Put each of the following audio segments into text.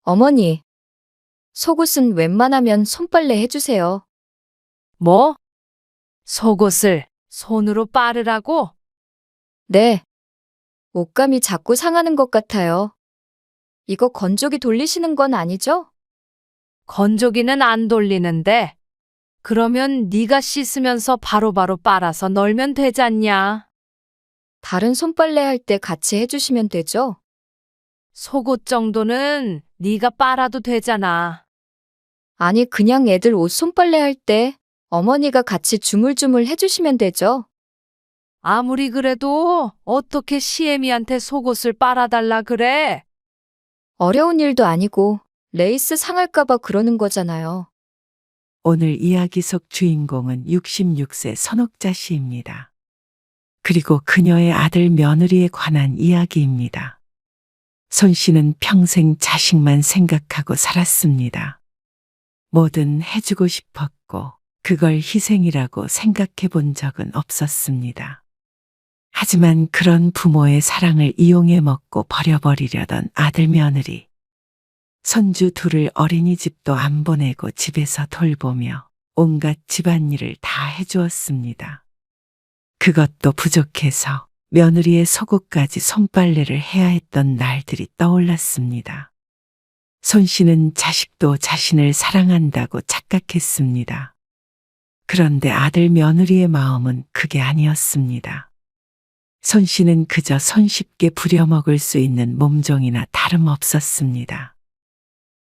어머니, 속옷은 웬만하면 손빨래 해주세요. 뭐? 속옷을 손으로 빠르라고? 네, 옷감이 자꾸 상하는 것 같아요. 이거 건조기 돌리시는 건 아니죠? 건조기는 안 돌리는데. 그러면 네가 씻으면서 바로바로 빨아서 널면 되잖냐? 다른 손빨래 할 때 같이 해주시면 되죠? 속옷 정도는 네가 빨아도 되잖아. 아니, 그냥 애들 옷 손빨래 할 때 어머니가 같이 주물주물 해주시면 되죠? 아무리 그래도 어떻게 시애미한테 속옷을 빨아달라 그래? 어려운 일도 아니고 레이스 상할까봐 그러는 거잖아요. 오늘 이야기 속 주인공은 66세 선옥자 씨입니다. 그리고 그녀의 아들 며느리에 관한 이야기입니다. 손 씨는 평생 자식만 생각하고 살았습니다. 뭐든 해주고 싶었고 그걸 희생이라고 생각해 본 적은 없었습니다. 하지만 그런 부모의 사랑을 이용해 먹고 버려버리려던 아들 며느리. 손주 둘을 어린이집도 안 보내고 집에서 돌보며 온갖 집안일을 다 해주었습니다. 그것도 부족해서 며느리의 속옷까지 손빨래를 해야 했던 날들이 떠올랐습니다. 손 씨는 자식도 자신을 사랑한다고 착각했습니다. 그런데 아들 며느리의 마음은 그게 아니었습니다. 손 씨는 그저 손쉽게 부려먹을 수 있는 몸종이나 다름없었습니다.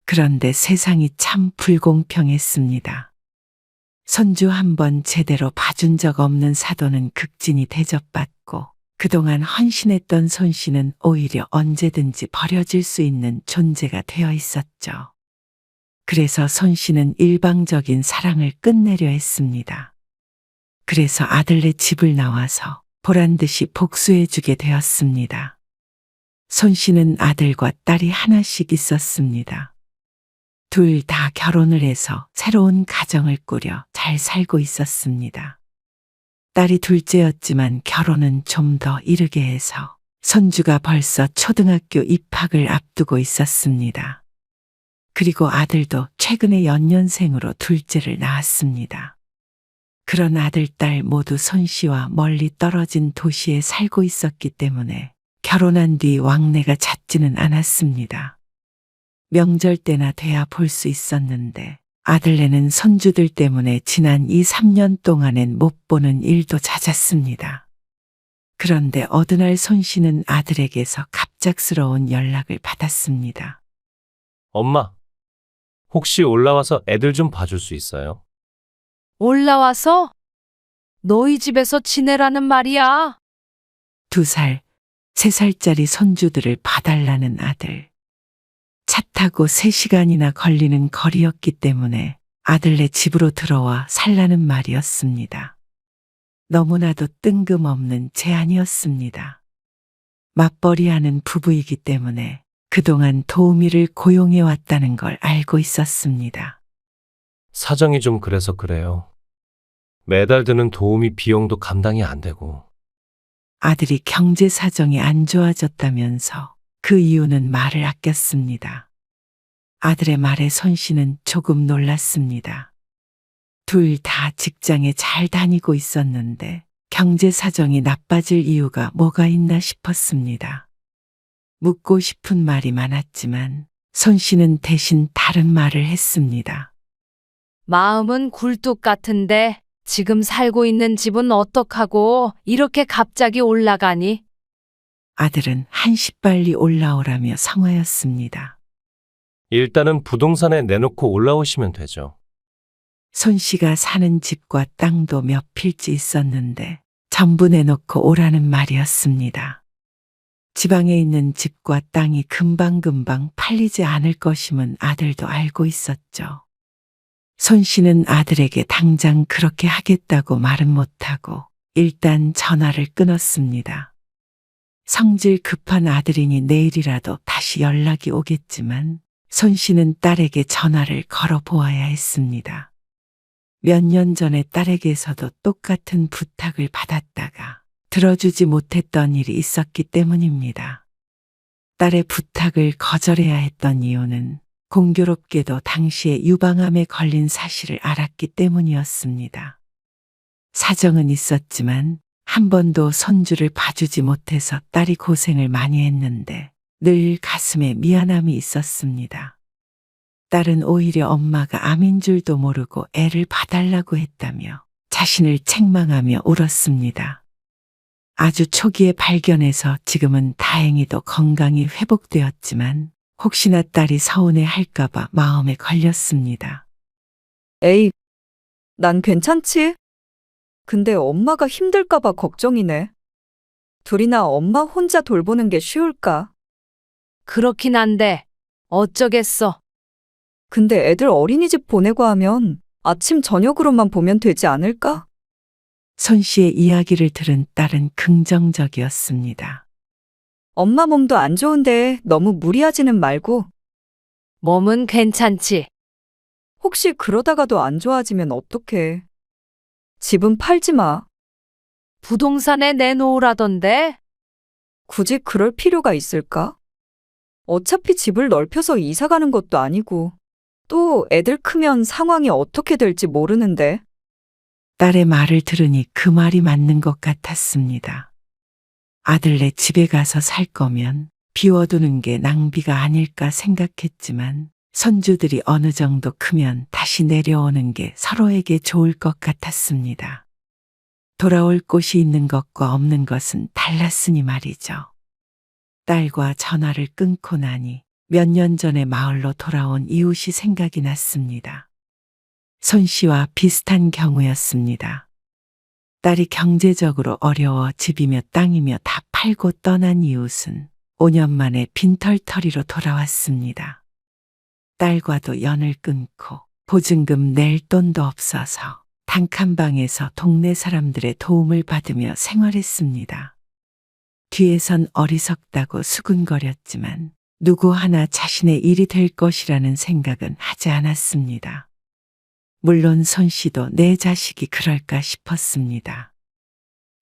그런데 세상이 참 불공평했습니다. 손주 한 번 제대로 봐준 적 없는 사돈은 극진히 대접받고 그동안 헌신했던 손 씨는 오히려 언제든지 버려질 수 있는 존재가 되어 있었죠. 그래서 손 씨는 일방적인 사랑을 끝내려 했습니다. 그래서 아들네 집을 나와서 보란 듯이 복수해주게 되었습니다. 손 씨는 아들과 딸이 하나씩 있었습니다. 둘 다 결혼을 해서 새로운 가정을 꾸려 잘 살고 있었습니다. 딸이 둘째였지만 결혼은 좀 더 이르게 해서 손주가 벌써 초등학교 입학을 앞두고 있었습니다. 그리고 아들도 최근에 연년생으로 둘째를 낳았습니다. 그런 아들, 딸 모두 손 씨와 멀리 떨어진 도시에 살고 있었기 때문에 결혼한 뒤 왕래가 잦지는 않았습니다. 명절 때나 돼야 볼 수 있었는데 아들네는 손주들 때문에 지난 2, 3년 동안엔 못 보는 일도 잦았습니다. 그런데 어느 날 손 씨는 아들에게서 갑작스러운 연락을 받았습니다. 엄마, 혹시 올라와서 애들 좀 봐줄 수 있어요? 올라와서 너희 집에서 지내라는 말이야. 2살, 3살짜리 손주들을 봐달라는 아들. 차 타고 3시간이나 걸리는 거리였기 때문에 아들네 집으로 들어와 살라는 말이었습니다. 너무나도 뜬금없는 제안이었습니다. 맞벌이하는 부부이기 때문에 그동안 도우미를 고용해 왔다는 걸 알고 있었습니다. 사정이 좀 그래서 그래요. 매달 드는 도우미 비용도 감당이 안 되고. 아들이 경제 사정이 안 좋아졌다면서 그 이유는 말을 아꼈습니다. 아들의 말에 손 씨는 조금 놀랐습니다. 둘 다 직장에 잘 다니고 있었는데 경제 사정이 나빠질 이유가 뭐가 있나 싶었습니다. 묻고 싶은 말이 많았지만 손 씨는 대신 다른 말을 했습니다. 마음은 굴뚝 같은데 지금 살고 있는 집은 어떡하고 이렇게 갑자기 올라가니? 아들은 한시빨리 올라오라며 성화였습니다. 일단은 부동산에 내놓고 올라오시면 되죠. 손 씨가 사는 집과 땅도 몇 필지 있었는데 전부 내놓고 오라는 말이었습니다. 지방에 있는 집과 땅이 금방금방 팔리지 않을 것임은 아들도 알고 있었죠. 손 씨는 아들에게 당장 그렇게 하겠다고 말은 못하고 일단 전화를 끊었습니다. 성질 급한 아들이니 내일이라도 다시 연락이 오겠지만 손 씨는 딸에게 전화를 걸어 보아야 했습니다. 몇 년 전에 딸에게서도 똑같은 부탁을 받았다가 들어주지 못했던 일이 있었기 때문입니다. 딸의 부탁을 거절해야 했던 이유는 공교롭게도 당시에 유방암에 걸린 사실을 알았기 때문이었습니다. 사정은 있었지만 한 번도 손주를 봐주지 못해서 딸이 고생을 많이 했는데 늘 가슴에 미안함이 있었습니다. 딸은 오히려 엄마가 암인 줄도 모르고 애를 봐달라고 했다며 자신을 책망하며 울었습니다. 아주 초기에 발견해서 지금은 다행히도 건강이 회복되었지만 혹시나 딸이 서운해 할까봐 마음에 걸렸습니다. 에이, 난 괜찮지? 근데 엄마가 힘들까봐 걱정이네. 둘이나 엄마 혼자 돌보는 게 쉬울까? 그렇긴 한데 어쩌겠어. 근데 애들 어린이집 보내고 하면 아침 저녁으로만 보면 되지 않을까? 손 씨의 이야기를 들은 딸은 긍정적이었습니다. 엄마 몸도 안 좋은데 너무 무리하지는 말고 몸은 괜찮지. 혹시 그러다가도 안 좋아지면 어떡해. 집은 팔지 마. 부동산에 내놓으라던데. 굳이 그럴 필요가 있을까? 어차피 집을 넓혀서 이사 가는 것도 아니고 또 애들 크면 상황이 어떻게 될지 모르는데. 딸의 말을 들으니 그 말이 맞는 것 같았습니다. 아들네 집에 가서 살 거면 비워두는 게 낭비가 아닐까 생각했지만 손주들이 어느 정도 크면 다시 내려오는 게 서로에게 좋을 것 같았습니다. 돌아올 곳이 있는 것과 없는 것은 달랐으니 말이죠. 딸과 전화를 끊고 나니 몇 년 전에 마을로 돌아온 이웃이 생각이 났습니다. 손 씨와 비슷한 경우였습니다. 딸이 경제적으로 어려워 집이며 땅이며 다 팔고 떠난 이웃은 5년 만에 빈털터리로 돌아왔습니다. 딸과도 연을 끊고 보증금 낼 돈도 없어서 단칸방에서 동네 사람들의 도움을 받으며 생활했습니다. 뒤에선 어리석다고 수군거렸지만 누구 하나 자신의 일이 될 것이라는 생각은 하지 않았습니다. 물론 손 씨도 내 자식이 그럴까 싶었습니다.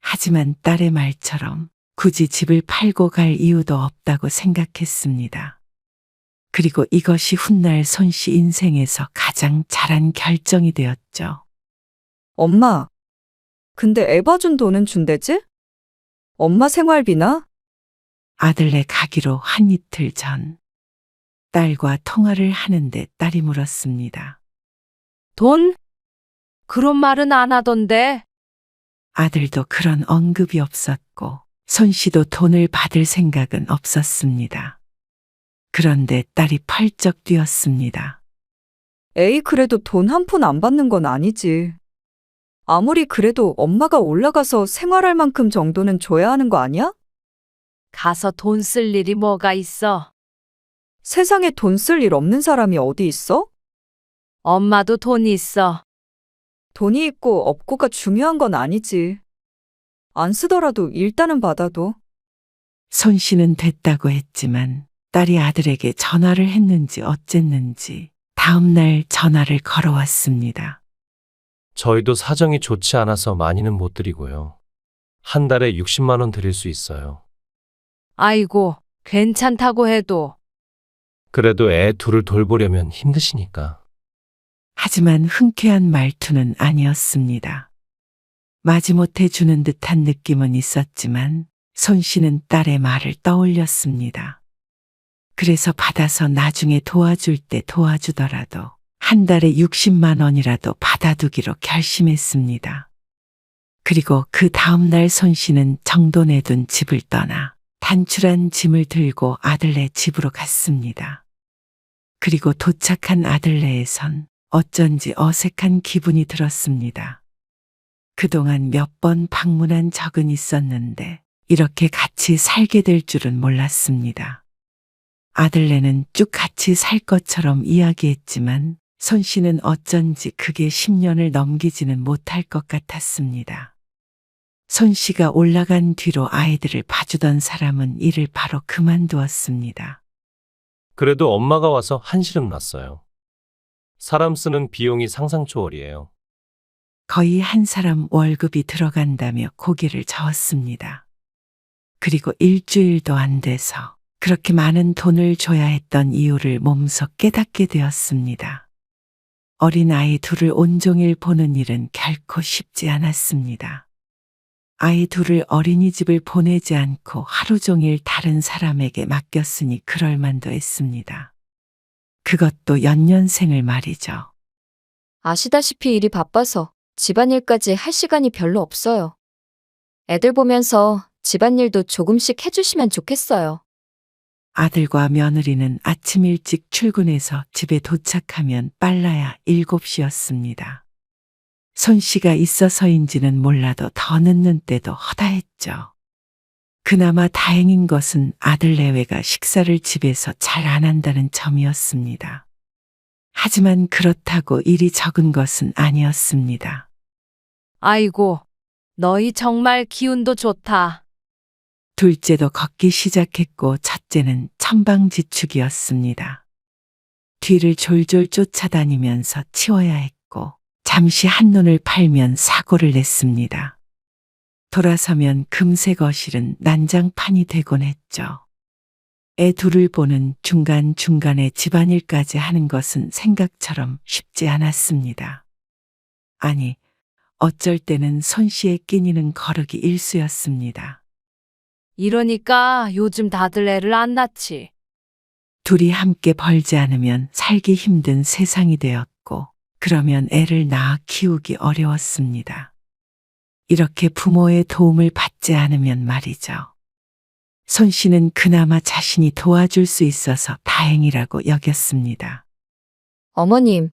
하지만 딸의 말처럼 굳이 집을 팔고 갈 이유도 없다고 생각했습니다. 그리고 이것이 훗날 손 씨 인생에서 가장 잘한 결정이 되었죠. 엄마, 근데 애 봐준 돈은 준대지? 엄마 생활비나? 아들네 가기로 한 이틀 전 딸과 통화를 하는데 딸이 물었습니다. 돈? 그런 말은 안 하던데. 아들도 그런 언급이 없었고 손 씨도 돈을 받을 생각은 없었습니다. 그런데 딸이 펄쩍 뛰었습니다. 에이, 그래도 돈 한 푼 안 받는 건 아니지. 아무리 그래도 엄마가 올라가서 생활할 만큼 정도는 줘야 하는 거 아니야? 가서 돈 쓸 일이 뭐가 있어. 세상에 돈 쓸 일 없는 사람이 어디 있어? 엄마도 돈 있어. 돈이 있고 없고가 중요한 건 아니지. 안 쓰더라도 일단은 받아도. 손 씨는 됐다고 했지만 딸이 아들에게 전화를 했는지 어쨌는지 다음 날 전화를 걸어왔습니다. 저희도 사정이 좋지 않아서 많이는 못 드리고요. 한 달에 60만 원 드릴 수 있어요. 아이고, 괜찮다고 해도. 그래도 애 둘을 돌보려면 힘드시니까. 하지만 흔쾌한 말투는 아니었습니다. 마지못해 주는 듯한 느낌은 있었지만 손 씨는 딸의 말을 떠올렸습니다. 그래서 받아서 나중에 도와줄 때 도와주더라도 한 달에 60만 원이라도 받아두기로 결심했습니다. 그리고 그 다음 날 손 씨는 정돈해둔 집을 떠나 단출한 짐을 들고 아들네 집으로 갔습니다. 그리고 도착한 아들네에선 어쩐지 어색한 기분이 들었습니다. 그동안 몇 번 방문한 적은 있었는데 이렇게 같이 살게 될 줄은 몰랐습니다. 아들네는 쭉 같이 살 것처럼 이야기했지만 손 씨는 어쩐지 그게 10년을 넘기지는 못할 것 같았습니다. 손 씨가 올라간 뒤로 아이들을 봐주던 사람은 일을 바로 그만두었습니다. 그래도 엄마가 와서 한시름 났어요. 사람 쓰는 비용이 상상 초월이에요. 거의 한 사람 월급이 들어간다며 고개를 저었습니다. 그리고 일주일도 안 돼서 그렇게 많은 돈을 줘야 했던 이유를 몸소 깨닫게 되었습니다. 어린 아이 둘을 온종일 보는 일은 결코 쉽지 않았습니다. 아이 둘을 어린이집을 보내지 않고 하루 종일 다른 사람에게 맡겼으니 그럴 만도 했습니다. 그것도 연년생을 말이죠. 아시다시피 일이 바빠서 집안일까지 할 시간이 별로 없어요. 애들 보면서 집안일도 조금씩 해주시면 좋겠어요. 아들과 며느리는 아침 일찍 출근해서 집에 도착하면 빨라야 7시였습니다. 손씨가 있어서인지는 몰라도 더 늦는 때도 허다했죠. 그나마 다행인 것은 아들 내외가 식사를 집에서 잘 안 한다는 점이었습니다. 하지만 그렇다고 일이 적은 것은 아니었습니다. 아이고, 너희 정말 기운도 좋다. 둘째도 걷기 시작했고 첫째는 천방지축이었습니다. 뒤를 졸졸 쫓아다니면서 치워야 했고 잠시 한눈을 팔면 사고를 냈습니다. 돌아서면 금세 거실은 난장판이 되곤 했죠. 애 둘을 보는 중간중간에 집안일까지 하는 것은 생각처럼 쉽지 않았습니다. 아니, 어쩔 때는 손씨에 끼니는 거르기 일쑤였습니다. 이러니까 요즘 다들 애를 안 낳지. 둘이 함께 벌지 않으면 살기 힘든 세상이 되었고, 그러면 애를 낳아 키우기 어려웠습니다. 이렇게 부모의 도움을 받지 않으면 말이죠. 손씨는 그나마 자신이 도와줄 수 있어서 다행이라고 여겼습니다. 어머님,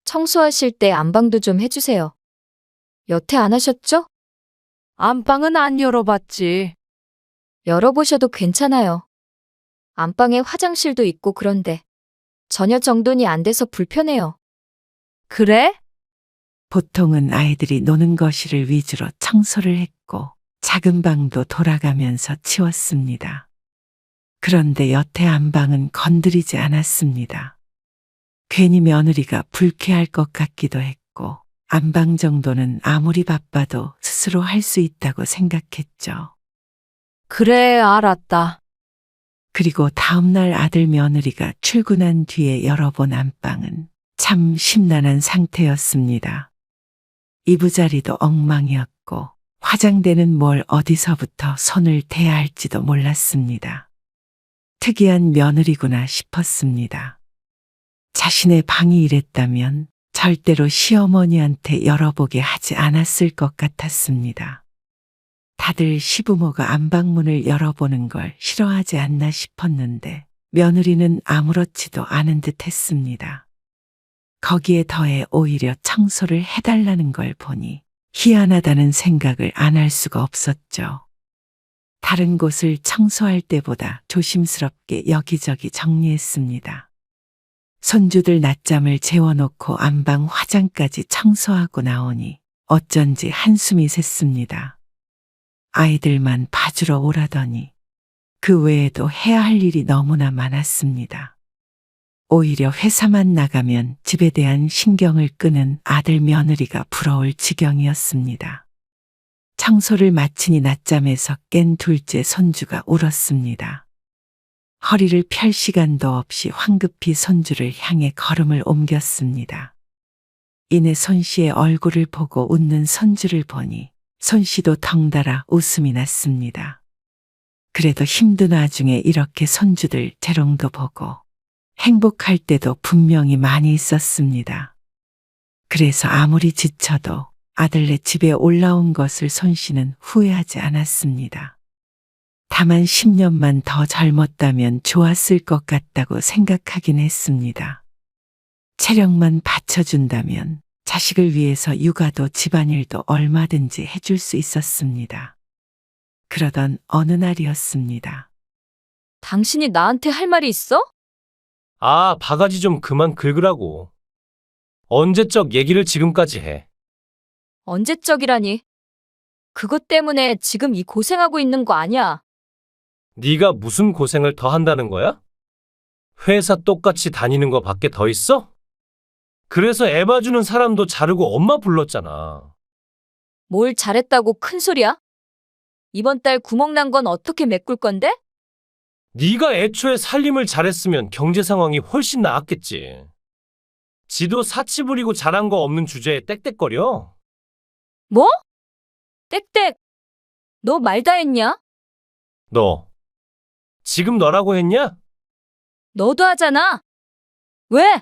청소하실 때 안방도 좀 해주세요. 여태 안 하셨죠? 안방은 안 열어봤지. 열어보셔도 괜찮아요. 안방에 화장실도 있고 그런데 전혀 정돈이 안 돼서 불편해요. 그래? 보통은 아이들이 노는 거실을 위주로 청소를 했고 작은 방도 돌아가면서 치웠습니다. 그런데 여태 안방은 건드리지 않았습니다. 괜히 며느리가 불쾌할 것 같기도 했고 안방 정도는 아무리 바빠도 스스로 할 수 있다고 생각했죠. 그래, 알았다. 그리고 다음날 아들 며느리가 출근한 뒤에 열어본 안방은 참 심란한 상태였습니다. 이부자리도 엉망이었고 화장대는 뭘 어디서부터 손을 대야 할지도 몰랐습니다. 특이한 며느리구나 싶었습니다. 자신의 방이 이랬다면 절대로 시어머니한테 열어보게 하지 않았을 것 같았습니다. 다들 시부모가 안방문을 열어보는 걸 싫어하지 않나 싶었는데 며느리는 아무렇지도 않은 듯 했습니다. 거기에 더해 오히려 청소를 해달라는 걸 보니 희한하다는 생각을 안 할 수가 없었죠. 다른 곳을 청소할 때보다 조심스럽게 여기저기 정리했습니다. 손주들 낮잠을 재워놓고 안방 화장까지 청소하고 나오니 어쩐지 한숨이 샜습니다. 아이들만 봐주러 오라더니 그 외에도 해야 할 일이 너무나 많았습니다. 오히려 회사만 나가면 집에 대한 신경을 끄는 아들 며느리가 부러울 지경이었습니다. 청소를 마치니 낮잠에서 깬 둘째 손주가 울었습니다. 허리를 펼 시간도 없이 황급히 손주를 향해 걸음을 옮겼습니다. 이내 손씨의 얼굴을 보고 웃는 손주를 보니 손씨도 덩달아 웃음이 났습니다. 그래도 힘든 와중에 이렇게 손주들 재롱도 보고 행복할 때도 분명히 많이 있었습니다. 그래서 아무리 지쳐도 아들네 집에 올라온 것을 손씨는 후회하지 않았습니다. 다만 10년만 더 젊었다면 좋았을 것 같다고 생각하긴 했습니다. 체력만 받쳐준다면 자식을 위해서 육아도 집안일도 얼마든지 해줄 수 있었습니다. 그러던 어느 날이었습니다. 당신이 나한테 할 말이 있어? 아, 바가지 좀 그만 긁으라고. 언제적 얘기를 지금까지 해. 언제적이라니. 그것 때문에 지금 이 고생하고 있는 거 아니야. 네가 무슨 고생을 더 한다는 거야? 회사 똑같이 다니는 거 밖에 더 있어? 그래서 애 봐주는 사람도 자르고 엄마 불렀잖아. 뭘 잘했다고 큰 소리야? 이번 달 구멍 난 건 어떻게 메꿀 건데? 네가 애초에 살림을 잘했으면 경제 상황이 훨씬 나았겠지. 지도 사치 부리고 잘한 거 없는 주제에 땡땡거려. 뭐? 땡땡. 너 말 다 했냐? 너 지금 너라고 했냐? 너도 하잖아. 왜?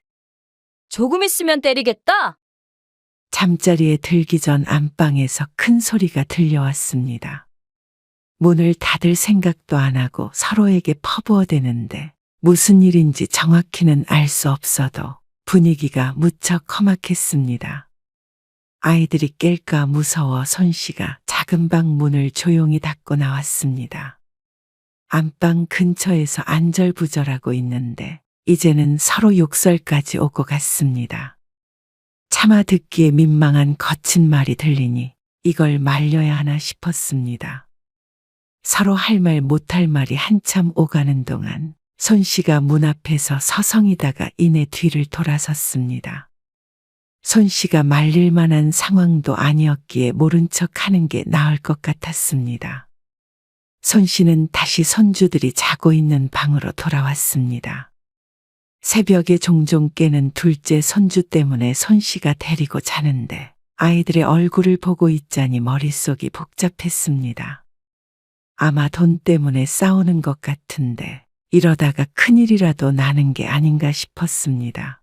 조금 있으면 때리겠다. 잠자리에 들기 전 안방에서 큰 소리가 들려왔습니다. 문을 닫을 생각도 안 하고 서로에게 퍼부어대는데 무슨 일인지 정확히는 알 수 없어도 분위기가 무척 험악했습니다. 아이들이 깰까 무서워 손씨가 작은 방 문을 조용히 닫고 나왔습니다. 안방 근처에서 안절부절하고 있는데 이제는 서로 욕설까지 오고 갔습니다. 차마 듣기에 민망한 거친 말이 들리니 이걸 말려야 하나 싶었습니다. 서로 할 말 못할 말이 한참 오가는 동안 손씨가 문 앞에서 서성이다가 이내 뒤를 돌아섰습니다. 손씨가 말릴 만한 상황도 아니었기에 모른 척 하는 게 나을 것 같았습니다. 손씨는 다시 손주들이 자고 있는 방으로 돌아왔습니다. 새벽에 종종 깨는 둘째 손주 때문에 손씨가 데리고 자는데 아이들의 얼굴을 보고 있자니 머릿속이 복잡했습니다. 아마 돈 때문에 싸우는 것 같은데 이러다가 큰일이라도 나는 게 아닌가 싶었습니다.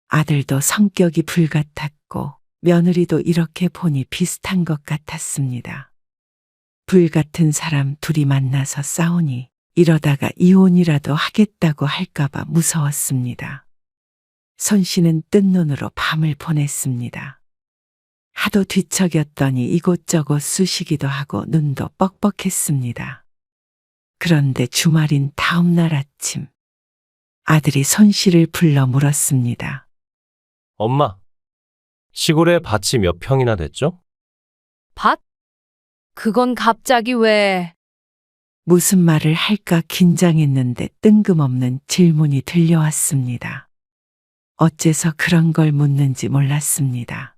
아들도 성격이 불같았고 며느리도 이렇게 보니 비슷한 것 같았습니다. 불같은 사람 둘이 만나서 싸우니 이러다가 이혼이라도 하겠다고 할까봐 무서웠습니다. 손씨는 뜬 눈으로 밤을 보냈습니다. 하도 뒤척였더니 이곳저곳 쑤시기도 하고 눈도 뻑뻑했습니다. 그런데 주말인 다음 날 아침 아들이 손씨를 불러 물었습니다. 엄마, 시골에 밭이 몇 평이나 됐죠? 밭? 그건 갑자기 왜? 무슨 말을 할까 긴장했는데 뜬금없는 질문이 들려왔습니다. 어째서 그런 걸 묻는지 몰랐습니다.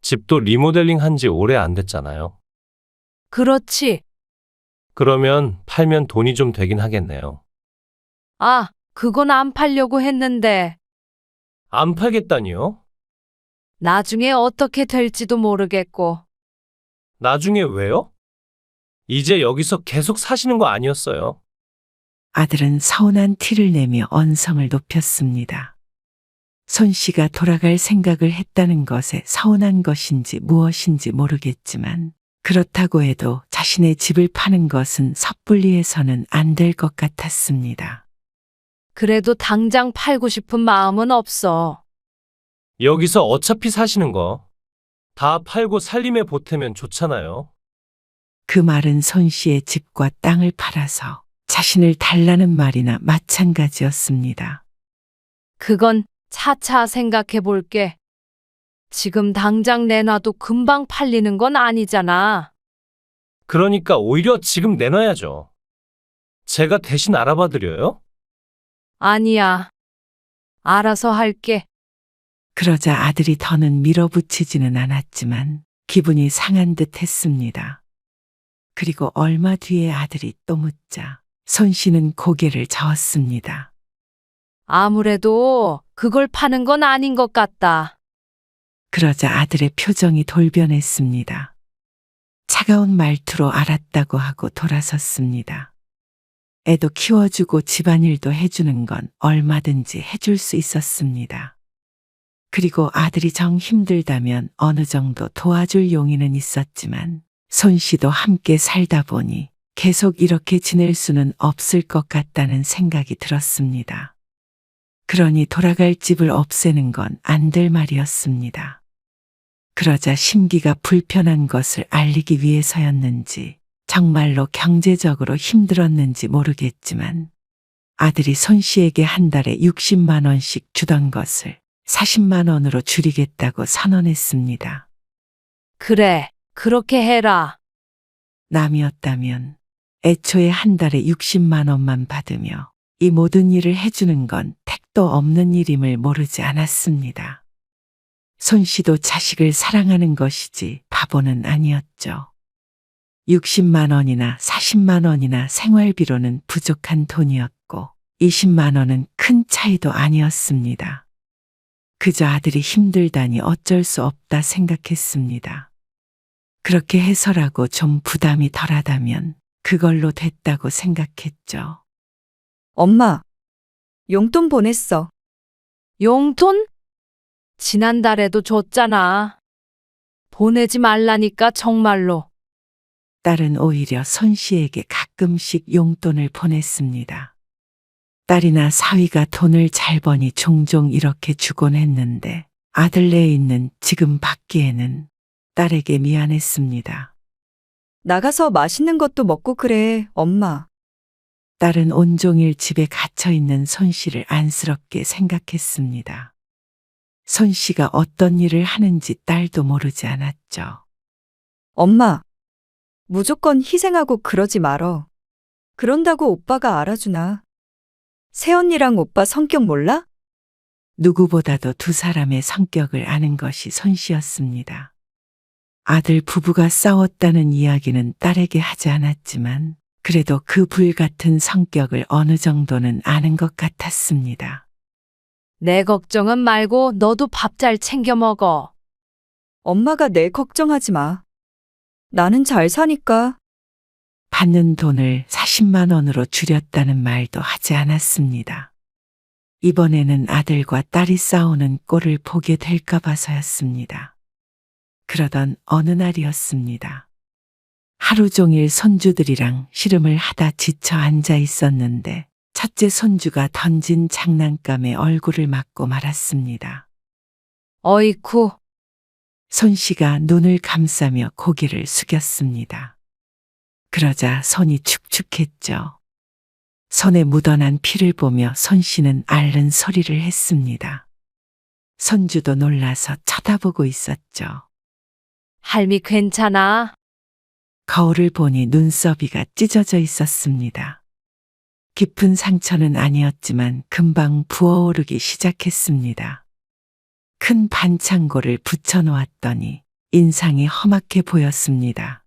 집도 리모델링 한 지 오래 안 됐잖아요. 그렇지. 그러면 팔면 돈이 좀 되긴 하겠네요. 아, 그건 안 팔려고 했는데 안 팔겠다니요? 나중에 어떻게 될지도 모르겠고. 나중에 왜요? 이제 여기서 계속 사시는 거 아니었어요? 아들은 서운한 티를 내며 언성을 높였습니다. 손씨가 돌아갈 생각을 했다는 것에 서운한 것인지 무엇인지 모르겠지만 그렇다고 해도 자신의 집을 파는 것은 섣불리 해서는 안 될 것 같았습니다. 그래도 당장 팔고 싶은 마음은 없어. 여기서 어차피 사시는 거 다 팔고 살림에 보태면 좋잖아요. 그 말은 손씨의 집과 땅을 팔아서 자신을 달라는 말이나 마찬가지였습니다. 그건 차차 생각해 볼게. 지금 당장 내놔도 금방 팔리는 건 아니잖아. 그러니까 오히려 지금 내놔야죠. 제가 대신 알아봐 드려요? 아니야. 알아서 할게. 그러자 아들이 더는 밀어붙이지는 않았지만 기분이 상한 듯 했습니다. 그리고 얼마 뒤에 아들이 또 묻자 손씨는 고개를 저었습니다. 아무래도 그걸 파는 건 아닌 것 같다. 그러자 아들의 표정이 돌변했습니다. 차가운 말투로 알았다고 하고 돌아섰습니다. 애도 키워주고 집안일도 해주는 건 얼마든지 해줄 수 있었습니다. 그리고 아들이 정 힘들다면 어느 정도 도와줄 용의는 있었지만 손씨도 함께 살다 보니 계속 이렇게 지낼 수는 없을 것 같다는 생각이 들었습니다. 그러니 돌아갈 집을 없애는 건 안 될 말이었습니다. 그러자 심기가 불편한 것을 알리기 위해서였는지 정말로 경제적으로 힘들었는지 모르겠지만 아들이 손씨에게 한 달에 60만 원씩 주던 것을 40만 원으로 줄이겠다고 선언했습니다. 그래, 그렇게 해라. 남이었다면 애초에 한 달에 60만 원만 받으며 이 모든 일을 해주는 건 택도 없는 일임을 모르지 않았습니다. 손씨도 자식을 사랑하는 것이지 바보는 아니었죠. 60만 원이나 40만 원이나 생활비로는 부족한 돈이었고 20만 원은 큰 차이도 아니었습니다. 그저 아들이 힘들다니 어쩔 수 없다 생각했습니다. 그렇게 해서라고 좀 부담이 덜하다면 그걸로 됐다고 생각했죠. 엄마, 용돈 보냈어. 용돈? 지난달에도 줬잖아. 보내지 말라니까 정말로. 딸은 오히려 손 씨에게 가끔씩 용돈을 보냈습니다. 딸이나 사위가 돈을 잘 버니 종종 이렇게 주곤 했는데 아들네에 있는 지금 받기에는 딸에게 미안했습니다. 나가서 맛있는 것도 먹고 그래, 엄마. 딸은 온종일 집에 갇혀 있는 손 씨를 안쓰럽게 생각했습니다. 손 씨가 어떤 일을 하는지 딸도 모르지 않았죠. 엄마, 무조건 희생하고 그러지 말어. 그런다고 오빠가 알아주나? 새언니랑 오빠 성격 몰라? 누구보다도 두 사람의 성격을 아는 것이 손 씨였습니다. 아들 부부가 싸웠다는 이야기는 딸에게 하지 않았지만 그래도 그 불같은 성격을 어느 정도는 아는 것 같았습니다. 내 걱정은 말고 너도 밥 잘 챙겨 먹어. 엄마가 내 걱정하지 마. 나는 잘 사니까. 받는 돈을 40만 원으로 줄였다는 말도 하지 않았습니다. 이번에는 아들과 딸이 싸우는 꼴을 보게 될까 봐서였습니다. 그러던 어느 날이었습니다. 하루 종일 손주들이랑 씨름을 하다 지쳐 앉아 있었는데 첫째 손주가 던진 장난감에 얼굴을 맞고 말았습니다. 어이쿠, 손 씨가 눈을 감싸며 고개를 숙였습니다. 그러자 손이 축축했죠. 손에 묻어난 피를 보며 손 씨는 앓는 소리를 했습니다. 손주도 놀라서 쳐다보고 있었죠. 할미 괜찮아? 거울을 보니 눈썹이가 찢어져 있었습니다. 깊은 상처는 아니었지만 금방 부어오르기 시작했습니다. 큰 반창고를 붙여놓았더니 인상이 험악해 보였습니다.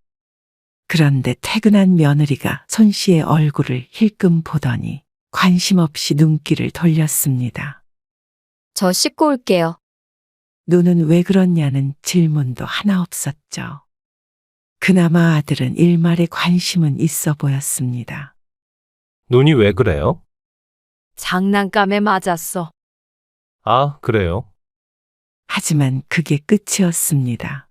그런데 퇴근한 며느리가 손 씨의 얼굴을 힐끔 보더니 관심 없이 눈길을 돌렸습니다. 저 씻고 올게요. 눈은 왜 그렇냐는 질문도 하나 없었죠. 그나마 아들은 일말의 관심은 있어 보였습니다. 눈이 왜 그래요? 장난감에 맞았어. 아, 그래요? 하지만 그게 끝이었습니다.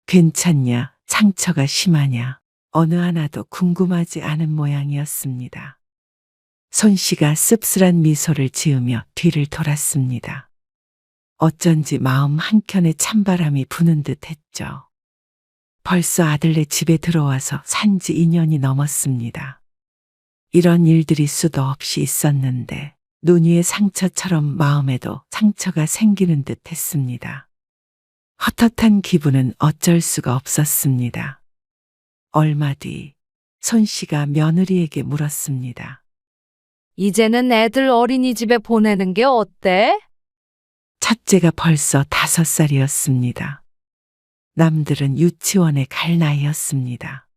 괜찮냐, 상처가 심하냐, 어느 하나도 궁금하지 않은 모양이었습니다. 손 씨가 씁쓸한 미소를 지으며 뒤를 돌았습니다. 어쩐지 마음 한켠에 찬바람이 부는 듯 했죠. 벌써 아들네 집에 들어와서 산지 2년이 넘었습니다. 이런 일들이 수도 없이 있었는데 눈 위의 상처처럼 마음에도 상처가 생기는 듯 했습니다. 헛헛한 기분은 어쩔 수가 없었습니다. 얼마 뒤 손 씨가 며느리에게 물었습니다. 이제는 애들 어린이집에 보내는 게 어때? 첫째가 벌써 5살이었습니다. 남들은 유치원에 갈 나이였습니다.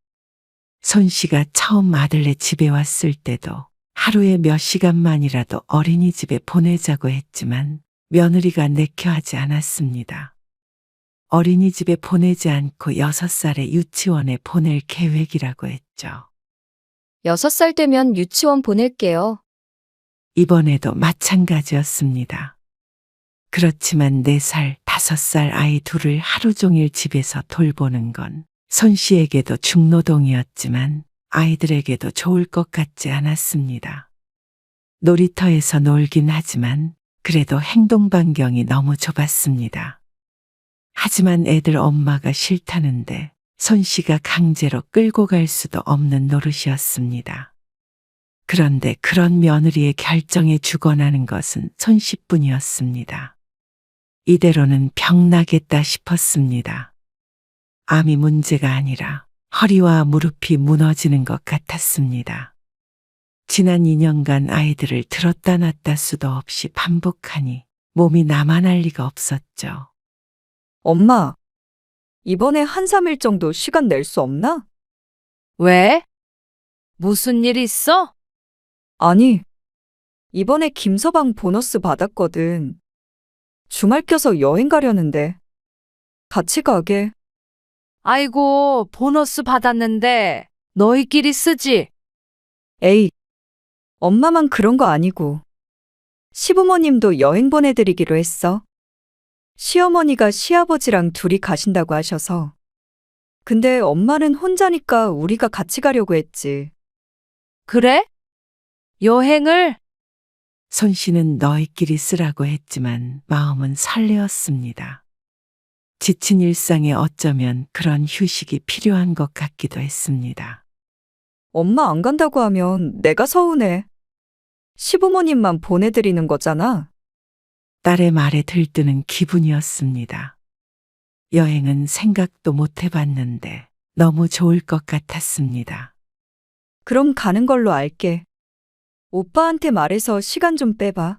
손 씨가 처음 아들네 집에 왔을 때도 하루에 몇 시간만이라도 어린이집에 보내자고 했지만 며느리가 내켜하지 않았습니다. 어린이집에 보내지 않고 6살에 유치원에 보낼 계획이라고 했죠. 6살 되면 유치원 보낼게요. 이번에도 마찬가지였습니다. 그렇지만 4살, 5살 아이 둘을 하루 종일 집에서 돌보는 건 손 씨에게도 중노동이었지만 아이들에게도 좋을 것 같지 않았습니다. 놀이터에서 놀긴 하지만 그래도 행동 반경이 너무 좁았습니다. 하지만 애들 엄마가 싫다는데 손 씨가 강제로 끌고 갈 수도 없는 노릇이었습니다. 그런데 그런 며느리의 결정에 죽어나는 것은 손 씨뿐이었습니다. 이대로는 병나겠다 싶었습니다. 암이 문제가 아니라 허리와 무릎이 무너지는 것 같았습니다. 지난 2년간 아이들을 들었다 놨다 수도 없이 반복하니 몸이 나만할 리가 없었죠. 엄마, 이번에 한 3일 정도 시간 낼 수 없나? 왜? 무슨 일 있어? 아니, 이번에 김서방 보너스 받았거든. 주말 껴서 여행 가려는데. 같이 가게. 아이고, 보너스 받았는데 너희끼리 쓰지? 에이, 엄마만 그런 거 아니고. 시부모님도 여행 보내드리기로 했어. 시어머니가 시아버지랑 둘이 가신다고 하셔서. 근데 엄마는 혼자니까 우리가 같이 가려고 했지. 그래? 여행을? 손 씨는 너희끼리 쓰라고 했지만 마음은 설레었습니다. 지친 일상에 어쩌면 그런 휴식이 필요한 것 같기도 했습니다. 엄마 안 간다고 하면 내가 서운해. 시부모님만 보내드리는 거잖아. 딸의 말에 들뜨는 기분이었습니다. 여행은 생각도 못 해봤는데 너무 좋을 것 같았습니다. 그럼 가는 걸로 알게. 오빠한테 말해서 시간 좀 빼봐.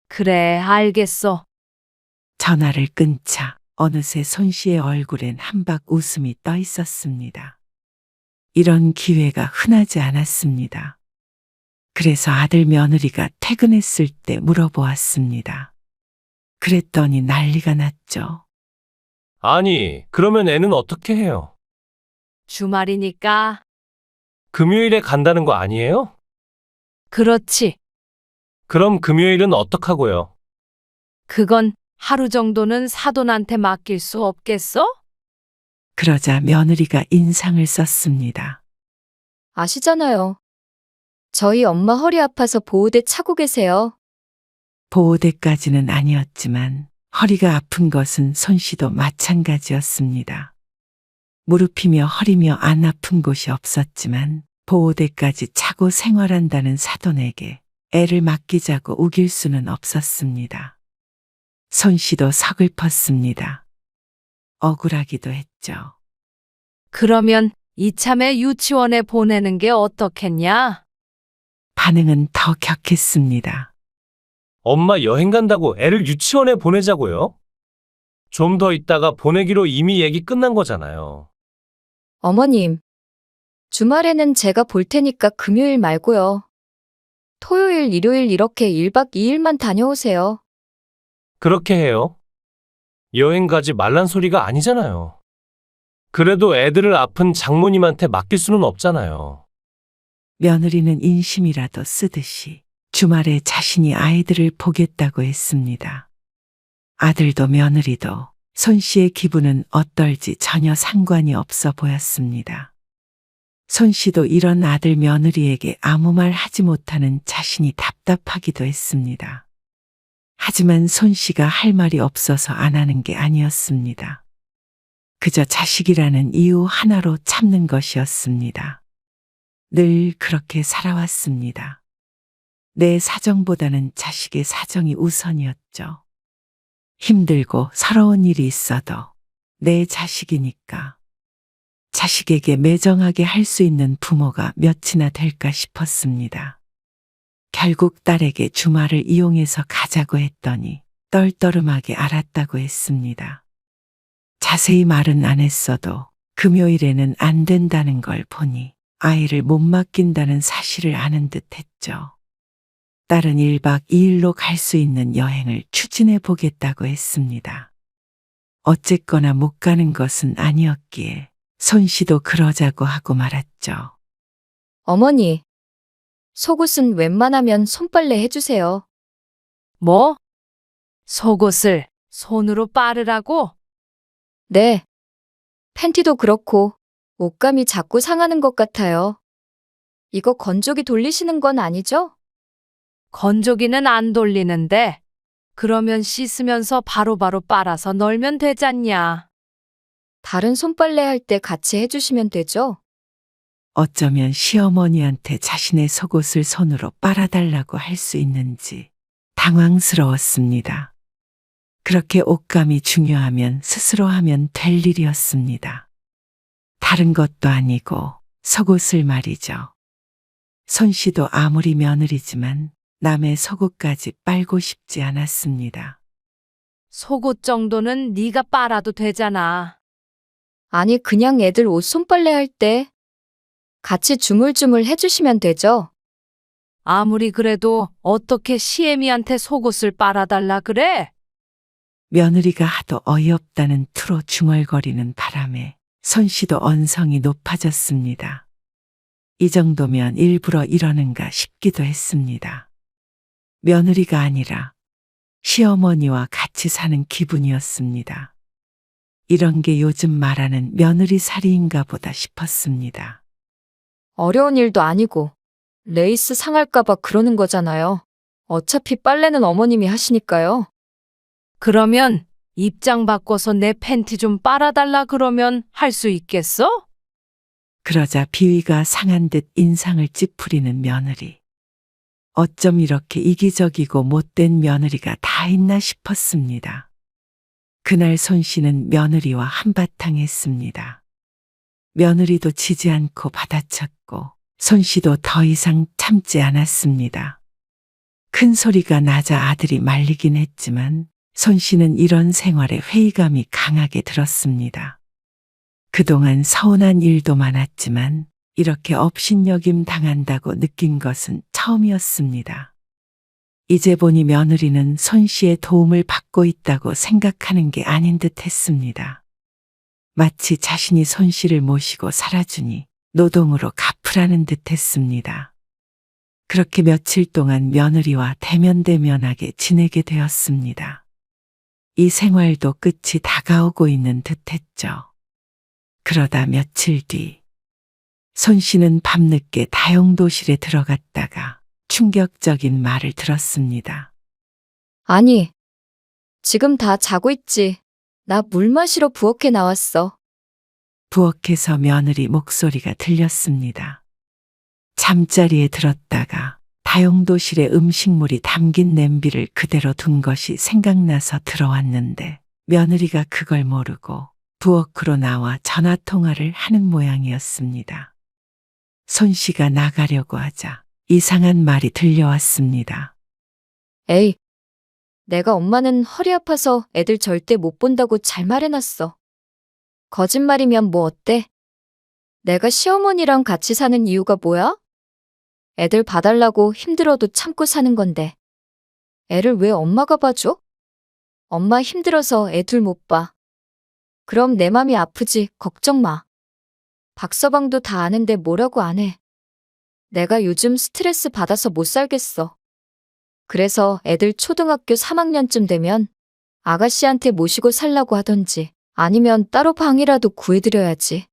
그래, 알겠어. 전화를 끊자 어느새 손 씨의 얼굴엔 한박 웃음이 떠 있었습니다. 이런 기회가 흔하지 않았습니다. 그래서 아들 며느리가 퇴근했을 때 물어보았습니다. 그랬더니 난리가 났죠. 아니, 그러면 애는 어떻게 해요? 주말이니까. 금요일에 간다는 거 아니에요? 그렇지. 그럼 금요일은 어떡하고요? 그건 하루 정도는 사돈한테 맡길 수 없겠어? 그러자 며느리가 인상을 썼습니다. 아시잖아요. 저희 엄마 허리 아파서 보호대 차고 계세요. 보호대까지는 아니었지만 허리가 아픈 것은 손 씨도 마찬가지였습니다. 무릎이며 허리며 안 아픈 곳이 없었지만 보호대까지 차고 생활한다는 사돈에게 애를 맡기자고 우길 수는 없었습니다. 손 씨도 서글펐습니다. 억울하기도 했죠. 그러면 이참에 유치원에 보내는 게 어떻겠냐? 반응은 더 격했습니다. 엄마 여행 간다고 애를 유치원에 보내자고요? 좀 더 있다가 보내기로 이미 얘기 끝난 거잖아요. 어머님, 주말에는 제가 볼 테니까 금요일 말고요. 토요일, 일요일 이렇게 1박 2일만 다녀오세요. 그렇게 해요. 여행 가지 말란 소리가 아니잖아요. 그래도 애들을 아픈 장모님한테 맡길 수는 없잖아요. 며느리는 인심이라도 쓰듯이 주말에 자신이 아이들을 보겠다고 했습니다. 아들도 며느리도 손 씨의 기분은 어떨지 전혀 상관이 없어 보였습니다. 손 씨도 이런 아들 며느리에게 아무 말 하지 못하는 자신이 답답하기도 했습니다. 하지만 손 씨가 할 말이 없어서 안 하는 게 아니었습니다. 그저 자식이라는 이유 하나로 참는 것이었습니다. 늘 그렇게 살아왔습니다. 내 사정보다는 자식의 사정이 우선이었죠. 힘들고 서러운 일이 있어도 내 자식이니까. 자식에게 매정하게 할 수 있는 부모가 몇이나 될까 싶었습니다. 결국 딸에게 주말을 이용해서 가자고 했더니 떨떠름하게 알았다고 했습니다. 자세히 말은 안 했어도 금요일에는 안 된다는 걸 보니 아이를 못 맡긴다는 사실을 아는 듯 했죠. 딸은 1박 2일로 갈 수 있는 여행을 추진해 보겠다고 했습니다. 어쨌거나 못 가는 것은 아니었기에 손 씨도 그러자고 하고 말았죠. 어머니, 속옷은 웬만하면 손빨래 해주세요. 뭐? 속옷을 손으로 빠르라고? 네. 팬티도 그렇고 옷감이 자꾸 상하는 것 같아요. 이거 건조기 돌리시는 건 아니죠? 건조기는 안 돌리는데 그러면 씻으면서 바로바로 빨아서 널면 되잖냐. 다른 손빨래 할 때 같이 해주시면 되죠? 어쩌면 시어머니한테 자신의 속옷을 손으로 빨아달라고 할 수 있는지 당황스러웠습니다. 그렇게 옷감이 중요하면 스스로 하면 될 일이었습니다. 다른 것도 아니고 속옷을 말이죠. 손 씨도 아무리 며느리지만 남의 속옷까지 빨고 싶지 않았습니다. 속옷 정도는 네가 빨아도 되잖아. 아니, 그냥 애들 옷 손빨래 할 때 같이 주물주물 해주시면 되죠. 아무리 그래도 어떻게 시애미한테 속옷을 빨아달라 그래? 며느리가 하도 어이없다는 투로 중얼거리는 바람에 손 씨도 언성이 높아졌습니다. 이 정도면 일부러 이러는가 싶기도 했습니다. 며느리가 아니라 시어머니와 같이 사는 기분이었습니다. 이런 게 요즘 말하는 며느리 살이인가 보다 싶었습니다. 어려운 일도 아니고 레이스 상할까봐 그러는 거잖아요. 어차피 빨래는 어머님이 하시니까요. 그러면 입장 바꿔서 내 팬티 좀 빨아달라 그러면 할 수 있겠어? 그러자 비위가 상한 듯 인상을 찌푸리는 며느리. 어쩜 이렇게 이기적이고 못된 며느리가 다 있나 싶었습니다. 그날 손 씨는 며느리와 한바탕 했습니다. 며느리도 지지 않고 받아쳤고 손 씨도 더 이상 참지 않았습니다. 큰 소리가 나자 아들이 말리긴 했지만 손 씨는 이런 생활에 회의감이 강하게 들었습니다. 그동안 서운한 일도 많았지만 이렇게 업신여김 당한다고 느낀 것은 처음이었습니다. 이제 보니 며느리는 손 씨의 도움을 받고 있다고 생각하는 게 아닌 듯 했습니다. 마치 자신이 손 씨를 모시고 살아주니 노동으로 갚으라는 듯 했습니다. 그렇게 며칠 동안 며느리와 대면대면하게 지내게 되었습니다. 이 생활도 끝이 다가오고 있는 듯 했죠. 그러다 며칠 뒤, 손 씨는 밤늦게 다용도실에 들어갔다가 충격적인 말을 들었습니다. 아니, 지금 다 자고 있지. 나 물 마시러 부엌에 나왔어. 부엌에서 며느리 목소리가 들렸습니다. 잠자리에 들었다가 다용도실에 음식물이 담긴 냄비를 그대로 둔 것이 생각나서 들어왔는데 며느리가 그걸 모르고 부엌으로 나와 전화통화를 하는 모양이었습니다. 손 씨가 나가려고 하자 이상한 말이 들려왔습니다. 에이, 내가 엄마는 허리 아파서 애들 절대 못 본다고 잘 말해놨어. 거짓말이면 뭐 어때? 내가 시어머니랑 같이 사는 이유가 뭐야? 애들 봐달라고 힘들어도 참고 사는 건데. 애를 왜 엄마가 봐줘? 엄마 힘들어서 애 둘 못 봐. 그럼 내 맘이 아프지, 걱정 마. 박서방도 다 아는데 뭐라고 안 해. 내가 요즘 스트레스 받아서 못 살겠어. 그래서 애들 초등학교 3학년쯤 되면 아가씨한테 모시고 살라고 하던지 아니면 따로 방이라도 구해드려야지.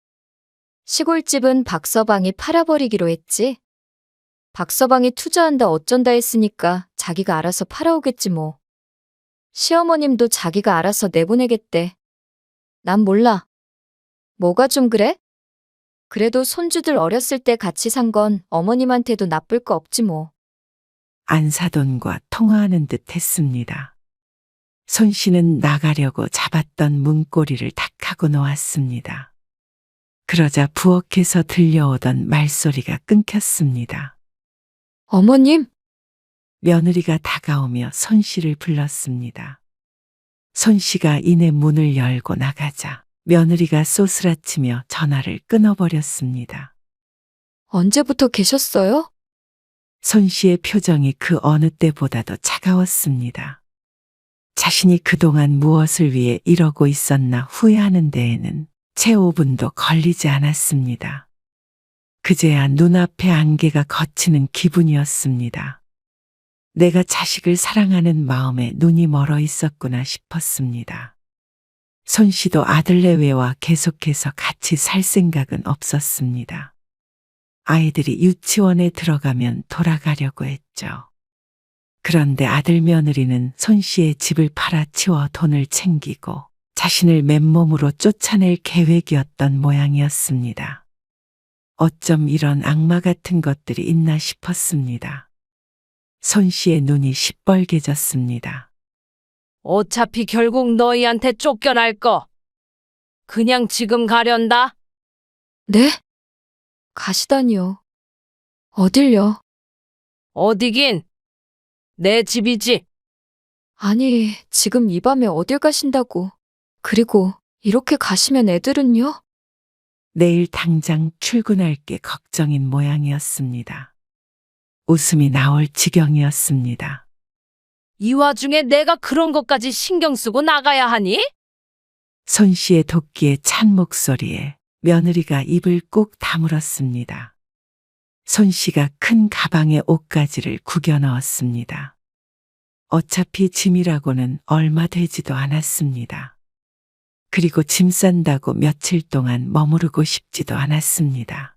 시골집은 박서방이 팔아버리기로 했지. 박서방이 투자한다 어쩐다 했으니까 자기가 알아서 팔아오겠지 뭐. 시어머님도 자기가 알아서 내보내겠대. 난 몰라. 뭐가 좀 그래? 그래도 손주들 어렸을 때 같이 산 건 어머님한테도 나쁠 거 없지 뭐. 안사돈과 통화하는 듯 했습니다. 손 씨는 나가려고 잡았던 문고리를 탁 하고 놓았습니다. 그러자 부엌에서 들려오던 말소리가 끊겼습니다. 어머님, 며느리가 다가오며 손 씨를 불렀습니다. 손 씨가 이내 문을 열고 나가자 며느리가 쏘스라치며 전화를 끊어버렸습니다. 언제부터 계셨어요? 손 씨의 표정이 그 어느 때보다도 차가웠습니다. 자신이 그동안 무엇을 위해 이러고 있었나 후회하는 데에는 채 5분도 걸리지 않았습니다. 그제야 눈앞에 안개가 걷히는 기분이었습니다. 내가 자식을 사랑하는 마음에 눈이 멀어 있었구나 싶었습니다. 손 씨도 아들 내외와 계속해서 같이 살 생각은 없었습니다. 아이들이 유치원에 들어가면 돌아가려고 했죠. 그런데 아들 며느리는 손 씨의 집을 팔아치워 돈을 챙기고 자신을 맨몸으로 쫓아낼 계획이었던 모양이었습니다. 어쩜 이런 악마 같은 것들이 있나 싶었습니다. 손 씨의 눈이 시뻘개졌습니다. 어차피 결국 너희한테 쫓겨날 거. 그냥 지금 가련다. 네? 가시다니요. 어딜요? 어디긴? 내 집이지. 아니, 지금 이 밤에 어딜 가신다고. 그리고 이렇게 가시면 애들은요? 내일 당장 출근할 게 걱정인 모양이었습니다. 웃음이 나올 지경이었습니다. 이 와중에 내가 그런 것까지 신경 쓰고 나가야 하니? 손 씨의 도끼의 찬 목소리에 며느리가 입을 꾹 다물었습니다. 손 씨가 큰 가방에 옷가지를 구겨 넣었습니다. 어차피 짐이라고는 얼마 되지도 않았습니다. 그리고 짐 싼다고 며칠 동안 머무르고 싶지도 않았습니다.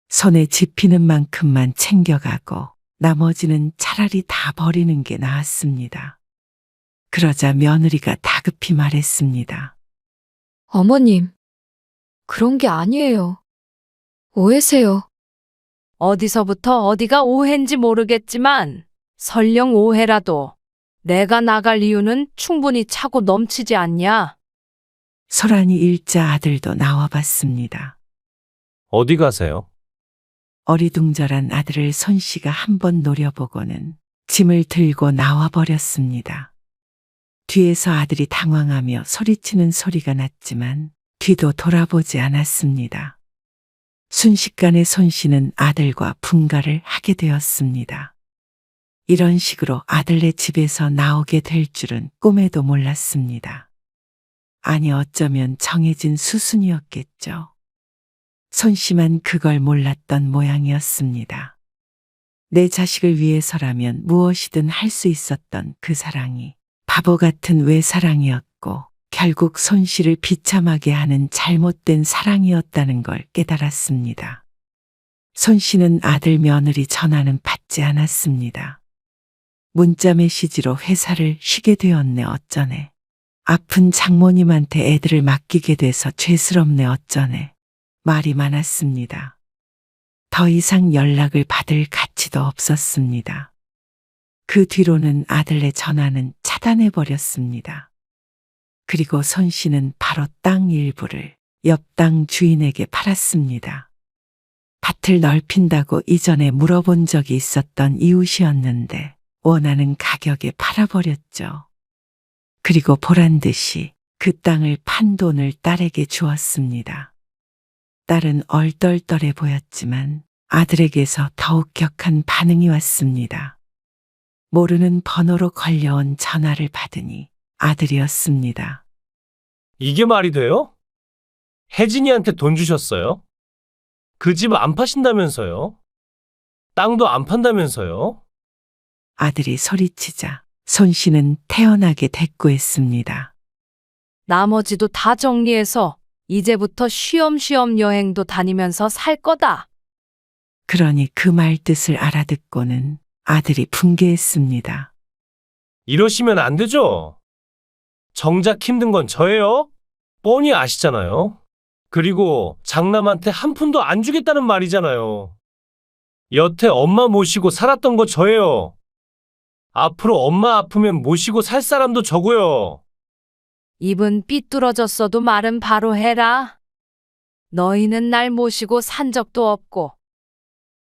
손에 집히는 만큼만 챙겨가고 나머지는 차라리 다 버리는 게 나았습니다. 그러자 며느리가 다급히 말했습니다. 어머님, 그런 게 아니에요. 오해세요. 어디서부터 어디가 오해인지 모르겠지만 설령 오해라도 내가 나갈 이유는 충분히 차고 넘치지 않냐? 소란이 일자 아들도 나와봤습니다. 어디 가세요? 어리둥절한 아들을 손 씨가 한번 노려보고는 짐을 들고 나와버렸습니다. 뒤에서 아들이 당황하며 소리치는 소리가 났지만 뒤도 돌아보지 않았습니다. 순식간에 손 씨는 아들과 분가를 하게 되었습니다. 이런 식으로 아들네 집에서 나오게 될 줄은 꿈에도 몰랐습니다. 아니 어쩌면 정해진 수순이었겠죠. 손 씨만 그걸 몰랐던 모양이었습니다. 내 자식을 위해서라면 무엇이든 할 수 있었던 그 사랑이 바보 같은 외사랑이었고 결국 손 씨를 비참하게 하는 잘못된 사랑이었다는 걸 깨달았습니다. 손 씨는 아들 며느리 전화는 받지 않았습니다. 문자 메시지로 회사를 쉬게 되었네 어쩌네. 아픈 장모님한테 애들을 맡기게 돼서 죄스럽네 어쩌네. 말이 많았습니다. 더 이상 연락을 받을 가치도 없었습니다. 그 뒤로는 아들의 전화는 차단해버렸습니다. 그리고 손 씨는 바로 땅 일부를 옆 땅 주인에게 팔았습니다. 밭을 넓힌다고 이전에 물어본 적이 있었던 이웃이었는데 원하는 가격에 팔아버렸죠. 그리고 보란 듯이 그 땅을 판 돈을 딸에게 주었습니다. 딸은 얼떨떨해 보였지만 아들에게서 더욱 격한 반응이 왔습니다. 모르는 번호로 걸려온 전화를 받으니 아들이었습니다. 이게 말이 돼요? 혜진이한테 돈 주셨어요? 그 집 안 파신다면서요? 땅도 안 판다면서요? 아들이 소리치자 손 씨는 태연하게 대꾸했습니다. 나머지도 다 정리해서 이제부터 쉬엄쉬엄 여행도 다니면서 살 거다. 그러니 그 말 뜻을 알아듣고는 아들이 분개했습니다. 이러시면 안 되죠? 정작 힘든 건 저예요? 뻔히 아시잖아요. 그리고 장남한테 한 푼도 안 주겠다는 말이잖아요. 여태 엄마 모시고 살았던 거 저예요. 앞으로 엄마 아프면 모시고 살 사람도 저고요. 입은 삐뚤어졌어도 말은 바로 해라. 너희는 날 모시고 산 적도 없고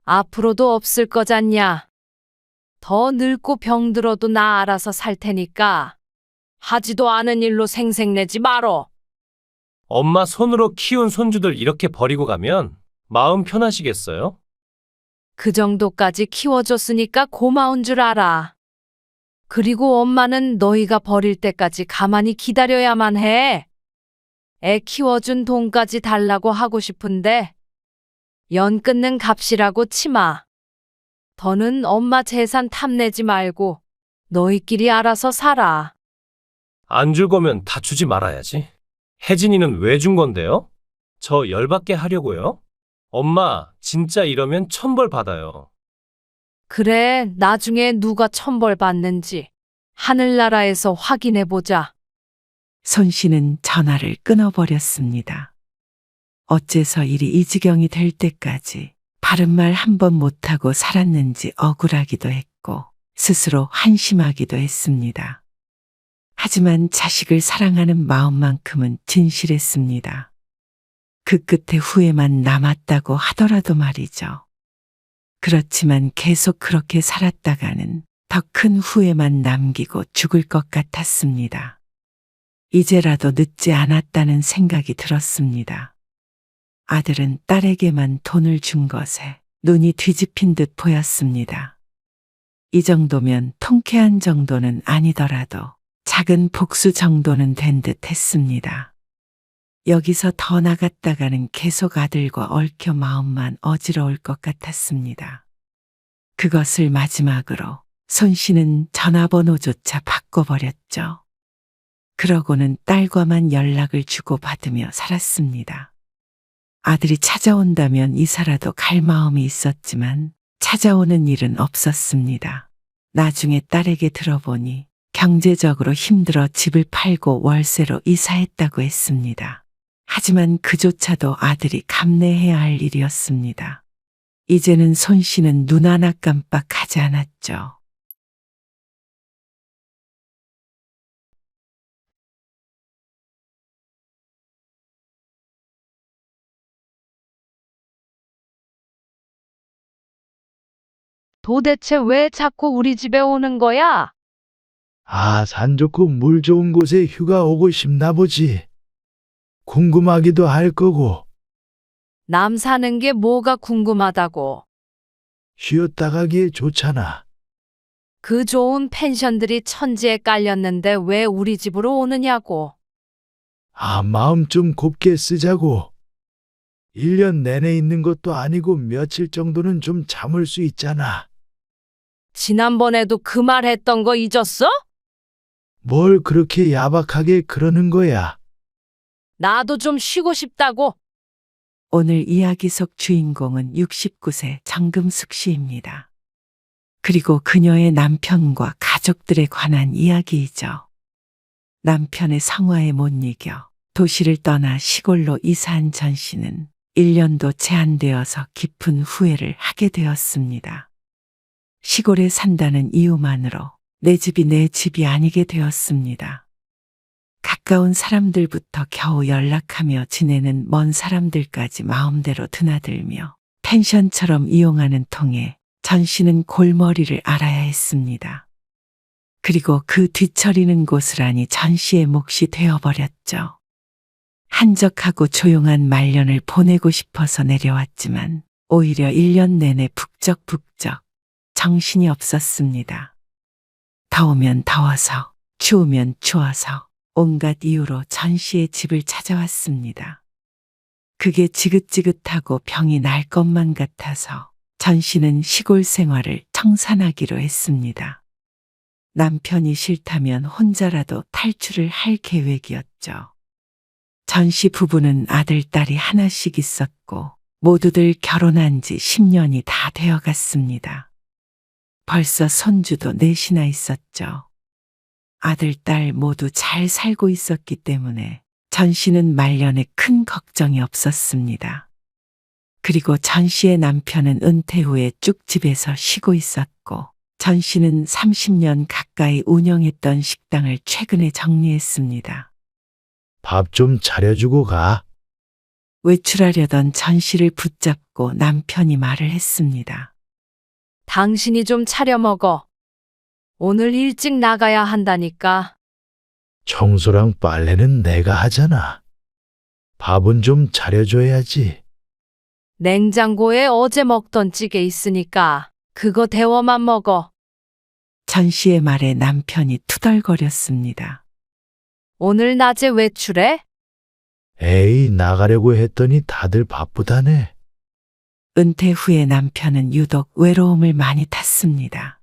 앞으로도 없을 거잖냐. 더 늙고 병들어도 나 알아서 살 테니까 하지도 않은 일로 생색내지 말어. 엄마 손으로 키운 손주들 이렇게 버리고 가면 마음 편하시겠어요? 그 정도까지 키워줬으니까 고마운 줄 알아. 그리고 엄마는 너희가 버릴 때까지 가만히 기다려야만 해. 애 키워준 돈까지 달라고 하고 싶은데 연 끊는 값이라고 치마. 더는 엄마 재산 탐내지 말고 너희끼리 알아서 살아. 안 줄 거면 다 주지 말아야지. 혜진이는 왜 준 건데요? 저 열받게 하려고요? 엄마, 진짜 이러면 천벌 받아요. 그래, 나중에 누가 천벌 받는지 하늘나라에서 확인해보자. 손 씨는 전화를 끊어버렸습니다. 어째서 일이 이 지경이 될 때까지 바른 말 한 번 못하고 살았는지 억울하기도 했고 스스로 한심하기도 했습니다. 하지만 자식을 사랑하는 마음만큼은 진실했습니다. 그 끝에 후회만 남았다고 하더라도 말이죠. 그렇지만 계속 그렇게 살았다가는 더 큰 후회만 남기고 죽을 것 같았습니다. 이제라도 늦지 않았다는 생각이 들었습니다. 아들은 딸에게만 돈을 준 것에 눈이 뒤집힌 듯 보였습니다. 이 정도면 통쾌한 정도는 아니더라도 작은 복수 정도는 된 듯 했습니다. 여기서 더 나갔다가는 계속 아들과 얽혀 마음만 어지러울 것 같았습니다. 그것을 마지막으로 손 씨는 전화번호조차 바꿔버렸죠. 그러고는 딸과만 연락을 주고받으며 살았습니다. 아들이 찾아온다면 이사라도 갈 마음이 있었지만 찾아오는 일은 없었습니다. 나중에 딸에게 들어보니 경제적으로 힘들어 집을 팔고 월세로 이사했다고 했습니다. 하지만 그조차도 아들이 감내해야 할 일이었습니다. 이제는 손 씨는 눈 하나 깜빡하지 않았죠. 도대체 왜 자꾸 우리 집에 오는 거야? 아, 산 좋고 물 좋은 곳에 휴가 오고 싶나 보지. 궁금하기도 할 거고, 남 사는 게 뭐가 궁금하다고. 쉬었다 가기에 좋잖아. 그 좋은 펜션들이 천지에 깔렸는데 왜 우리 집으로 오느냐고. 아, 마음 좀 곱게 쓰자고. 1년 내내 있는 것도 아니고 며칠 정도는 좀 참을 수 있잖아. 지난번에도 그 말 했던 거 잊었어? 뭘 그렇게 야박하게 그러는 거야. 나도 좀 쉬고 싶다고. 오늘 이야기 속 주인공은 69세 정금숙 씨입니다. 그리고 그녀의 남편과 가족들에 관한 이야기이죠. 남편의 성화에 못 이겨 도시를 떠나 시골로 이사한 전 씨는 1년도 채 안 되어서 깊은 후회를 하게 되었습니다. 시골에 산다는 이유만으로 내 집이 내 집이 아니게 되었습니다. 가까운 사람들부터 겨우 연락하며 지내는 먼 사람들까지 마음대로 드나들며 펜션처럼 이용하는 통에 전 씨는 골머리를 앓아야 했습니다. 그리고 그 뒤처리는 고스란히 전 씨의 몫이 되어버렸죠. 한적하고 조용한 말년을 보내고 싶어서 내려왔지만 오히려 1년 내내 북적북적 정신이 없었습니다. 더우면 더워서, 추우면 추워서 온갖 이유로 전 씨의 집을 찾아왔습니다. 그게 지긋지긋하고 병이 날 것만 같아서 전 씨는 시골 생활을 청산하기로 했습니다. 남편이 싫다면 혼자라도 탈출을 할 계획이었죠. 전 씨 부부는 아들, 딸이 하나씩 있었고 모두들 결혼한 지 10년이 다 되어갔습니다. 벌써 손주도 넷이나 있었죠. 아들, 딸 모두 잘 살고 있었기 때문에 전 씨는 말년에 큰 걱정이 없었습니다. 그리고 전 씨의 남편은 은퇴 후에 쭉 집에서 쉬고 있었고 전 씨는 30년 가까이 운영했던 식당을 최근에 정리했습니다. 밥 좀 차려주고 가. 외출하려던 전 씨를 붙잡고 남편이 말을 했습니다. 당신이 좀 차려 먹어. 오늘 일찍 나가야 한다니까. 청소랑 빨래는 내가 하잖아. 밥은 좀 차려줘야지. 냉장고에 어제 먹던 찌개 있으니까 그거 데워만 먹어. 전 씨의 말에 남편이 투덜거렸습니다. 오늘 낮에 외출해? 에이, 나가려고 했더니 다들 바쁘다네. 은퇴 후에 남편은 유독 외로움을 많이 탔습니다.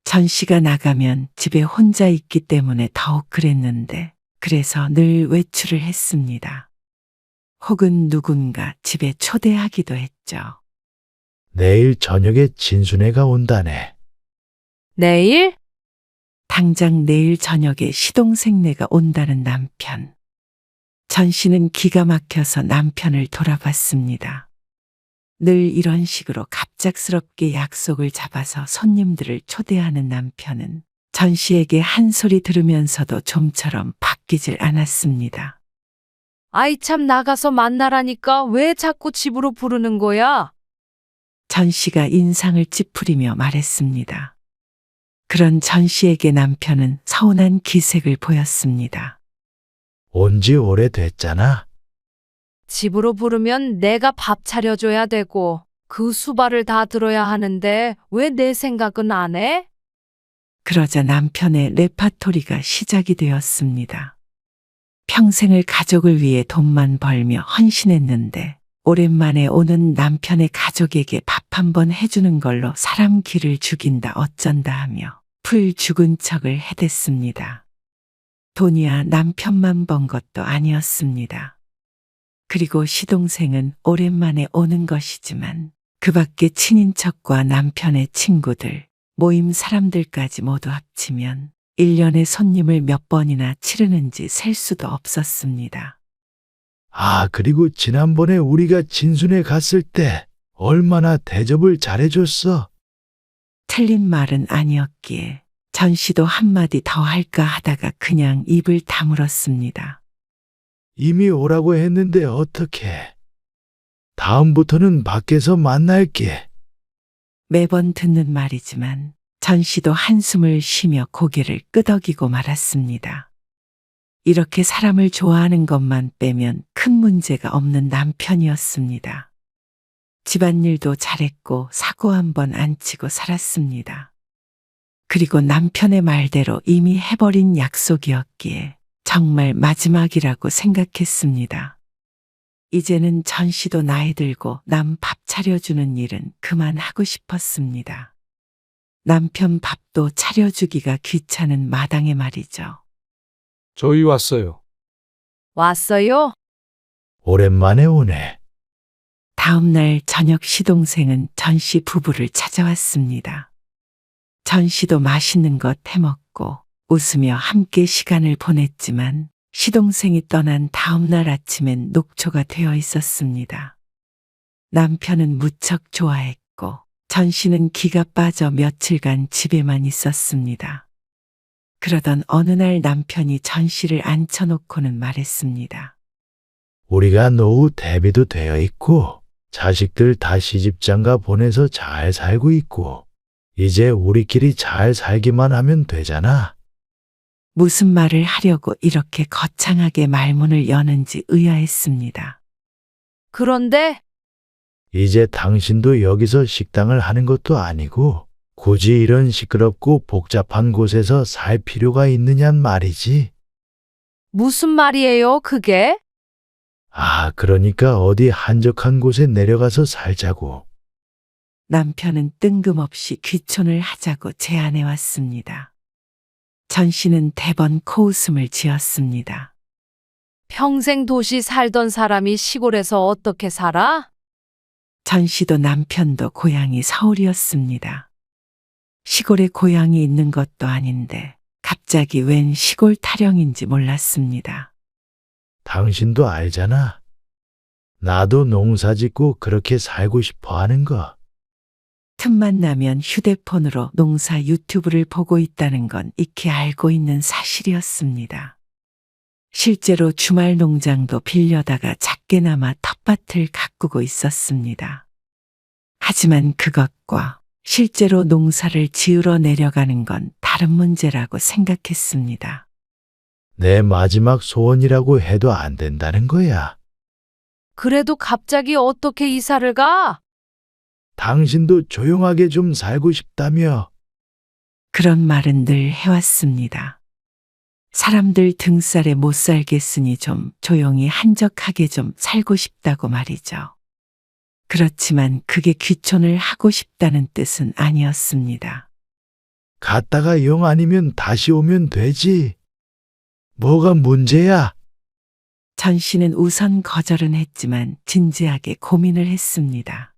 전 씨가 나가면 집에 혼자 있기 때문에 더욱 그랬는데 그래서 늘 외출을 했습니다. 혹은 누군가 집에 초대하기도 했죠. 내일 저녁에 진순애가 온다네. 내일? 당장 내일 저녁에 시동생네가 온다는 남편. 전 씨는 기가 막혀서 남편을 돌아봤습니다. 늘 이런 식으로 갑작스럽게 약속을 잡아서 손님들을 초대하는 남편은 전 씨에게 한 소리 들으면서도 좀처럼 바뀌질 않았습니다. 아이 참 나가서 만나라니까 왜 자꾸 집으로 부르는 거야? 전 씨가 인상을 찌푸리며 말했습니다. 그런 전 씨에게 남편은 서운한 기색을 보였습니다. 온 지 오래됐잖아. 집으로 부르면 내가 밥 차려줘야 되고 그 수발을 다 들어야 하는데 왜 내 생각은 안 해? 그러자 남편의 레파토리가 시작이 되었습니다. 평생을 가족을 위해 돈만 벌며 헌신했는데 오랜만에 오는 남편의 가족에게 밥 한 번 해주는 걸로 사람 기를 죽인다 어쩐다 하며 풀 죽은 척을 해댔습니다. 돈이야 남편만 번 것도 아니었습니다. 그리고 시동생은 오랜만에 오는 것이지만 그 밖에 친인척과 남편의 친구들, 모임 사람들까지 모두 합치면 1년에 손님을 몇 번이나 치르는지 셀 수도 없었습니다. 아, 그리고 지난번에 우리가 진순에 갔을 때 얼마나 대접을 잘해줬어. 틀린 말은 아니었기에 전 씨도 한마디 더 할까 하다가 그냥 입을 다물었습니다. 이미 오라고 했는데 어떡해. 다음부터는 밖에서 만날게. 매번 듣는 말이지만 전 씨도 한숨을 쉬며 고개를 끄덕이고 말았습니다. 이렇게 사람을 좋아하는 것만 빼면 큰 문제가 없는 남편이었습니다. 집안일도 잘했고 사고 한 번 안 치고 살았습니다. 그리고 남편의 말대로 이미 해버린 약속이었기에 정말 마지막이라고 생각했습니다. 이제는 전 씨도 나이 들고 남 밥 차려주는 일은 그만하고 싶었습니다. 남편 밥도 차려주기가 귀찮은 마당에 말이죠. 저희 왔어요. 왔어요? 오랜만에 오네. 다음 날 저녁 시동생은 전 씨 부부를 찾아왔습니다. 전 씨도 맛있는 것 해먹고 웃으며 함께 시간을 보냈지만 시동생이 떠난 다음 날 아침엔 녹초가 되어 있었습니다. 남편은 무척 좋아했고 전 씨는 기가 빠져 며칠간 집에만 있었습니다. 그러던 어느 날 남편이 전 씨를 앉혀놓고는 말했습니다. 우리가 노후 대비도 되어 있고 자식들 다 시집장가 보내서 잘 살고 있고 이제 우리끼리 잘 살기만 하면 되잖아. 무슨 말을 하려고 이렇게 거창하게 말문을 여는지 의아했습니다. 그런데 이제 당신도 여기서 식당을 하는 것도 아니고 굳이 이런 시끄럽고 복잡한 곳에서 살 필요가 있느냔 말이지. 무슨 말이에요, 그게? 아, 그러니까 어디 한적한 곳에 내려가서 살자고. 남편은 뜬금없이 귀촌을 하자고 제안해 왔습니다. 전 씨는 대번 코웃음을 지었습니다. 평생 도시 살던 사람이 시골에서 어떻게 살아? 전 씨도 남편도 고향이 서울이었습니다. 시골에 고향이 있는 것도 아닌데 갑자기 웬 시골 타령인지 몰랐습니다. 당신도 알잖아. 나도 농사 짓고 그렇게 살고 싶어 하는 거. 틈만 나면 휴대폰으로 농사 유튜브를 보고 있다는 건 익히 알고 있는 사실이었습니다. 실제로 주말 농장도 빌려다가 작게나마 텃밭을 가꾸고 있었습니다. 하지만 그것과 실제로 농사를 지으러 내려가는 건 다른 문제라고 생각했습니다. 내 마지막 소원이라고 해도 안 된다는 거야. 그래도 갑자기 어떻게 이사를 가? 당신도 조용하게 좀 살고 싶다며. 그런 말은 늘 해왔습니다. 사람들 등살에 못 살겠으니 좀 조용히 한적하게 좀 살고 싶다고 말이죠. 그렇지만 그게 귀촌을 하고 싶다는 뜻은 아니었습니다. 갔다가 영 아니면 다시 오면 되지. 뭐가 문제야? 전 씨는 우선 거절은 했지만 진지하게 고민을 했습니다.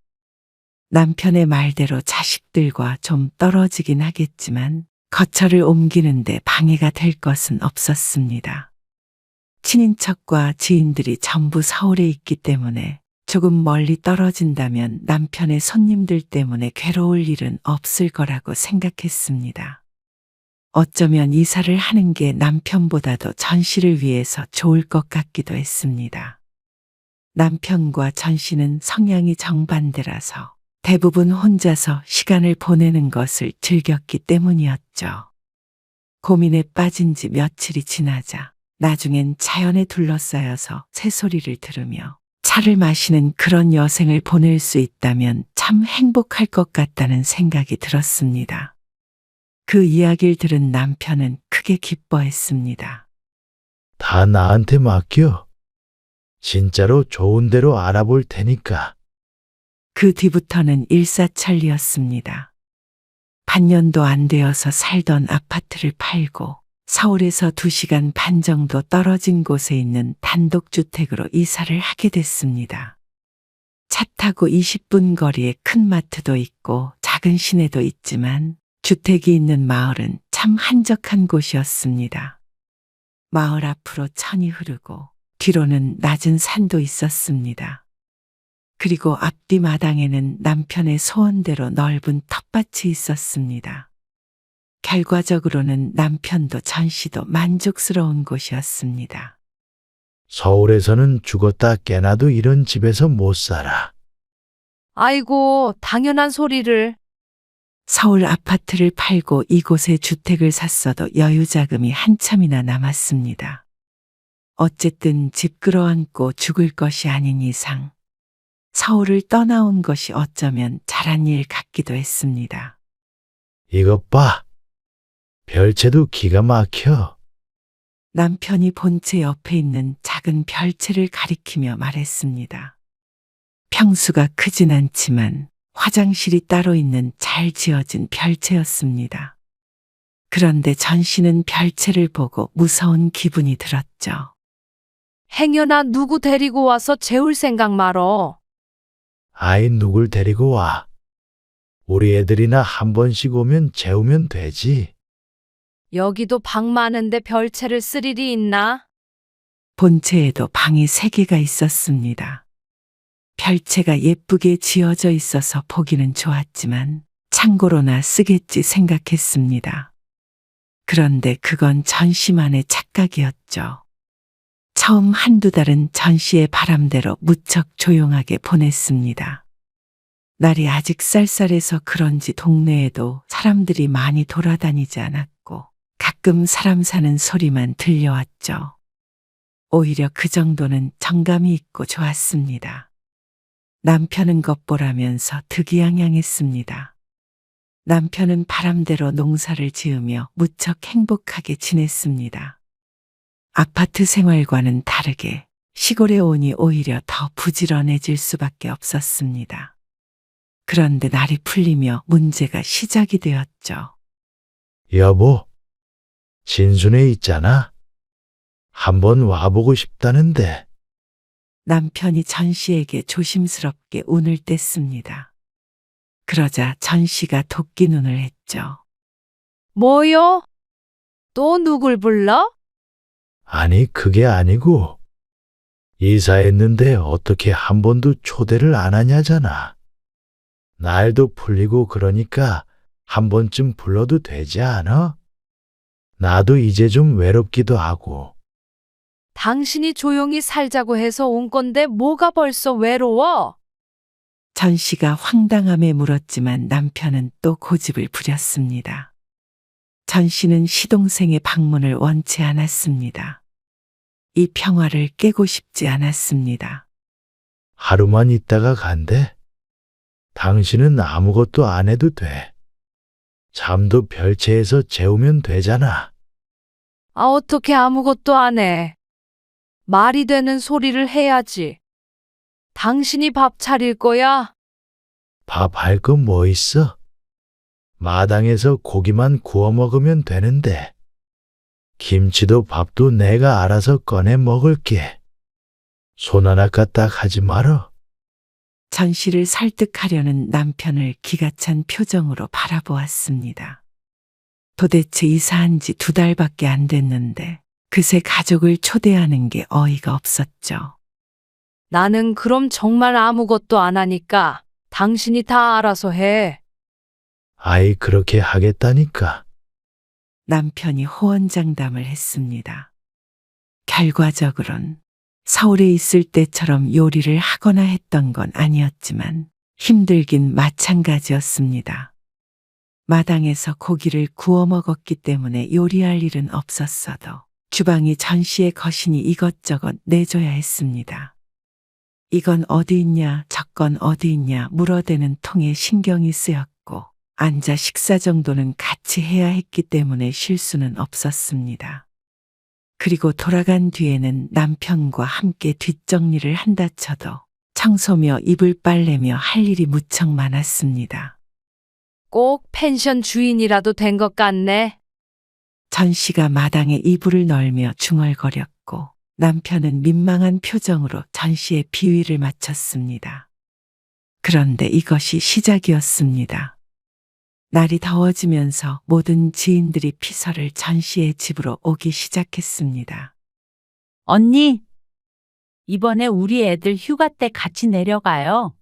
남편의 말대로 자식들과 좀 떨어지긴 하겠지만 거처를 옮기는데 방해가 될 것은 없었습니다. 친인척과 지인들이 전부 서울에 있기 때문에 조금 멀리 떨어진다면 남편의 손님들 때문에 괴로울 일은 없을 거라고 생각했습니다. 어쩌면 이사를 하는 게 남편보다도 전 씨를 위해서 좋을 것 같기도 했습니다. 남편과 전 씨는 성향이 정반대라서 대부분 혼자서 시간을 보내는 것을 즐겼기 때문이었죠. 고민에 빠진 지 며칠이 지나자 나중엔 자연에 둘러싸여서 새소리를 들으며 차를 마시는 그런 여생을 보낼 수 있다면 참 행복할 것 같다는 생각이 들었습니다. 그 이야기를 들은 남편은 크게 기뻐했습니다. 다 나한테 맡겨. 진짜로 좋은 데로 알아볼 테니까. 그 뒤부터는 일사천리였습니다. 반년도 안 되어서 살던 아파트를 팔고 서울에서 2시간 반 정도 떨어진 곳에 있는 단독주택으로 이사를 하게 됐습니다. 차 타고 20분 거리에 큰 마트도 있고 작은 시내도 있지만 주택이 있는 마을은 참 한적한 곳이었습니다. 마을 앞으로 천이 흐르고 뒤로는 낮은 산도 있었습니다. 그리고 앞뒤 마당에는 남편의 소원대로 넓은 텃밭이 있었습니다. 결과적으로는 남편도 전 씨도 만족스러운 곳이었습니다. 서울에서는 죽었다 깨나도 이런 집에서 못 살아. 아이고, 당연한 소리를. 서울 아파트를 팔고 이곳에 주택을 샀어도 여유자금이 한참이나 남았습니다. 어쨌든 집 끌어안고 죽을 것이 아닌 이상 서울을 떠나온 것이 어쩌면 잘한 일 같기도 했습니다. 이것 봐. 별채도 기가 막혀. 남편이 본체 옆에 있는 작은 별채를 가리키며 말했습니다. 평수가 크진 않지만 화장실이 따로 있는 잘 지어진 별채였습니다. 그런데 전 씨는 별채를 보고 무서운 기분이 들었죠. 행여나 누구 데리고 와서 재울 생각 말어. 아이 누굴 데리고 와. 우리 애들이나 한 번씩 오면 재우면 되지. 여기도 방 많은데 별채를 쓸 일이 있나? 본체에도 방이 3개가 있었습니다. 별채가 예쁘게 지어져 있어서 보기는 좋았지만 창고로나 쓰겠지 생각했습니다. 그런데 그건 전 씨만의 착각이었죠. 처음 한두 달은 전 씨의 바람대로 무척 조용하게 보냈습니다. 날이 아직 쌀쌀해서 그런지 동네에도 사람들이 많이 돌아다니지 않았고 가끔 사람 사는 소리만 들려왔죠. 오히려 그 정도는 정감이 있고 좋았습니다. 남편은 겉보라면서 득이양양했습니다. 남편은 바람대로 농사를 지으며 무척 행복하게 지냈습니다. 아파트 생활과는 다르게 시골에 오니 오히려 더 부지런해질 수밖에 없었습니다. 그런데 날이 풀리며 문제가 시작이 되었죠. 여보, 진순에 있잖아. 한번 와보고 싶다는데. 남편이 전 씨에게 조심스럽게 운을 뗐습니다. 그러자 전 씨가 도끼 눈을 했죠. 뭐요? 또 누굴 불러? 아니, 그게 아니고. 이사했는데 어떻게 한 번도 초대를 안 하냐잖아. 날도 풀리고 그러니까 한 번쯤 불러도 되지 않아? 나도 이제 좀 외롭기도 하고. 당신이 조용히 살자고 해서 온 건데 뭐가 벌써 외로워? 전 씨가 황당함에 물었지만 남편은 또 고집을 부렸습니다. 전 씨는 시동생의 방문을 원치 않았습니다. 이 평화를 깨고 싶지 않았습니다. 하루만 있다가 간대. 당신은 아무것도 안 해도 돼. 잠도 별채에서 재우면 되잖아. 아, 어떻게 아무것도 안 해. 말이 되는 소리를 해야지. 당신이 밥 차릴 거야? 밥 할 거 뭐 있어? 마당에서 고기만 구워 먹으면 되는데. 김치도 밥도 내가 알아서 꺼내 먹을게. 손 하나 까딱 하지 말어. 전 씨를 설득하려는 남편을 기가 찬 표정으로 바라보았습니다. 도대체 이사한 지 2달밖에 안 됐는데 그새 가족을 초대하는 게 어이가 없었죠. 나는 그럼 정말 아무것도 안 하니까 당신이 다 알아서 해. 아이 그렇게 하겠다니까. 남편이 호언장담을 했습니다. 결과적으론 서울에 있을 때처럼 요리를 하거나 했던 건 아니었지만 힘들긴 마찬가지였습니다. 마당에서 고기를 구워 먹었기 때문에 요리할 일은 없었어도 주방이 전 씨의 거신이 이것저것 내줘야 했습니다. 이건 어디 있냐, 저건 어디 있냐 물어대는 통에 신경이 쓰였고 앉아 식사 정도는 같이 해야 했기 때문에 실수는 없었습니다. 그리고 돌아간 뒤에는 남편과 함께 뒷정리를 한다 쳐도 청소며 이불 빨래며 할 일이 무척 많았습니다. 꼭 펜션 주인이라도 된 것 같네. 전 씨가 마당에 이불을 널며 중얼거렸고 남편은 민망한 표정으로 전 씨의 비위를 마쳤습니다. 그런데 이것이 시작이었습니다. 날이 더워지면서 모든 지인들이 피서를 전 씨의 집으로 오기 시작했습니다. 언니, 이번에 우리 애들 휴가 때 같이 내려가요.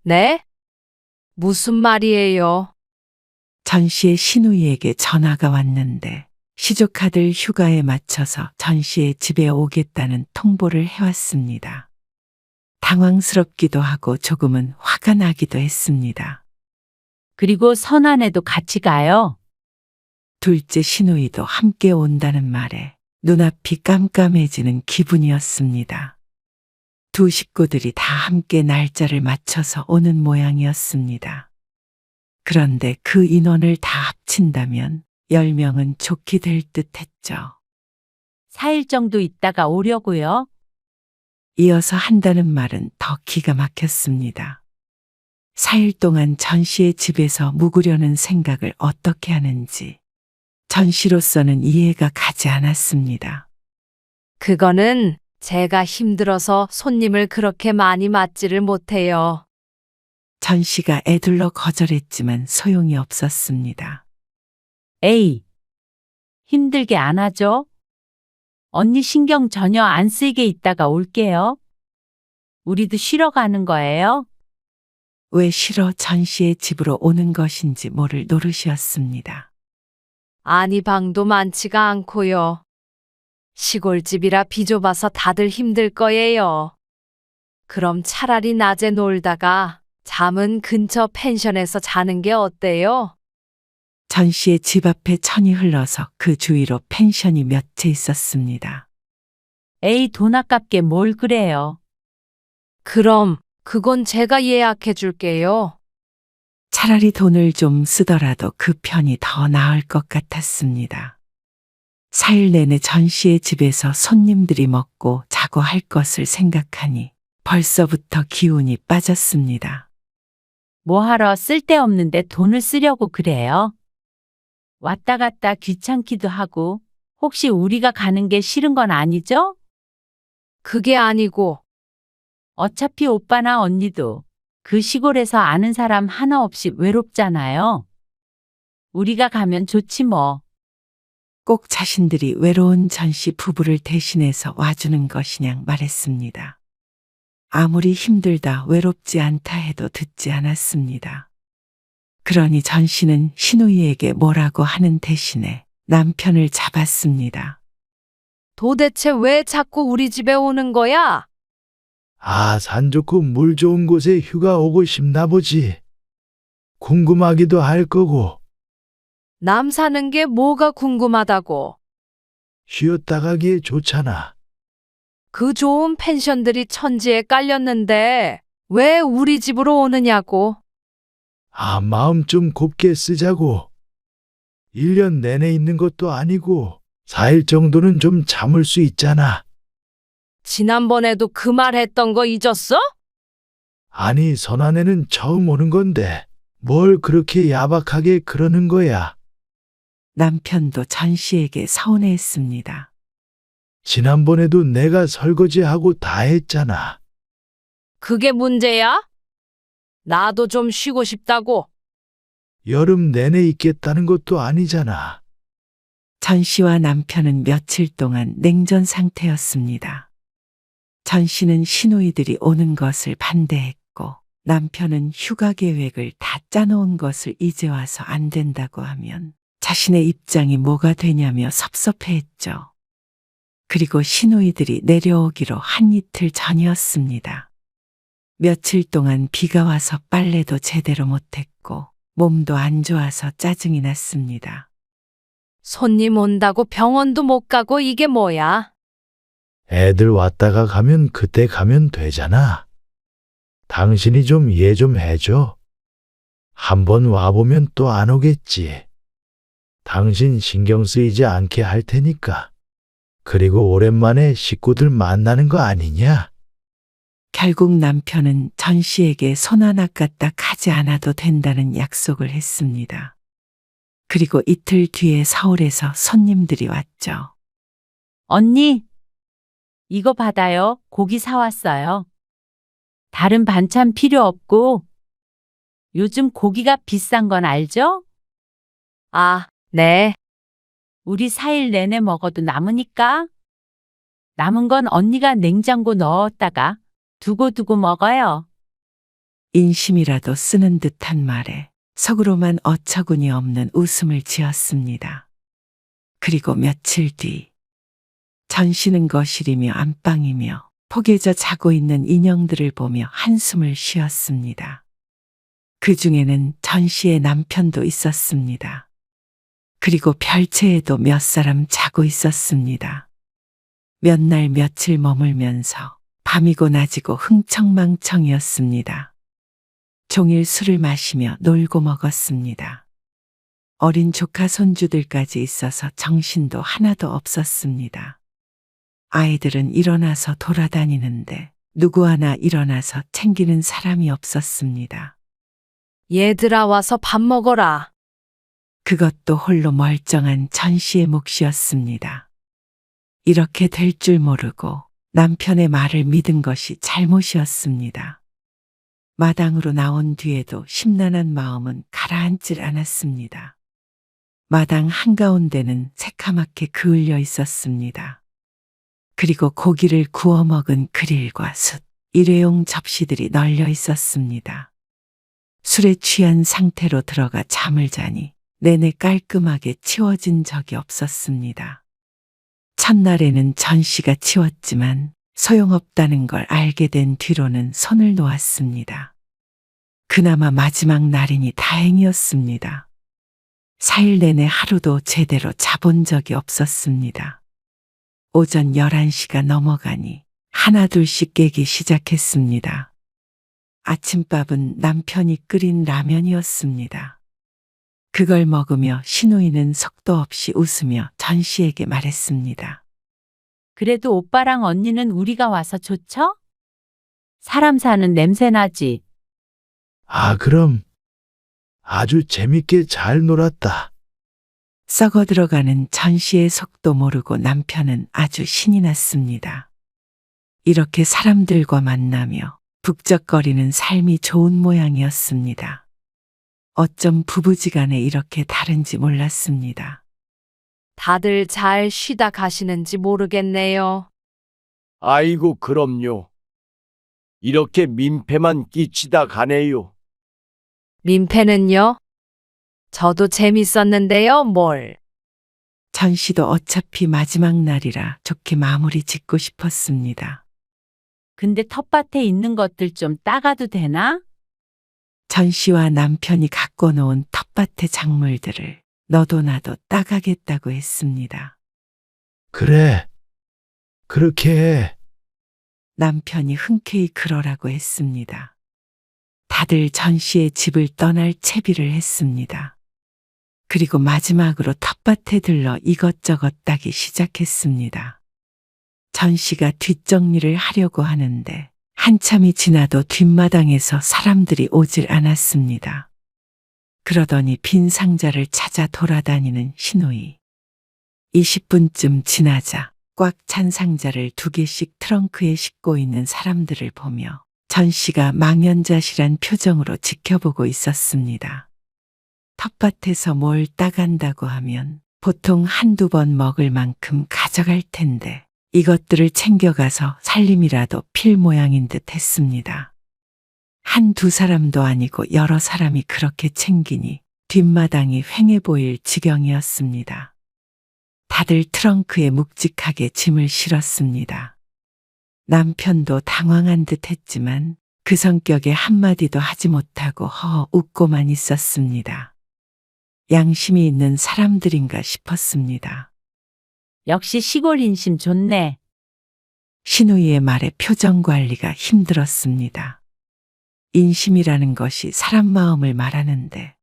네? 무슨 말이에요? 전 씨의 시누이에게 전화가 왔는데 시조카들 휴가에 맞춰서 전 씨의 집에 오겠다는 통보를 해왔습니다. 당황스럽기도 하고 조금은 화가 나기도 했습니다. 그리고 선아네도 같이 가요. 둘째 시누이도 함께 온다는 말에 눈앞이 깜깜해지는 기분이었습니다. 두 식구들이 다 함께 날짜를 맞춰서 오는 모양이었습니다. 그런데 그 인원을 다 합친다면 10명은 좋게 될 듯 했죠. 4일 정도 있다가 오려고요. 이어서 한다는 말은 더 기가 막혔습니다. 4일 동안 전 씨의 집에서 묵으려는 생각을 어떻게 하는지 전 씨로서는 이해가 가지 않았습니다. 그거는 제가 힘들어서 손님을 그렇게 많이 맞지를 못해요. 전 씨가 애둘러 거절했지만 소용이 없었습니다. 에이, 힘들게 안 하죠? 언니 신경 전혀 안 쓰이게 있다가 올게요. 우리도 쉬러 가는 거예요. 왜 싫어 전 씨의 집으로 오는 것인지 모를 노릇이었습니다. 아니 방도 많지가 않고요. 시골집이라 비좁아서 다들 힘들 거예요. 그럼 차라리 낮에 놀다가 잠은 근처 펜션에서 자는 게 어때요? 전 씨의 집 앞에 천이 흘러서 그 주위로 펜션이 몇 채 있었습니다. 에이, 돈 아깝게 뭘 그래요. 그럼 그건 제가 예약해 줄게요. 차라리 돈을 좀 쓰더라도 그 편이 더 나을 것 같았습니다. 4일 내내 전 씨의 집에서 손님들이 먹고 자고 할 것을 생각하니 벌써부터 기운이 빠졌습니다. 뭐하러 쓸데없는데 돈을 쓰려고 그래요. 왔다 갔다 귀찮기도 하고 혹시 우리가 가는 게 싫은 건 아니죠? 그게 아니고 어차피 오빠나 언니도 그 시골에서 아는 사람 하나 없이 외롭잖아요. 우리가 가면 좋지 뭐. 꼭 자신들이 외로운 전 씨 부부를 대신해서 와주는 것이냐 말했습니다. 아무리 힘들다 외롭지 않다 해도 듣지 않았습니다. 그러니 전 씨는 시누이에게 뭐라고 하는 대신에 남편을 잡았습니다. 도대체 왜 자꾸 우리 집에 오는 거야? 아, 산 좋고 물 좋은 곳에 휴가 오고 싶나 보지. 궁금하기도 할 거고, 남 사는 게 뭐가 궁금하다고. 쉬었다 가기에 좋잖아. 그 좋은 펜션들이 천지에 깔렸는데 왜 우리 집으로 오느냐고. 아, 마음 좀 곱게 쓰자고. 1년 내내 있는 것도 아니고 4일 정도는 좀 참을 수 있잖아. 지난번에도 그 말 했던 거 잊었어? 아니, 선아네는 처음 오는 건데 뭘 그렇게 야박하게 그러는 거야. 남편도 전 씨에게 서운해했습니다. 지난번에도 내가 설거지하고 다 했잖아. 그게 문제야? 나도 좀 쉬고 싶다고. 여름 내내 있겠다는 것도 아니잖아. 전 씨와 남편은 며칠 동안 냉전 상태였습니다. 전 씨는 시누이들이 오는 것을 반대했고 남편은 휴가 계획을 다 짜놓은 것을 이제 와서 안 된다고 하면 자신의 입장이 뭐가 되냐며 섭섭해했죠. 그리고 시누이들이 내려오기로 한 이틀 전이었습니다. 며칠 동안 비가 와서 빨래도 제대로 못했고 몸도 안 좋아서 짜증이 났습니다. 손님 온다고 병원도 못 가고 이게 뭐야? 애들 왔다가 가면 그때 가면 되잖아. 당신이 좀 이해 좀 해줘. 한번 와보면 또 안 오겠지. 당신 신경 쓰이지 않게 할 테니까. 그리고 오랜만에 식구들 만나는 거 아니냐? 결국 남편은 전 씨에게 손 하나 까딱 하지 않아도 된다는 약속을 했습니다. 그리고 이틀 뒤에 서울에서 손님들이 왔죠. 언니, 이거 받아요. 고기 사왔어요. 다른 반찬 필요 없고, 요즘 고기가 비싼 건 알죠? 아, 네. 우리 4일 내내 먹어도 남으니까. 남은 건 언니가 냉장고 넣었다가 두고 먹어요. 인심이라도 쓰는 듯한 말에 속으로만 어처구니 없는 웃음을 지었습니다. 그리고 며칠 뒤, 전 씨는 거실이며 안방이며 포개져 자고 있는 인형들을 보며 한숨을 쉬었습니다. 그 중에는 전 씨의 남편도 있었습니다. 그리고 별채에도 몇 사람 자고 있었습니다. 몇 날 며칠 머물면서 밤이고 낮이고 흥청망청이었습니다. 종일 술을 마시며 놀고 먹었습니다. 어린 조카 손주들까지 있어서 정신도 하나도 없었습니다. 아이들은 일어나서 돌아다니는데 누구 하나 일어나서 챙기는 사람이 없었습니다. 얘들아 와서 밥 먹어라. 그것도 홀로 멀쩡한 전 씨의 몫이었습니다. 이렇게 될 줄 모르고 남편의 말을 믿은 것이 잘못이었습니다. 마당으로 나온 뒤에도 심란한 마음은 가라앉질 않았습니다. 마당 한가운데는 새카맣게 그을려 있었습니다. 그리고 고기를 구워 먹은 그릴과 숯, 일회용 접시들이 널려 있었습니다. 술에 취한 상태로 들어가 잠을 자니 내내 깔끔하게 치워진 적이 없었습니다. 첫날에는 전 씨가 치웠지만 소용없다는 걸 알게 된 뒤로는 손을 놓았습니다. 그나마 마지막 날이니 다행이었습니다. 4일 내내 하루도 제대로 자본 적이 없었습니다. 오전 11시가 넘어가니 하나둘씩 깨기 시작했습니다. 아침밥은 남편이 끓인 라면이었습니다. 그걸 먹으며 신우이는 속도 없이 웃으며 전 씨에게 말했습니다. 그래도 오빠랑 언니는 우리가 와서 좋죠? 사람 사는 냄새 나지. 아, 그럼 아주 재밌게 잘 놀았다. 썩어 들어가는 전 씨의 속도 모르고 남편은 아주 신이 났습니다. 이렇게 사람들과 만나며 북적거리는 삶이 좋은 모양이었습니다. 어쩜 부부지간에 이렇게 다른지 몰랐습니다. 다들 잘 쉬다 가시는지 모르겠네요. 아이고, 그럼요. 이렇게 민폐만 끼치다 가네요. 민폐는요? 저도 재밌었는데요, 뭘. 전 씨도 어차피 마지막 날이라 좋게 마무리 짓고 싶었습니다. 근데 텃밭에 있는 것들 좀 따가도 되나? 전 씨와 남편이 갖고 놓은 텃밭의 작물들을 너도 나도 따가겠다고 했습니다. 그래, 그렇게 해. 남편이 흔쾌히 그러라고 했습니다. 다들 전 씨의 집을 떠날 채비를 했습니다. 그리고 마지막으로 텃밭에 들러 이것저것 따기 시작했습니다. 전 씨가 뒷정리를 하려고 하는데 한참이 지나도 뒷마당에서 사람들이 오질 않았습니다. 그러더니 빈 상자를 찾아 돌아다니는 신우이. 20분쯤 지나자 꽉 찬 상자를 2개씩 트렁크에 싣고 있는 사람들을 보며 전 씨가 망연자실한 표정으로 지켜보고 있었습니다. 텃밭에서 뭘 따간다고 하면 보통 한두 번 먹을 만큼 가져갈 텐데 이것들을 챙겨가서 살림이라도 필 모양인 듯 했습니다. 한두 사람도 아니고 여러 사람이 그렇게 챙기니 뒷마당이 휑해 보일 지경이었습니다. 다들 트렁크에 묵직하게 짐을 실었습니다. 남편도 당황한 듯 했지만 그 성격에 한마디도 하지 못하고 허허 웃고만 있었습니다. 양심이 있는 사람들인가 싶었습니다. 역시 시골 인심 좋네. 신우이의 말에 표정 관리가 힘들었습니다. 인심이라는 것이 사람 마음을 말하는데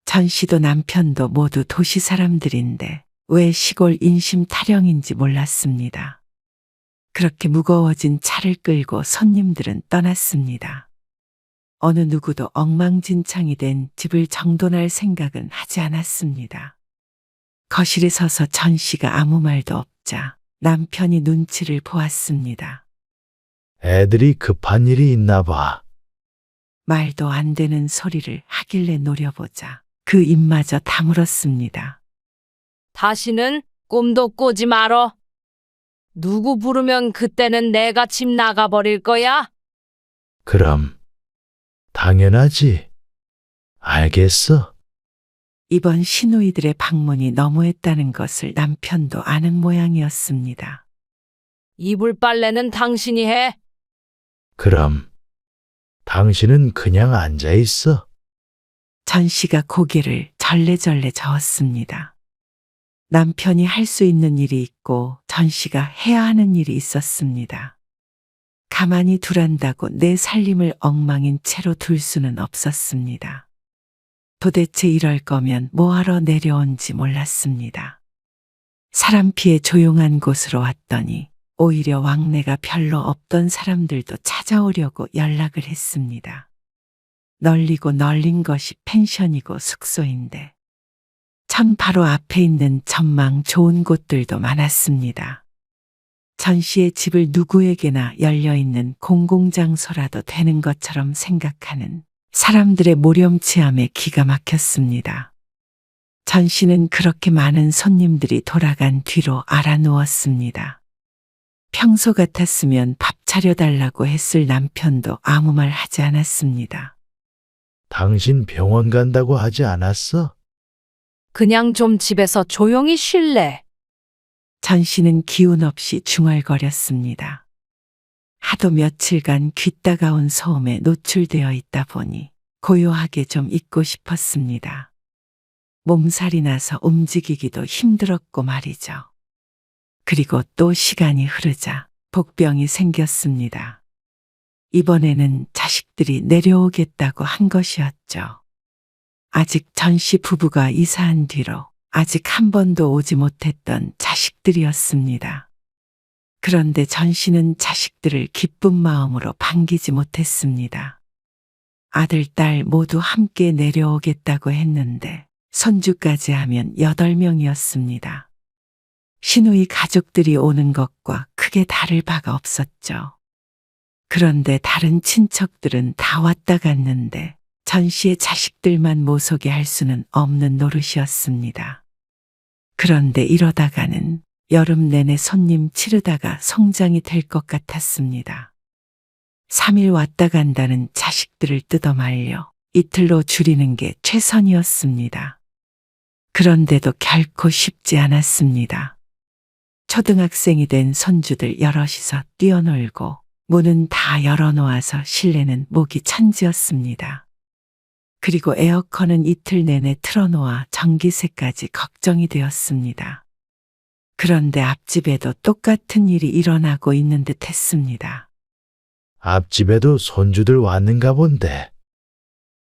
전 씨도 남편도 모두 도시 사람들인데 왜 시골 인심 타령인지 몰랐습니다. 그렇게 무거워진 차를 끌고 손님들은 떠났습니다. 어느 누구도 엉망진창이 된 집을 정돈할 생각은 하지 않았습니다. 거실에 서서 전 씨가 아무 말도 없자 남편이 눈치를 보았습니다. 애들이 급한 일이 있나 봐. 말도 안 되는 소리를 하길래 노려보자 그 입마저 다물었습니다. 다시는 꿈도 꾸지 말어. 누구 부르면 그때는 내가 집 나가버릴 거야. 그럼 당연하지. 알겠어. 이번 시누이들의 방문이 너무했다는 것을 남편도 아는 모양이었습니다. 이불 빨래는 당신이 해. 그럼 당신은 그냥 앉아 있어. 전 씨가 고개를 절레절레 저었습니다. 남편이 할 수 있는 일이 있고 전 씨가 해야 하는 일이 있었습니다. 가만히 두란다고 내 살림을 엉망인 채로 둘 수는 없었습니다. 도대체 이럴 거면 뭐하러 내려온지 몰랐습니다. 사람 피해 조용한 곳으로 왔더니 오히려 왕래가 별로 없던 사람들도 찾아오려고 연락을 했습니다. 널리고 널린 것이 펜션이고 숙소인데 천 바로 앞에 있는 전망 좋은 곳들도 많았습니다. 전 씨의 집을 누구에게나 열려있는 공공장소라도 되는 것처럼 생각하는 사람들의 모렴치함에 기가 막혔습니다. 전 씨는 그렇게 많은 손님들이 돌아간 뒤로 알아누웠습니다. 평소 같았으면 밥 차려달라고 했을 남편도 아무 말 하지 않았습니다. 당신 병원 간다고 하지 않았어? 그냥 좀 집에서 조용히 쉴래. 전 씨는 기운 없이 중얼거렸습니다. 하도 며칠간 귀따가운 소음에 노출되어 있다 보니 고요하게 좀 있고 싶었습니다. 몸살이 나서 움직이기도 힘들었고 말이죠. 그리고 또 시간이 흐르자 복병이 생겼습니다. 이번에는 자식들이 내려오겠다고 한 것이었죠. 아직 전 씨 부부가 이사한 뒤로 아직 한 번도 오지 못했던 자식들이었습니다. 그런데 전 씨는 자식들을 기쁜 마음으로 반기지 못했습니다. 아들, 딸 모두 함께 내려오겠다고 했는데 손주까지 하면 8명이었습니다. 시누이 가족들이 오는 것과 크게 다를 바가 없었죠. 그런데 다른 친척들은 다 왔다 갔는데 전 씨의 자식들만 모시게 할 수는 없는 노릇이었습니다. 그런데 이러다가는 여름 내내 손님 치르다가 성장이 될 것 같았습니다. 3일 왔다 간다는 자식들을 뜯어 말려 이틀로 줄이는 게 최선이었습니다. 그런데도 결코 쉽지 않았습니다. 초등학생이 된 손주들 여럿이서 뛰어놀고 문은 다 열어놓아서 실내는 목이 찬지였습니다. 그리고 에어컨은 이틀 내내 틀어놓아 전기세까지 걱정이 되었습니다. 그런데 앞집에도 똑같은 일이 일어나고 있는 듯 했습니다. 앞집에도 손주들 왔는가 본데.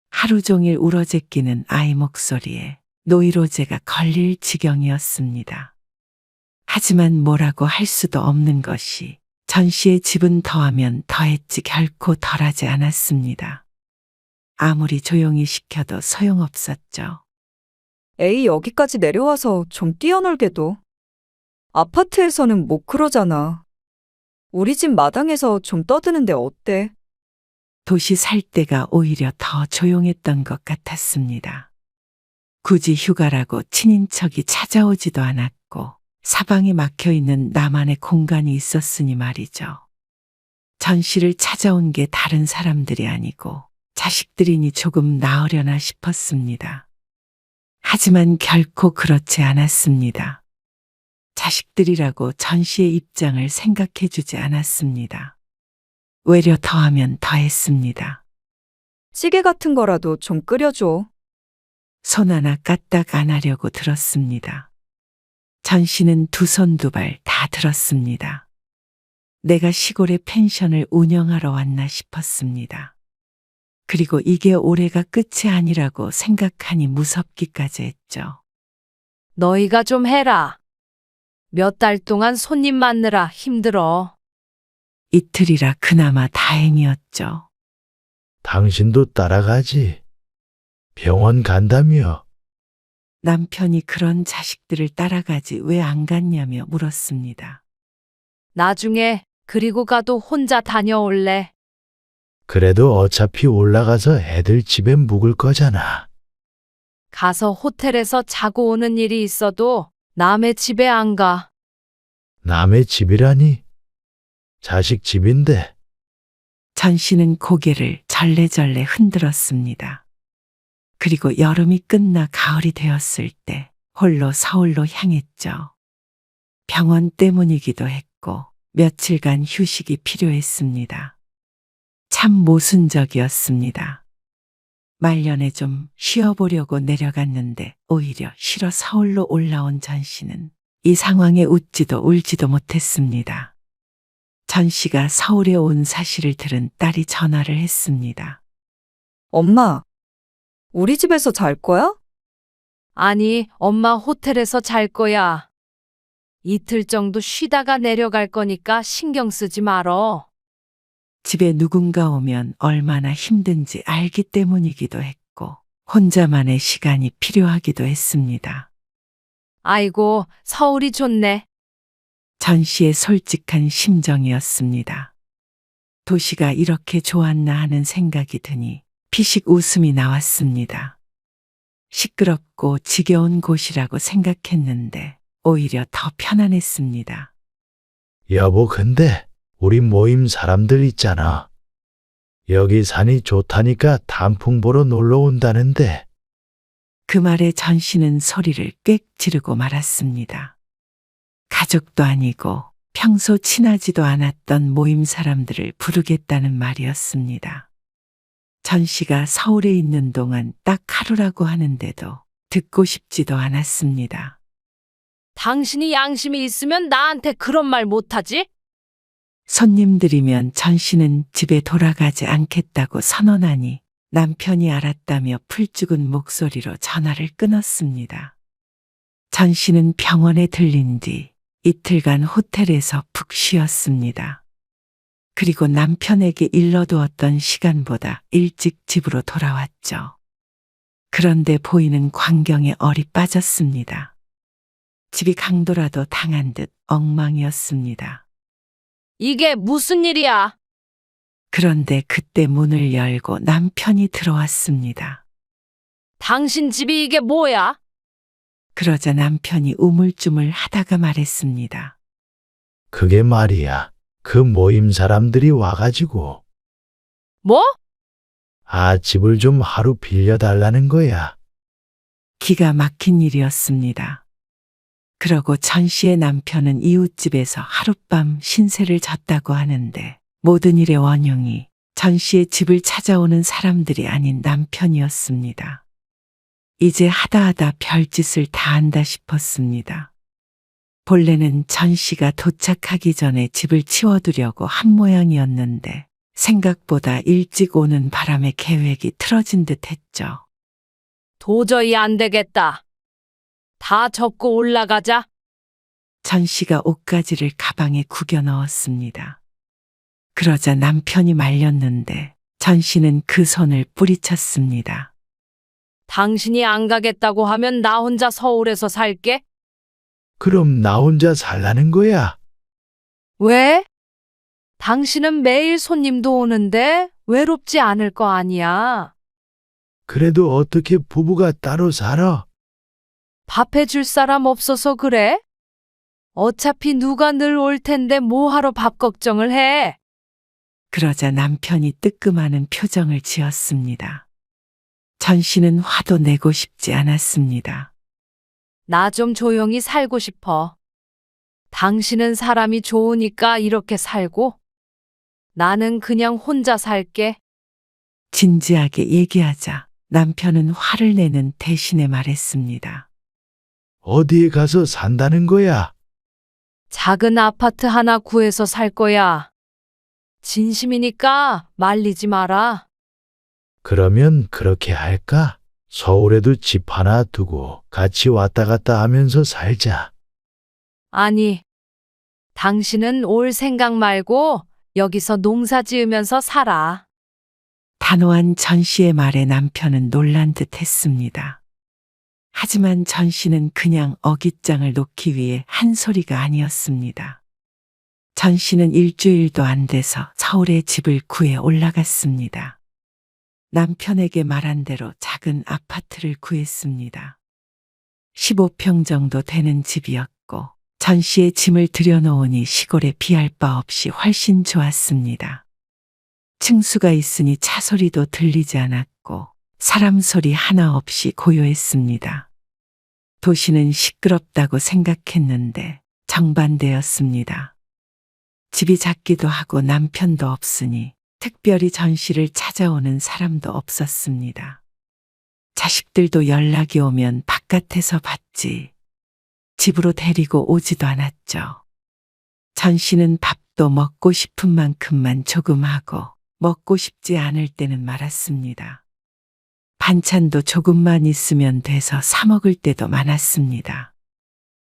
하루 종일 울어제끼는 아이 목소리에 노이로제가 걸릴 지경이었습니다. 하지만 뭐라고 할 수도 없는 것이 전 씨의 집은 더하면 더했지 결코 덜하지 않았습니다. 아무리 조용히 시켜도 소용없었죠. 에이, 여기까지 내려와서 좀 뛰어놀게도. 아파트에서는 못 그러잖아. 우리 집 마당에서 좀 떠드는데 어때? 도시 살 때가 오히려 더 조용했던 것 같았습니다. 굳이 휴가라고 친인척이 찾아오지도 않았고 사방에 막혀있는 나만의 공간이 있었으니 말이죠. 전 씨를 찾아온 게 다른 사람들이 아니고 자식들이니 조금 나으려나 싶었습니다. 하지만 결코 그렇지 않았습니다. 자식들이라고 전 씨의 입장을 생각해 주지 않았습니다. 외려 더하면 더했습니다. 찌개 같은 거라도 좀 끓여줘. 손 하나 까딱 안 하려고 들었습니다. 전 씨는 두 손 두 발 다 들었습니다. 내가 시골에 펜션을 운영하러 왔나 싶었습니다. 그리고 이게 올해가 끝이 아니라고 생각하니 무섭기까지 했죠. 너희가 좀 해라. 몇 달 동안 손님 맞느라 힘들어. 이틀이라 그나마 다행이었죠. 당신도 따라가지. 병원 간다며. 남편이 그런 자식들을 따라가지 왜 안 갔냐며 물었습니다. 나중에 그리고 가도 혼자 다녀올래. 그래도 어차피 올라가서 애들 집에 묵을 거잖아. 가서 호텔에서 자고 오는 일이 있어도 남의 집에 안 가. 남의 집이라니. 자식 집인데. 전 씨는 고개를 절레절레 흔들었습니다. 그리고 여름이 끝나 가을이 되었을 때 홀로 서울로 향했죠. 병원 때문이기도 했고 며칠간 휴식이 필요했습니다. 참 모순적이었습니다. 말년에 좀 쉬어보려고 내려갔는데 오히려 쉬러 서울로 올라온 전 씨는 이 상황에 웃지도 울지도 못했습니다. 전 씨가 서울에 온 사실을 들은 딸이 전화를 했습니다. 엄마, 우리 집에서 잘 거야? 아니, 엄마 호텔에서 잘 거야. 이틀 정도 쉬다가 내려갈 거니까 신경 쓰지 말어. 집에 누군가 오면 얼마나 힘든지 알기 때문이기도 했고 혼자만의 시간이 필요하기도 했습니다. 아이고, 서울이 좋네. 전 씨의 솔직한 심정이었습니다. 도시가 이렇게 좋았나 하는 생각이 드니 피식 웃음이 나왔습니다. 시끄럽고 지겨운 곳이라고 생각했는데 오히려 더 편안했습니다. 여보, 근데 우리 모임 사람들 있잖아. 여기 산이 좋다니까 단풍 보러 놀러 온다는데. 그 말에 전 씨는 소리를 꽥 지르고 말았습니다. 가족도 아니고 평소 친하지도 않았던 모임 사람들을 부르겠다는 말이었습니다. 전 씨가 서울에 있는 동안 딱 하루라고 하는데도 듣고 싶지도 않았습니다. 당신이 양심이 있으면 나한테 그런 말 못하지? 손님들이면 전 씨는 집에 돌아가지 않겠다고 선언하니 남편이 알았다며 풀죽은 목소리로 전화를 끊었습니다. 전 씨는 병원에 들린 뒤 이틀간 호텔에서 푹 쉬었습니다. 그리고 남편에게 일러두었던 시간보다 일찍 집으로 돌아왔죠. 그런데 보이는 광경에 얼이 빠졌습니다. 집이 강도라도 당한 듯 엉망이었습니다. 이게 무슨 일이야? 그런데 그때 문을 열고 남편이 들어왔습니다. 당신 집이 이게 뭐야? 그러자 남편이 우물쭈물 하다가 말했습니다. 그게 말이야. 그 모임 사람들이 와가지고. 뭐? 집을 좀 하루 빌려달라는 거야. 기가 막힌 일이었습니다. 그러고 전 씨의 남편은 이웃집에서 하룻밤 신세를 졌다고 하는데 모든 일의 원흉이 전 씨의 집을 찾아오는 사람들이 아닌 남편이었습니다. 이제 하다하다 별짓을 다 한다 싶었습니다. 본래는 전 씨가 도착하기 전에 집을 치워두려고 한 모양이었는데 생각보다 일찍 오는 바람에 계획이 틀어진 듯 했죠. 도저히 안 되겠다. 다 접고 올라가자. 전 씨가 옷가지를 가방에 구겨 넣었습니다. 그러자 남편이 말렸는데 전 씨는 그 손을 뿌리쳤습니다. 당신이 안 가겠다고 하면 나 혼자 서울에서 살게. 그럼 나 혼자 살라는 거야. 왜? 당신은 매일 손님도 오는데 외롭지 않을 거 아니야. 그래도 어떻게 부부가 따로 살아? 밥 해줄 사람 없어서 그래? 어차피 누가 늘 올 텐데 뭐하러 밥 걱정을 해? 그러자 남편이 뜨끔하는 표정을 지었습니다. 전 씨는 화도 내고 싶지 않았습니다. 나 좀 조용히 살고 싶어. 당신은 사람이 좋으니까 이렇게 살고, 나는 그냥 혼자 살게. 진지하게 얘기하자 남편은 화를 내는 대신에 말했습니다. 어디에 가서 산다는 거야? 작은 아파트 하나 구해서 살 거야. 진심이니까 말리지 마라. 그러면 그렇게 할까? 서울에도 집 하나 두고 같이 왔다 갔다 하면서 살자. 아니, 당신은 올 생각 말고 여기서 농사 지으면서 살아. 단호한 전 씨의 말에 남편은 놀란 듯 했습니다. 하지만 전 씨는 그냥 어깃장을 놓기 위해 한 소리가 아니었습니다. 전 씨는 일주일도 안 돼서 서울에 집을 구해 올라갔습니다. 남편에게 말한 대로 작은 아파트를 구했습니다. 15평 정도 되는 집이었고 전 씨의 짐을 들여놓으니 시골에 비할 바 없이 훨씬 좋았습니다. 층수가 있으니 차 소리도 들리지 않았고 사람 소리 하나 없이 고요했습니다. 도시는 시끄럽다고 생각했는데 정반대였습니다. 집이 작기도 하고 남편도 없으니 특별히 전 씨를 찾아오는 사람도 없었습니다. 자식들도 연락이 오면 바깥에서 봤지 집으로 데리고 오지도 않았죠. 전 씨는 밥도 먹고 싶은 만큼만 조금 하고 먹고 싶지 않을 때는 말았습니다. 반찬도 조금만 있으면 돼서 사 먹을 때도 많았습니다.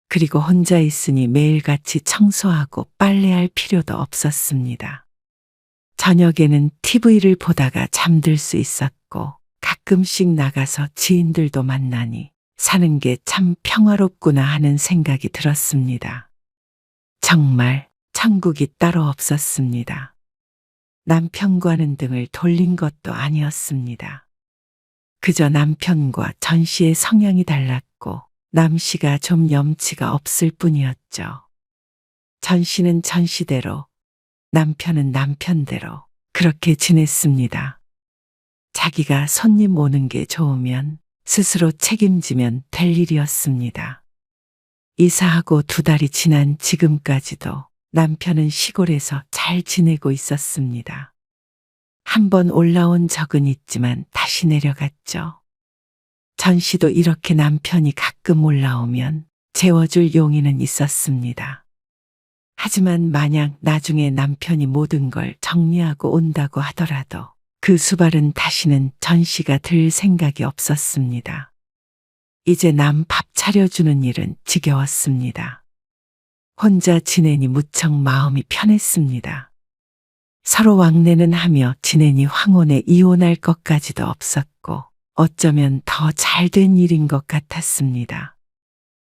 그리고 혼자 있으니 매일같이 청소하고 빨래할 필요도 없었습니다. 저녁에는 TV를 보다가 잠들 수 있었고 가끔씩 나가서 지인들도 만나니 사는 게 참 평화롭구나 하는 생각이 들었습니다. 정말 천국이 따로 없었습니다. 남편과는 등을 돌린 것도 아니었습니다. 그저 남편과 전 씨의 성향이 달랐고 남 씨가 좀 염치가 없을 뿐이었죠. 전 씨는 전 씨대로, 남편은 남편대로 그렇게 지냈습니다. 자기가 손님 오는 게 좋으면 스스로 책임지면 될 일이었습니다. 이사하고 2달이 지난 지금까지도 남편은 시골에서 잘 지내고 있었습니다. 한번 올라온 적은 있지만 다시 내려갔죠. 전 씨도 이렇게 남편이 가끔 올라오면 재워줄 용의는 있었습니다. 하지만 만약 나중에 남편이 모든 걸 정리하고 온다고 하더라도 그 수발은 다시는 전 씨가 들 생각이 없었습니다. 이제 남 밥 차려주는 일은 지겨웠습니다. 혼자 지내니 무척 마음이 편했습니다. 서로 왕래는 하며 지내니 황혼에 이혼할 것까지도 없었고 어쩌면 더 잘된 일인 것 같았습니다.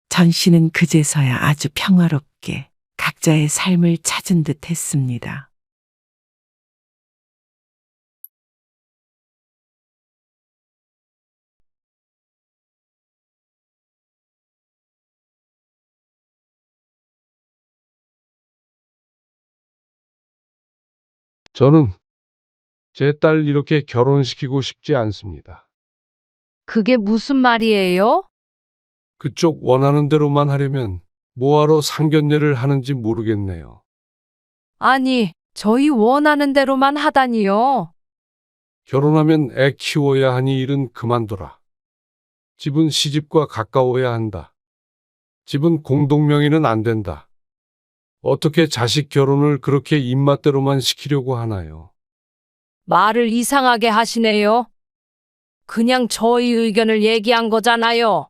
전 씨는 그제서야 아주 평화롭게 각자의 삶을 찾은 듯 했습니다. 저는 제 딸 이렇게 결혼시키고 싶지 않습니다. 그게 무슨 말이에요? 그쪽 원하는 대로만 하려면 뭐하러 상견례를 하는지 모르겠네요. 아니, 저희 원하는 대로만 하다니요. 결혼하면 애 키워야 하니 일은 그만둬라. 집은 시집과 가까워야 한다. 집은 공동명의는 안 된다. 어떻게 자식 결혼을 그렇게 입맛대로만 시키려고 하나요? 말을 이상하게 하시네요. 그냥 저희 의견을 얘기한 거잖아요.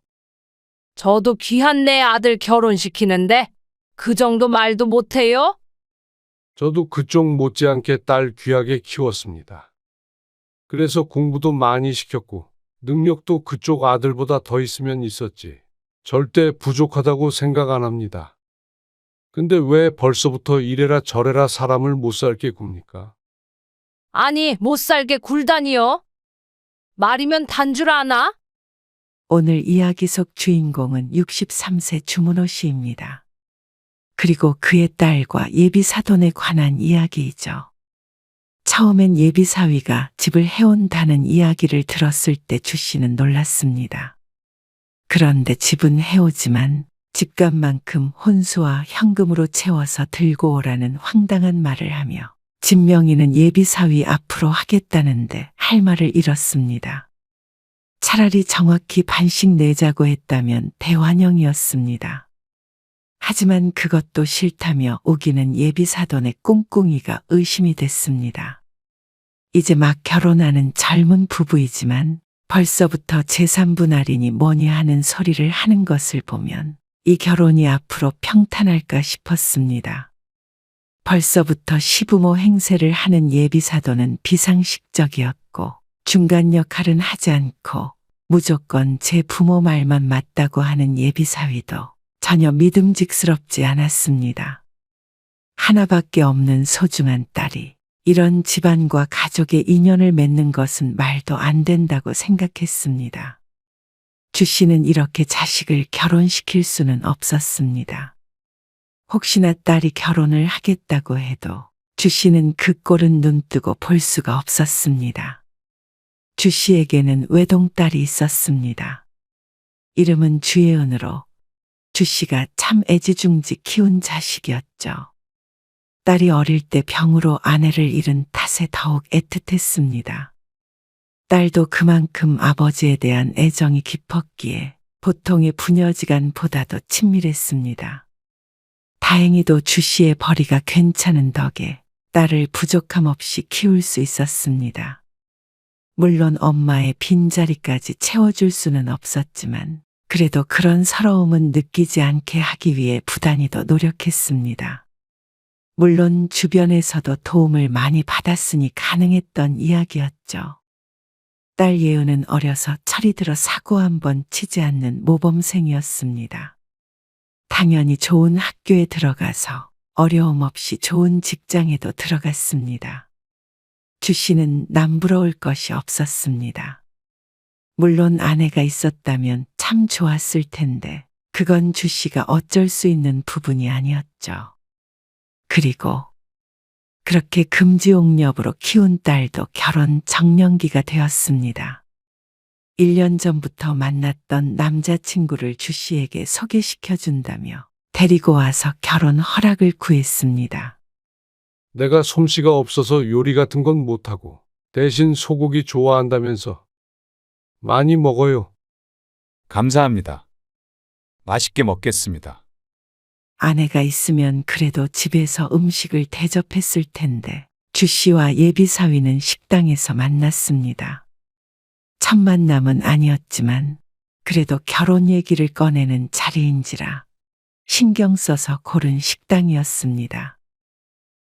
저도 귀한 내 아들 결혼시키는데 그 정도 말도 못해요? 저도 그쪽 못지않게 딸 귀하게 키웠습니다. 그래서 공부도 많이 시켰고 능력도 그쪽 아들보다 더 있으면 있었지. 절대 부족하다고 생각 안 합니다. 근데 왜 벌써부터 이래라 저래라 사람을 못 살게 굽니까? 아니, 못 살게 굴다니요. 말이면 단 줄 아나? 오늘 이야기 속 주인공은 63세 주문호 씨입니다. 그리고 그의 딸과 예비사돈에 관한 이야기이죠. 처음엔 예비사위가 집을 해온다는 이야기를 들었을 때 주 씨는 놀랐습니다. 그런데 집은 해오지만 집값만큼 혼수와 현금으로 채워서 들고 오라는 황당한 말을 하며 집 명의는 예비사위 앞으로 하겠다는데 할 말을 잃었습니다. 차라리 정확히 반씩 내자고 했다면 대환영이었습니다. 하지만 그것도 싫다며 우기는 예비사돈의 꿍꿍이가 의심이 됐습니다. 이제 막 결혼하는 젊은 부부이지만 벌써부터 재산분할이니 뭐니 하는 소리를 하는 것을 보면 이 결혼이 앞으로 평탄할까 싶었습니다. 벌써부터 시부모 행세를 하는 예비사돈은 비상식적이었고 중간 역할은 하지 않고 무조건 제 부모 말만 맞다고 하는 예비사위도 전혀 믿음직스럽지 않았습니다. 하나밖에 없는 소중한 딸이 이런 집안과 가족의 인연을 맺는 것은 말도 안 된다고 생각했습니다. 주 씨는 이렇게 자식을 결혼시킬 수는 없었습니다. 혹시나 딸이 결혼을 하겠다고 해도 주 씨는 그 꼴은 눈뜨고 볼 수가 없었습니다. 주 씨에게는 외동딸이 있었습니다. 이름은 주예은으로 주 씨가 참 애지중지 키운 자식이었죠. 딸이 어릴 때 병으로 아내를 잃은 탓에 더욱 애틋했습니다. 딸도 그만큼 아버지에 대한 애정이 깊었기에 보통의 부녀지간보다도 친밀했습니다. 다행히도 주 씨의 벌이가 괜찮은 덕에 딸을 부족함 없이 키울 수 있었습니다. 물론 엄마의 빈자리까지 채워줄 수는 없었지만 그래도 그런 서러움은 느끼지 않게 하기 위해 부단히도 노력했습니다. 물론 주변에서도 도움을 많이 받았으니 가능했던 이야기였죠. 딸 예은은 어려서 철이 들어 사고 한번 치지 않는 모범생이었습니다. 당연히 좋은 학교에 들어가서 어려움 없이 좋은 직장에도 들어갔습니다. 주 씨는 남부러울 것이 없었습니다. 물론 아내가 있었다면 참 좋았을 텐데 그건 주 씨가 어쩔 수 있는 부분이 아니었죠. 그리고 그렇게 금지옥렵으로 키운 딸도 결혼 정년기가 되었습니다. 1년 전부터 만났던 남자친구를 주 씨에게 소개시켜준다며 데리고 와서 결혼 허락을 구했습니다. 내가 솜씨가 없어서 요리 같은 건 못하고 대신 소고기 좋아한다면서 많이 먹어요. 감사합니다. 맛있게 먹겠습니다. 아내가 있으면 그래도 집에서 음식을 대접했을 텐데 주 씨와 예비사위는 식당에서 만났습니다. 첫 만남은 아니었지만 그래도 결혼 얘기를 꺼내는 자리인지라 신경 써서 고른 식당이었습니다.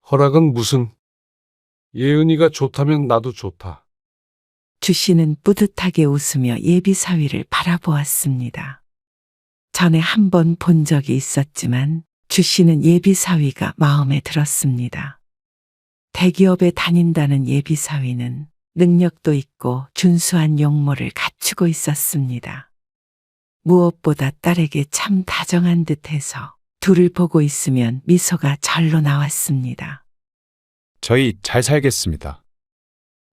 허락은 무슨? 예은이가 좋다면 나도 좋다. 주 씨는 뿌듯하게 웃으며 예비사위를 바라보았습니다. 전에 한 번 본 적이 있었지만 주 씨는 예비사위가 마음에 들었습니다. 대기업에 다닌다는 예비사위는 능력도 있고 준수한 용모를 갖추고 있었습니다. 무엇보다 딸에게 참 다정한 듯해서 둘을 보고 있으면 미소가 절로 나왔습니다. 저희 잘 살겠습니다.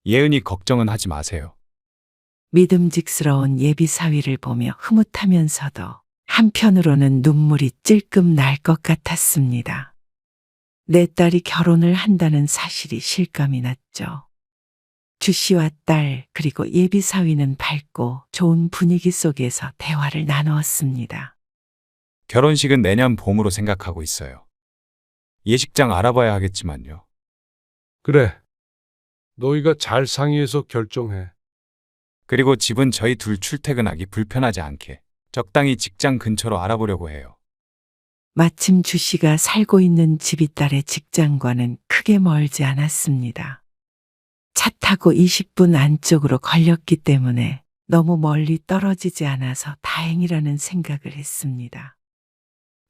예은이 걱정은 하지 마세요. 믿음직스러운 예비사위를 보며 흐뭇하면서도 한편으로는 눈물이 찔끔 날 것 같았습니다. 내 딸이 결혼을 한다는 사실이 실감이 났죠. 주 씨와 딸 그리고 예비사위는 밝고 좋은 분위기 속에서 대화를 나누었습니다. 결혼식은 내년 봄으로 생각하고 있어요. 예식장 알아봐야 하겠지만요. 그래. 너희가 잘 상의해서 결정해. 그리고 집은 저희 둘 출퇴근하기 불편하지 않게 적당히 직장 근처로 알아보려고 해요. 마침 주 씨가 살고 있는 집이 딸의 직장과는 크게 멀지 않았습니다. 차 타고 20분 안쪽으로 걸렸기 때문에 너무 멀리 떨어지지 않아서 다행이라는 생각을 했습니다.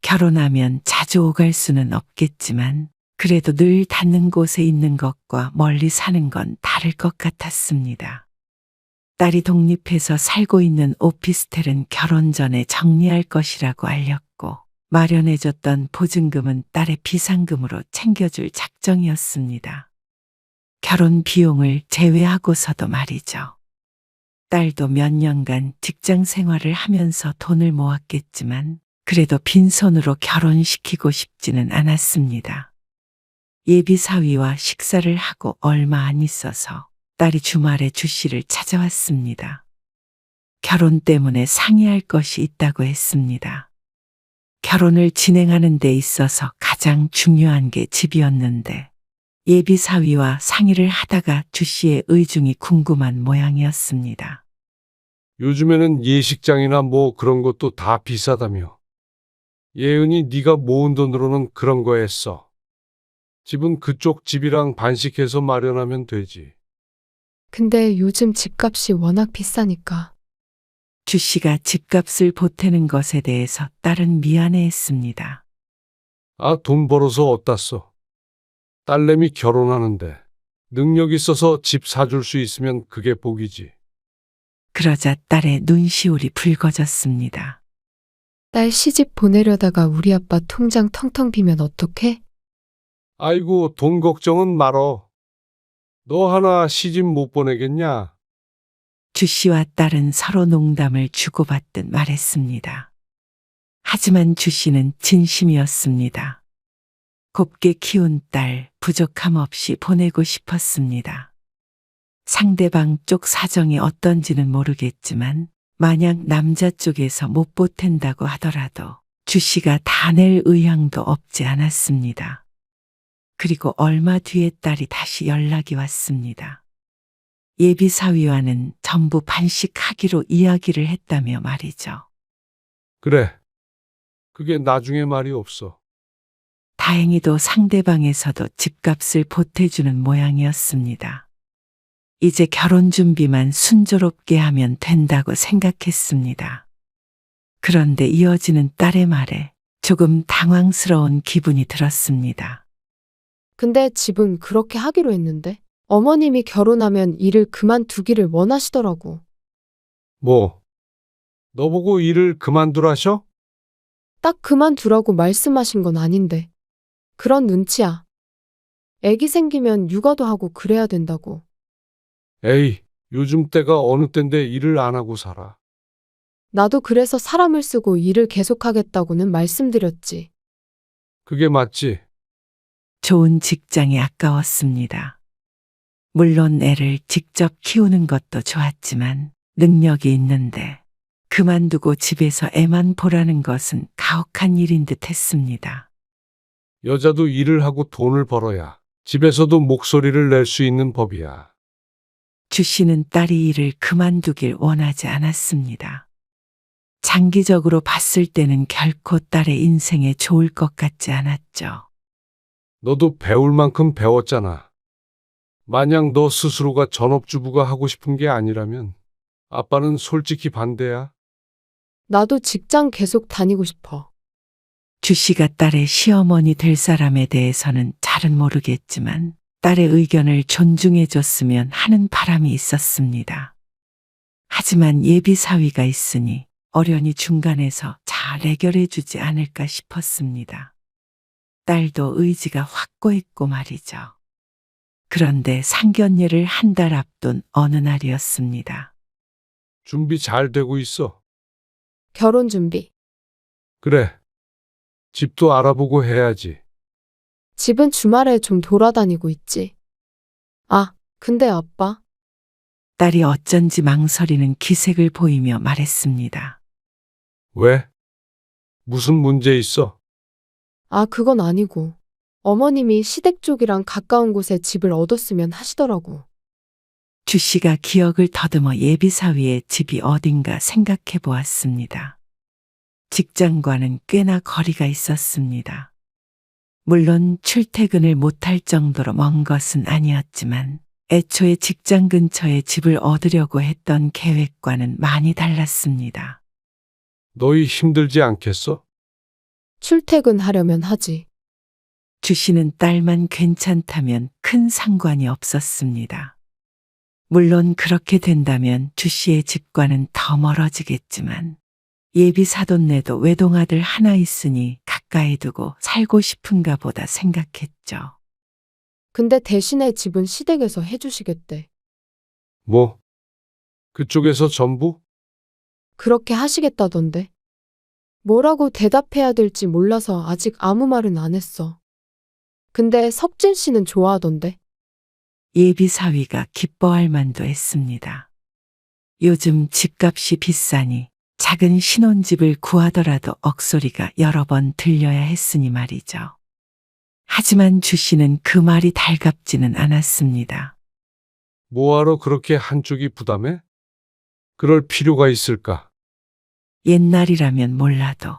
결혼하면 자주 오갈 수는 없겠지만 그래도 늘 닿는 곳에 있는 것과 멀리 사는 건 다를 것 같았습니다. 딸이 독립해서 살고 있는 오피스텔은 결혼 전에 정리할 것이라고 알렸고 마련해줬던 보증금은 딸의 비상금으로 챙겨줄 작정이었습니다. 결혼 비용을 제외하고서도 말이죠. 딸도 몇 년간 직장 생활을 하면서 돈을 모았겠지만 그래도 빈손으로 결혼시키고 싶지는 않았습니다. 예비사위와 식사를 하고 얼마 안 있어서 딸이 주말에 주 씨를 찾아왔습니다. 결혼 때문에 상의할 것이 있다고 했습니다. 결혼을 진행하는 데 있어서 가장 중요한 게 집이었는데 예비 사위와 상의를 하다가 주 씨의 의중이 궁금한 모양이었습니다. 요즘에는 예식장이나 뭐 그런 것도 다 비싸다며. 예은이 네가 모은 돈으로는 그런 거 했어. 집은 그쪽 집이랑 반씩해서 마련하면 되지. 근데 요즘 집값이 워낙 비싸니까. 주 씨가 집값을 보태는 것에 대해서 딸은 미안해했습니다. 아, 돈 벌어서 어디다 써? 딸내미 결혼하는데 능력 있어서 집 사줄 수 있으면 그게 복이지. 그러자 딸의 눈시울이 붉어졌습니다. 딸 시집 보내려다가 우리 아빠 통장 텅텅 비면 어떡해? 아이고, 돈 걱정은 말어. 너 하나 시집 못 보내겠냐? 주 씨와 딸은 서로 농담을 주고받듯 말했습니다. 하지만 주 씨는 진심이었습니다. 곱게 키운 딸 부족함 없이 보내고 싶었습니다. 상대방 쪽 사정이 어떤지는 모르겠지만 만약 남자 쪽에서 못 보탠다고 하더라도 주 씨가 다 낼 의향도 없지 않았습니다. 그리고 얼마 뒤에 딸이 다시 연락이 왔습니다. 예비 사위와는 전부 반씩하기로 이야기를 했다며 말이죠. 그래. 그게 나중에 말이 없어. 다행히도 상대방에서도 집값을 보태주는 모양이었습니다. 이제 결혼 준비만 순조롭게 하면 된다고 생각했습니다. 그런데 이어지는 딸의 말에 조금 당황스러운 기분이 들었습니다. 근데 집은 그렇게 하기로 했는데 어머님이 결혼하면 일을 그만두기를 원하시더라고. 뭐? 너 보고 일을 그만두라셔? 딱 그만두라고 말씀하신 건 아닌데. 그런 눈치야. 애기 생기면 육아도 하고 그래야 된다고. 에이, 요즘 때가 어느 때인데 일을 안 하고 살아. 나도 그래서 사람을 쓰고 일을 계속하겠다고는 말씀드렸지. 그게 맞지? 좋은 직장이 아까웠습니다. 물론 애를 직접 키우는 것도 좋았지만 능력이 있는데 그만두고 집에서 애만 보라는 것은 가혹한 일인 듯 했습니다. 여자도 일을 하고 돈을 벌어야 집에서도 목소리를 낼 수 있는 법이야. 주 씨는 딸이 일을 그만두길 원하지 않았습니다. 장기적으로 봤을 때는 결코 딸의 인생에 좋을 것 같지 않았죠. 너도 배울 만큼 배웠잖아. 만약 너 스스로가 전업주부가 하고 싶은 게 아니라면 아빠는 솔직히 반대야. 나도 직장 계속 다니고 싶어. 주 씨가 딸의 시어머니 될 사람에 대해서는 잘은 모르겠지만 딸의 의견을 존중해 줬으면 하는 바람이 있었습니다. 하지만 예비 사위가 있으니 어련히 중간에서 잘 해결해 주지 않을까 싶었습니다. 딸도 의지가 확고했고 말이죠. 그런데 상견례를 한 달 앞둔 어느 날이었습니다. 준비 잘 되고 있어. 결혼 준비. 그래. 집도 알아보고 해야지. 집은 주말에 좀 돌아다니고 있지. 아, 근데 아빠. 딸이 어쩐지 망설이는 기색을 보이며 말했습니다. 왜? 무슨 문제 있어? 아, 그건 아니고. 어머님이 시댁 쪽이랑 가까운 곳에 집을 얻었으면 하시더라고. 주 씨가 기억을 더듬어 예비 사위의 집이 어딘가 생각해 보았습니다. 직장과는 꽤나 거리가 있었습니다. 물론 출퇴근을 못할 정도로 먼 것은 아니었지만 애초에 직장 근처에 집을 얻으려고 했던 계획과는 많이 달랐습니다. 너희 힘들지 않겠어? 출퇴근하려면 하지. 주 씨는 딸만 괜찮다면 큰 상관이 없었습니다. 물론 그렇게 된다면 주 씨의 집과는 더 멀어지겠지만 예비 사돈네도 외동아들 하나 있으니 가까이 두고 살고 싶은가 보다 생각했죠. 근데 대신에 집은 시댁에서 해주시겠대. 뭐? 그쪽에서 전부? 그렇게 하시겠다던데. 뭐라고 대답해야 될지 몰라서 아직 아무 말은 안 했어. 근데 석진 씨는 좋아하던데. 예비 사위가 기뻐할 만도 했습니다. 요즘 집값이 비싸니 작은 신혼집을 구하더라도 억소리가 여러 번 들려야 했으니 말이죠. 하지만 주 씨는 그 말이 달갑지는 않았습니다. 뭐하러 그렇게 한쪽이 부담해? 그럴 필요가 있을까? 옛날이라면 몰라도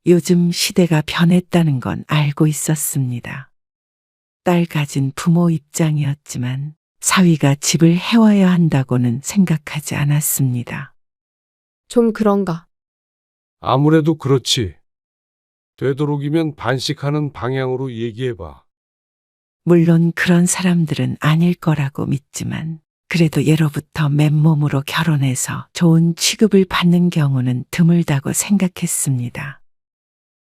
요즘 시대가 변했다는 건 알고 있었습니다. 딸 가진 부모 입장이었지만 사위가 집을 해와야 한다고는 생각하지 않았습니다. 좀 그런가. 아무래도 그렇지. 되도록이면 반식하는 방향으로 얘기해봐. 물론 그런 사람들은 아닐 거라고 믿지만 그래도 예로부터 맨몸으로 결혼해서 좋은 취급을 받는 경우는 드물다고 생각했습니다.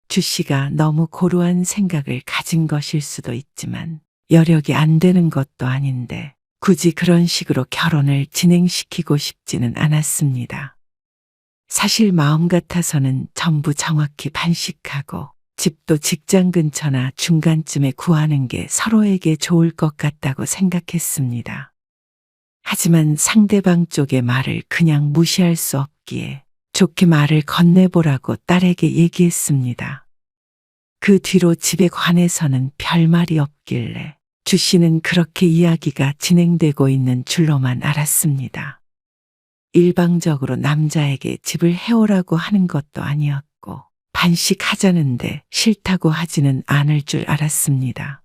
주 씨가 너무 고루한 생각을 가진 것일 수도 있지만 여력이 안 되는 것도 아닌데 굳이 그런 식으로 결혼을 진행시키고 싶지는 않았습니다. 사실 마음 같아서는 전부 정확히 반식하고 집도 직장 근처나 중간쯤에 구하는 게 서로에게 좋을 것 같다고 생각했습니다. 하지만 상대방 쪽의 말을 그냥 무시할 수 없기에 좋게 말을 건네보라고 딸에게 얘기했습니다. 그 뒤로 집에 관해서는 별말이 없길래 주 씨는 그렇게 이야기가 진행되고 있는 줄로만 알았습니다. 일방적으로 남자에게 집을 해오라고 하는 것도 아니었고 반식하자는데 싫다고 하지는 않을 줄 알았습니다.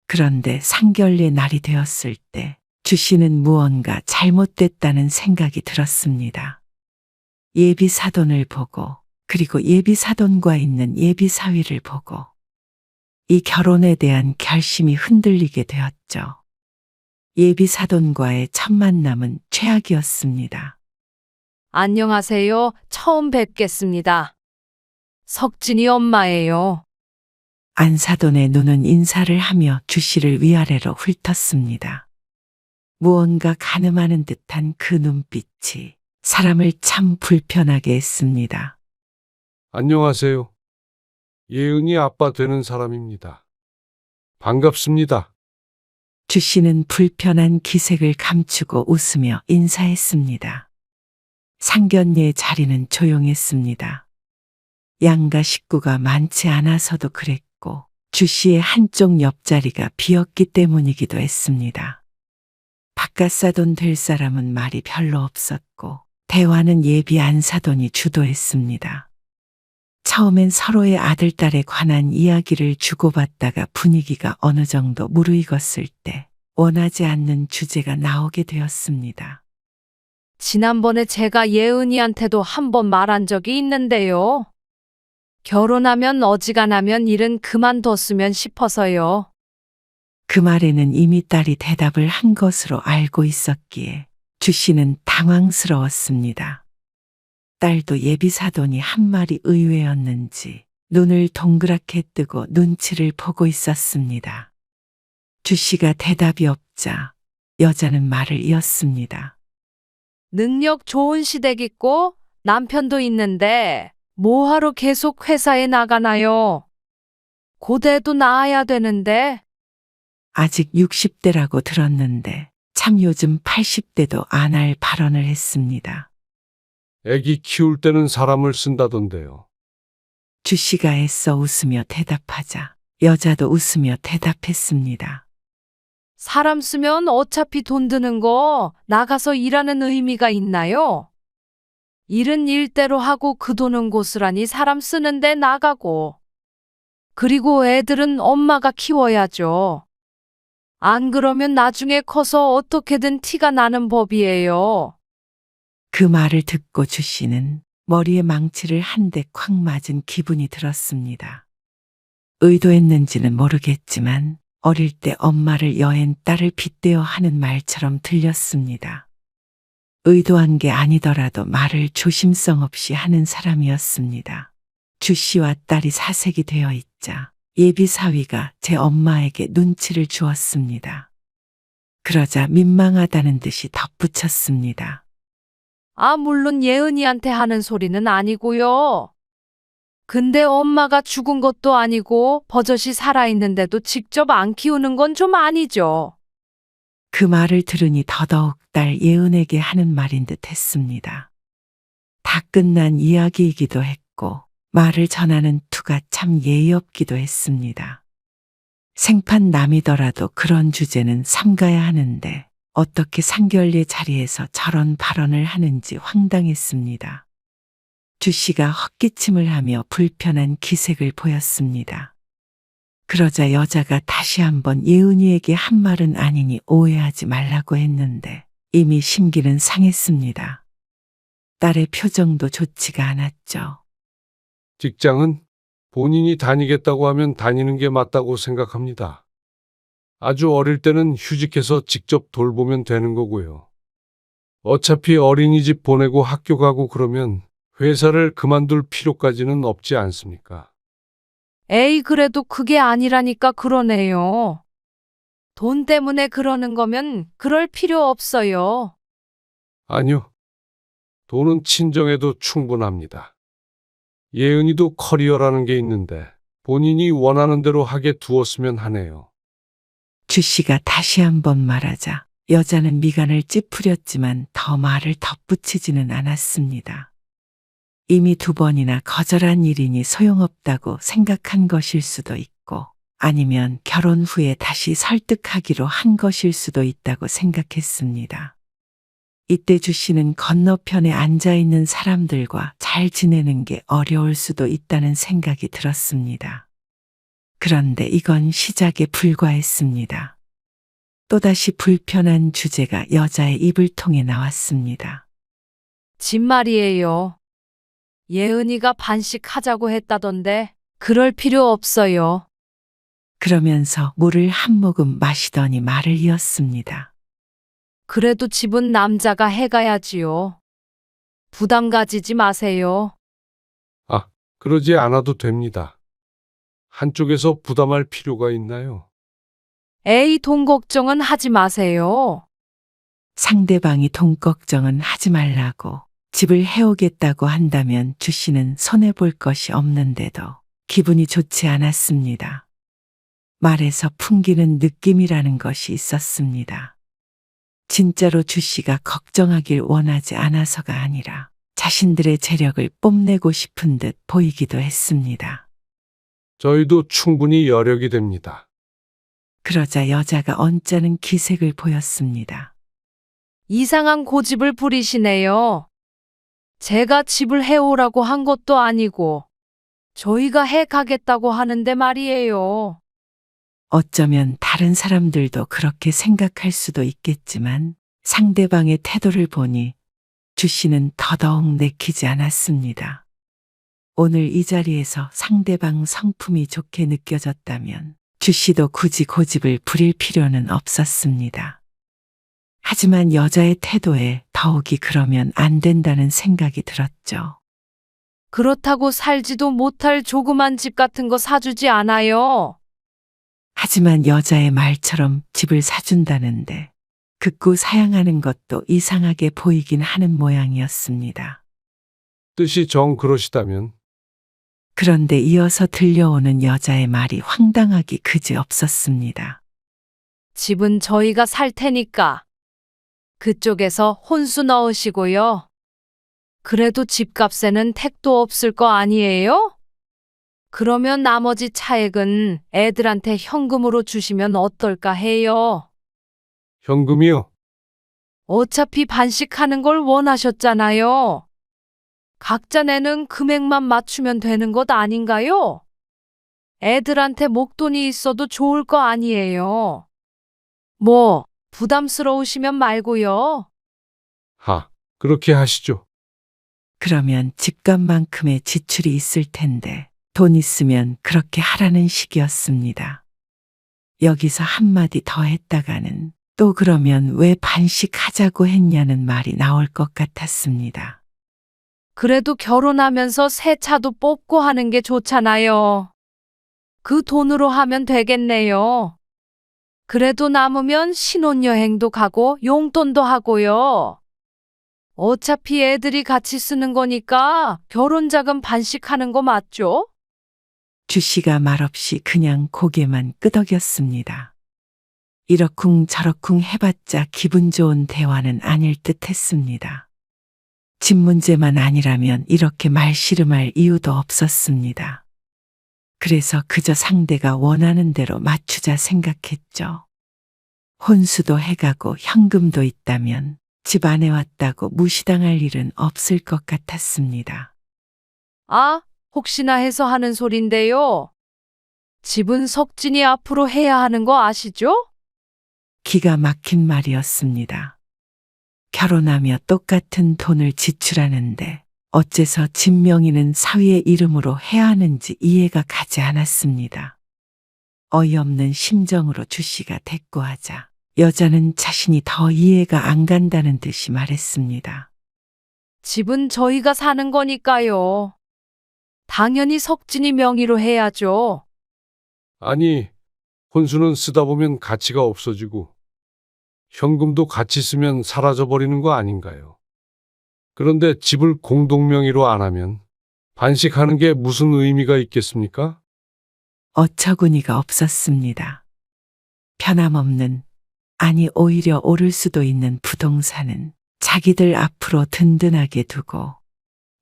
그런데 상견례 날이 되었을 때 주 씨는 무언가 잘못됐다는 생각이 들었습니다. 예비 사돈을 보고 그리고 예비 사돈과 있는 예비 사위를 보고 이 결혼에 대한 결심이 흔들리게 되었죠. 예비 사돈과의 첫 만남은 최악이었습니다. 안녕하세요. 처음 뵙겠습니다. 석진이 엄마예요. 안 사돈의 눈은 인사를 하며 주 씨를 위아래로 훑었습니다. 무언가 가늠하는 듯한 그 눈빛이 사람을 참 불편하게 했습니다. 안녕하세요. 예은이 아빠 되는 사람입니다. 반갑습니다. 주 씨는 불편한 기색을 감추고 웃으며 인사했습니다. 상견례 자리는 조용했습니다. 양가 식구가 많지 않아서도 그랬고 주 씨의 한쪽 옆자리가 비었기 때문이기도 했습니다. 바깥사돈 될 사람은 말이 별로 없었고 대화는 예비 안사돈이 주도했습니다. 처음엔 서로의 아들, 딸에 관한 이야기를 주고받다가 분위기가 어느 정도 무르익었을 때 원하지 않는 주제가 나오게 되었습니다. 지난번에 제가 예은이한테도 한 번 말한 적이 있는데요. 결혼하면 어지간하면 일은 그만뒀으면 싶어서요. 그 말에는 이미 딸이 대답을 한 것으로 알고 있었기에 주 씨는 당황스러웠습니다. 딸도 예비 사돈이 한 말이 의외였는지 눈을 동그랗게 뜨고 눈치를 보고 있었습니다. 주 씨가 대답이 없자 여자는 말을 이었습니다. 능력 좋은 시댁 있고 남편도 있는데 뭐하러 계속 회사에 나가나요? 고대도 낳아야 되는데. 아직 60대라고 들었는데 참 요즘 80대도 안 할 발언을 했습니다. 애기 키울 때는 사람을 쓴다던데요. 주 씨가 애써 웃으며 대답하자 여자도 웃으며 대답했습니다. 사람 쓰면 어차피 돈 드는 거 나가서 일하는 의미가 있나요? 일은 일대로 하고 그 돈은 고스란히 사람 쓰는데 나가고. 그리고 애들은 엄마가 키워야죠. 안 그러면 나중에 커서 어떻게든 티가 나는 법이에요. 그 말을 듣고 주 씨는 머리에 망치를 한 대 콱 맞은 기분이 들었습니다. 의도했는지는 모르겠지만 어릴 때 엄마를 여엔 딸을 빗대어 하는 말처럼 들렸습니다. 의도한 게 아니더라도 말을 조심성 없이 하는 사람이었습니다. 주 씨와 딸이 사색이 되어 있자 예비 사위가 제 엄마에게 눈치를 주었습니다. 그러자 민망하다는 듯이 덧붙였습니다. 아, 물론 예은이한테 하는 소리는 아니고요. 근데 엄마가 죽은 것도 아니고 버젓이 살아있는데도 직접 안 키우는 건 좀 아니죠. 그 말을 들으니 더더욱 딸 예은에게 하는 말인 듯 했습니다. 다 끝난 이야기이기도 했고 말을 전하는 투가 참 예의 없기도 했습니다. 생판 남이더라도 그런 주제는 삼가야 하는데 어떻게 상견례 자리에서 저런 발언을 하는지 황당했습니다. 주 씨가 헛기침을 하며 불편한 기색을 보였습니다. 그러자 여자가 다시 한번 예은이에게 한 말은 아니니 오해하지 말라고 했는데 이미 심기는 상했습니다. 딸의 표정도 좋지가 않았죠. 직장은 본인이 다니겠다고 하면 다니는 게 맞다고 생각합니다. 아주 어릴 때는 휴직해서 직접 돌보면 되는 거고요. 어차피 어린이집 보내고 학교 가고 그러면 회사를 그만둘 필요까지는 없지 않습니까? 에이, 그래도 그게 아니라니까 그러네요. 돈 때문에 그러는 거면 그럴 필요 없어요. 아니요. 돈은 친정에도 충분합니다. 예은이도 커리어라는 게 있는데 본인이 원하는 대로 하게 두었으면 하네요. 주 씨가 다시 한번 말하자 여자는 미간을 찌푸렸지만 더 말을 덧붙이지는 않았습니다. 이미 2번이나 거절한 일이니 소용없다고 생각한 것일 수도 있고 아니면 결혼 후에 다시 설득하기로 한 것일 수도 있다고 생각했습니다. 이때 주 씨는 건너편에 앉아 있는 사람들과 잘 지내는 게 어려울 수도 있다는 생각이 들었습니다. 그런데 이건 시작에 불과했습니다. 또다시 불편한 주제가 여자의 입을 통해 나왔습니다. 집 말이에요. 예은이가 반씩하자고 했다던데 그럴 필요 없어요. 그러면서 물을 한 모금 마시더니 말을 이었습니다. 그래도 집은 남자가 해가야지요. 부담 가지지 마세요. 아, 그러지 않아도 됩니다. 한쪽에서 부담할 필요가 있나요? 에이, 돈 걱정은 하지 마세요. 상대방이 돈 걱정은 하지 말라고 집을 해오겠다고 한다면 주 씨는 손해볼 것이 없는데도 기분이 좋지 않았습니다. 말에서 풍기는 느낌이라는 것이 있었습니다. 진짜로 주 씨가 걱정하길 원하지 않아서가 아니라 자신들의 재력을 뽐내고 싶은 듯 보이기도 했습니다. 저희도 충분히 여력이 됩니다. 그러자 여자가 언짢은 기색을 보였습니다. 이상한 고집을 부리시네요. 제가 집을 해오라고 한 것도 아니고 저희가 해 가겠다고 하는데 말이에요. 어쩌면 다른 사람들도 그렇게 생각할 수도 있겠지만 상대방의 태도를 보니 주 씨는 더더욱 내키지 않았습니다. 오늘 이 자리에서 상대방 성품이 좋게 느껴졌다면 주 씨도 굳이 고집을 부릴 필요는 없었습니다. 하지만 여자의 태도에 더욱이 그러면 안 된다는 생각이 들었죠. 그렇다고 살지도 못할 조그만 집 같은 거 사주지 않아요. 하지만 여자의 말처럼 집을 사준다는데 극구 사양하는 것도 이상하게 보이긴 하는 모양이었습니다. 뜻이 정 그러시다면 그런데 이어서 들려오는 여자의 말이 황당하기 그지없었습니다. 집은 저희가 살 테니까 그쪽에서 혼수 넣으시고요. 그래도 집값에는 택도 없을 거 아니에요? 그러면 나머지 차액은 애들한테 현금으로 주시면 어떨까 해요. 현금이요? 어차피 반씩하는 걸 원하셨잖아요. 각자 내는 금액만 맞추면 되는 것 아닌가요? 애들한테 목돈이 있어도 좋을 거 아니에요. 뭐, 부담스러우시면 말고요. 그렇게 하시죠. 그러면 집값만큼의 지출이 있을 텐데 돈 있으면 그렇게 하라는 식이었습니다. 여기서 한마디 더 했다가는 또 그러면 왜 반씩하자고 했냐는 말이 나올 것 같았습니다. 그래도 결혼하면서 새 차도 뽑고 하는 게 좋잖아요. 그 돈으로 하면 되겠네요. 그래도 남으면 신혼여행도 가고 용돈도 하고요. 어차피 애들이 같이 쓰는 거니까 결혼자금 반씩하는 거 맞죠? 주 씨가 말없이 그냥 고개만 끄덕였습니다. 이러쿵 저러쿵 해봤자 기분 좋은 대화는 아닐 듯 했습니다. 집 문제만 아니라면 이렇게 말씨름할 이유도 없었습니다. 그래서 그저 상대가 원하는 대로 맞추자 생각했죠. 혼수도 해가고 현금도 있다면 집 안에 왔다고 무시당할 일은 없을 것 같았습니다. 아, 혹시나 해서 하는 소린데요. 집은 석진이 앞으로 해야 하는 거 아시죠? 기가 막힌 말이었습니다. 결혼하며 똑같은 돈을 지출하는데 어째서 집 명의는 사위의 이름으로 해야 하는지 이해가 가지 않았습니다. 어이없는 심정으로 주씨가 대꾸하자 여자는 자신이 더 이해가 안 간다는 듯이 말했습니다. 집은 저희가 사는 거니까요. 당연히 석진이 명의로 해야죠. 아니, 혼수는 쓰다 보면 가치가 없어지고 현금도 같이 쓰면 사라져버리는 거 아닌가요? 그런데 집을 공동명의로 안 하면 반식하는 게 무슨 의미가 있겠습니까? 어처구니가 없었습니다. 변함없는, 아니 오히려 오를 수도 있는 부동산은 자기들 앞으로 든든하게 두고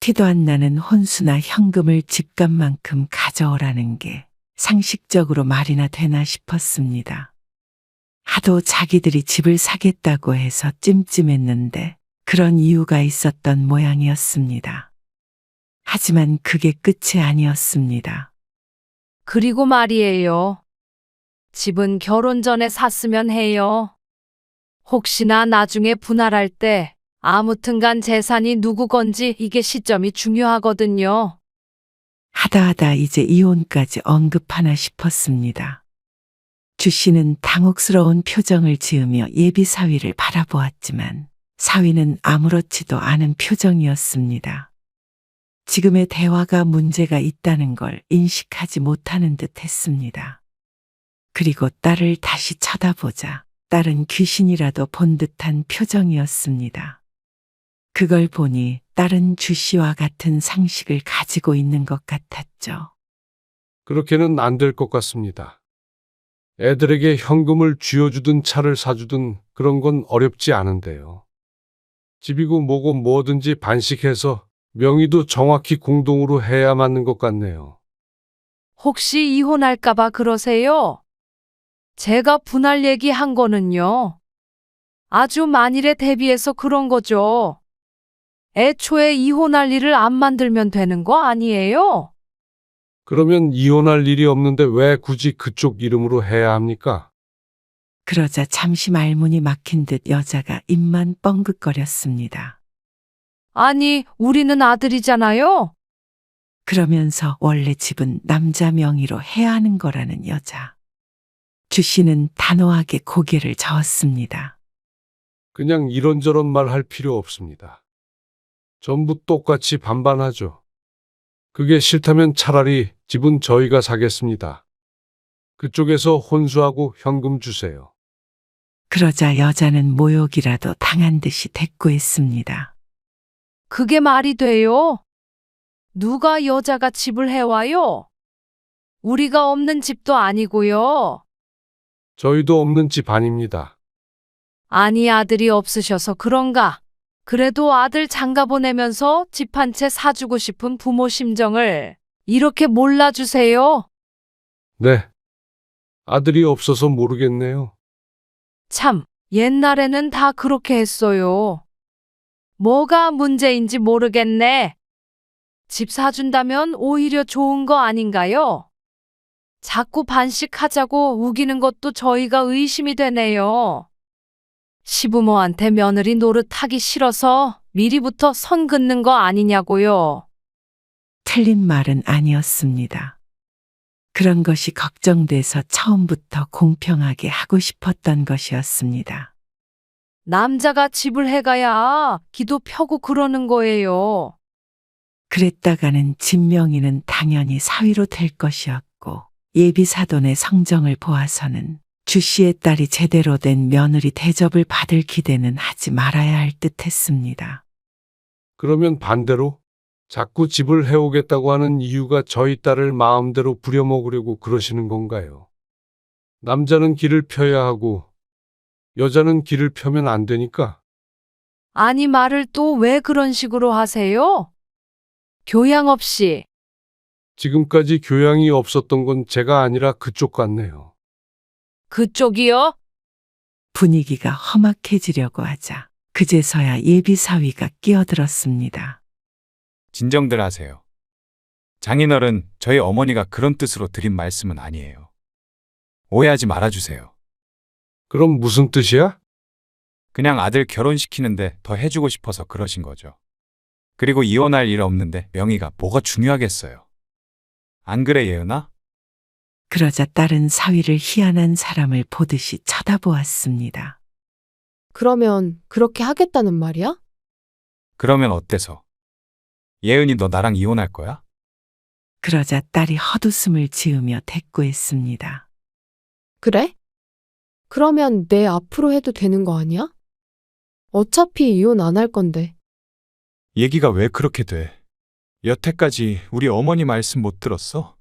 티도 안 나는 혼수나 현금을 집값만큼 가져오라는 게 상식적으로 말이나 되나 싶었습니다. 하도 자기들이 집을 사겠다고 해서 찜찜했는데 그런 이유가 있었던 모양이었습니다. 하지만 그게 끝이 아니었습니다. 그리고 말이에요. 집은 결혼 전에 샀으면 해요. 혹시나 나중에 분할할 때 아무튼간 재산이 누구 건지 이게 시점이 중요하거든요. 하다 이제 이혼까지 언급하나 싶었습니다. 주씨는 당혹스러운 표정을 지으며 예비 사위를 바라보았지만 사위는 아무렇지도 않은 표정이었습니다. 지금의 대화가 문제가 있다는 걸 인식하지 못하는 듯 했습니다. 그리고 딸을 다시 쳐다보자 딸은 귀신이라도 본 듯한 표정이었습니다. 그걸 보니 딸은 주씨와 같은 상식을 가지고 있는 것 같았죠. 그렇게는 안 될 것 같습니다. 애들에게 현금을 쥐어주든 차를 사주든 그런 건 어렵지 않은데요. 집이고 뭐고 뭐든지 반식해서 명의도 정확히 공동으로 해야 맞는 것 같네요. 혹시 이혼할까봐 그러세요? 제가 분할 얘기한 거는요. 아주 만일에 대비해서 그런 거죠. 애초에 이혼할 일을 안 만들면 되는 거 아니에요? 그러면 이혼할 일이 없는데 왜 굳이 그쪽 이름으로 해야 합니까? 그러자 잠시 말문이 막힌 듯 여자가 입만 뻥긋거렸습니다. 아니, 우리는 아들이잖아요. 그러면서 원래 집은 남자 명의로 해야 하는 거라는 여자. 주씨는 단호하게 고개를 저었습니다. 그냥 이런저런 말 할 필요 없습니다. 전부 똑같이 반반하죠. 그게 싫다면 차라리 집은 저희가 사겠습니다. 그쪽에서 혼수하고 현금 주세요. 그러자 여자는 모욕이라도 당한 듯이 대꾸했습니다. 그게 말이 돼요? 누가 여자가 집을 해와요? 우리가 없는 집도 아니고요. 저희도 없는 집 아닙니다. 아니, 아들이 없으셔서 그런가? 그래도 아들 장가 보내면서 집 한 채 사주고 싶은 부모 심정을 이렇게 몰라주세요? 네. 아들이 없어서 모르겠네요. 참, 옛날에는 다 그렇게 했어요. 뭐가 문제인지 모르겠네. 집 사준다면 오히려 좋은 거 아닌가요? 자꾸 반식하자고 우기는 것도 저희가 의심이 되네요. 시부모한테 며느리 노릇하기 싫어서 미리부터 선 긋는 거 아니냐고요. 틀린 말은 아니었습니다. 그런 것이 걱정돼서 처음부터 공평하게 하고 싶었던 것이었습니다. 남자가 집을 해가야 기도 펴고 그러는 거예요. 그랬다가는 집 명의는 당연히 사위로 될 것이었고 예비 사돈의 성정을 보아서는 주씨의 딸이 제대로 된 며느리 대접을 받을 기대는 하지 말아야 할 듯했습니다. 그러면 반대로 자꾸 집을 해오겠다고 하는 이유가 저희 딸을 마음대로 부려먹으려고 그러시는 건가요? 남자는 길을 펴야 하고 여자는 길을 펴면 안 되니까? 아니, 말을 또 왜 그런 식으로 하세요? 교양 없이. 지금까지 교양이 없었던 건 제가 아니라 그쪽 같네요. 그쪽이요? 분위기가 험악해지려고 하자 그제서야 예비 사위가 끼어들었습니다. 진정들 하세요. 장인어른, 저희 어머니가 그런 뜻으로 드린 말씀은 아니에요. 오해하지 말아주세요. 그럼 무슨 뜻이야? 그냥 아들 결혼시키는데 더 해주고 싶어서 그러신 거죠. 그리고 이혼할 일 없는데 명의가 뭐가 중요하겠어요. 안 그래, 예은아? 그러자 딸은 사위를 희한한 사람을 보듯이 쳐다보았습니다. 그러면 그렇게 하겠다는 말이야? 그러면 어때서? 예은이 너 나랑 이혼할 거야? 그러자 딸이 헛웃음을 지으며 대꾸했습니다. 그래? 그러면 내 앞으로 해도 되는 거 아니야? 어차피 이혼 안 할 건데. 얘기가 왜 그렇게 돼? 여태까지 우리 어머니 말씀 못 들었어?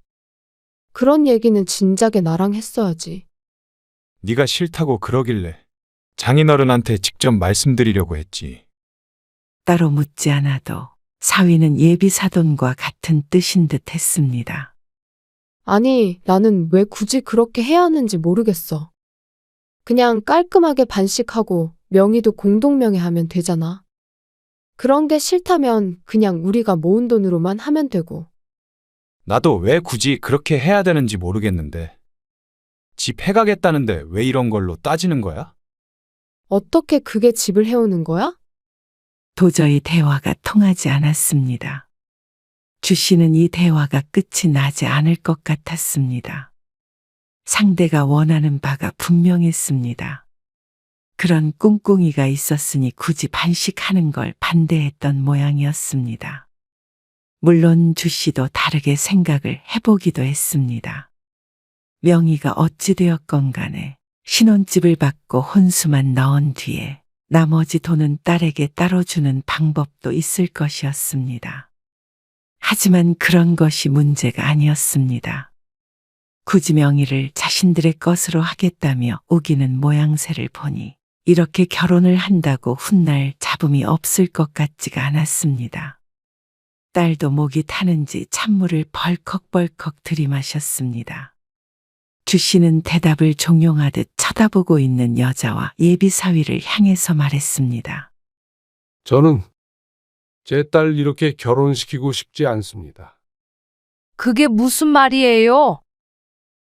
그런 얘기는 진작에 나랑 했어야지. 네가 싫다고 그러길래 장인어른한테 직접 말씀드리려고 했지. 따로 묻지 않아도 사위는 예비 사돈과 같은 뜻인 듯 했습니다. 아니, 나는 왜 굳이 그렇게 해야 하는지 모르겠어. 그냥 깔끔하게 반씩하고 명의도 공동명의 하면 되잖아. 그런 게 싫다면 그냥 우리가 모은 돈으로만 하면 되고. 나도 왜 굳이 그렇게 해야 되는지 모르겠는데. 집 해가겠다는데 왜 이런 걸로 따지는 거야? 어떻게 그게 집을 해오는 거야? 도저히 대화가 통하지 않았습니다. 주 씨는 이 대화가 끝이 나지 않을 것 같았습니다. 상대가 원하는 바가 분명했습니다. 그런 꿍꿍이가 있었으니 굳이 반씩하는 걸 반대했던 모양이었습니다. 물론 주 씨도 다르게 생각을 해보기도 했습니다. 명의가 어찌되었건 간에 신혼집을 받고 혼수만 넣은 뒤에 나머지 돈은 딸에게 따로 주는 방법도 있을 것이었습니다. 하지만 그런 것이 문제가 아니었습니다. 굳이 명의를 자신들의 것으로 하겠다며 우기는 모양새를 보니 이렇게 결혼을 한다고 훗날 잡음이 없을 것 같지가 않았습니다. 딸도 목이 타는지 찬물을 벌컥벌컥 들이마셨습니다. 주 씨는 대답을 종용하듯 쳐다보고 있는 여자와 예비 사위를 향해서 말했습니다. 저는 제 딸 이렇게 결혼시키고 싶지 않습니다. 그게 무슨 말이에요?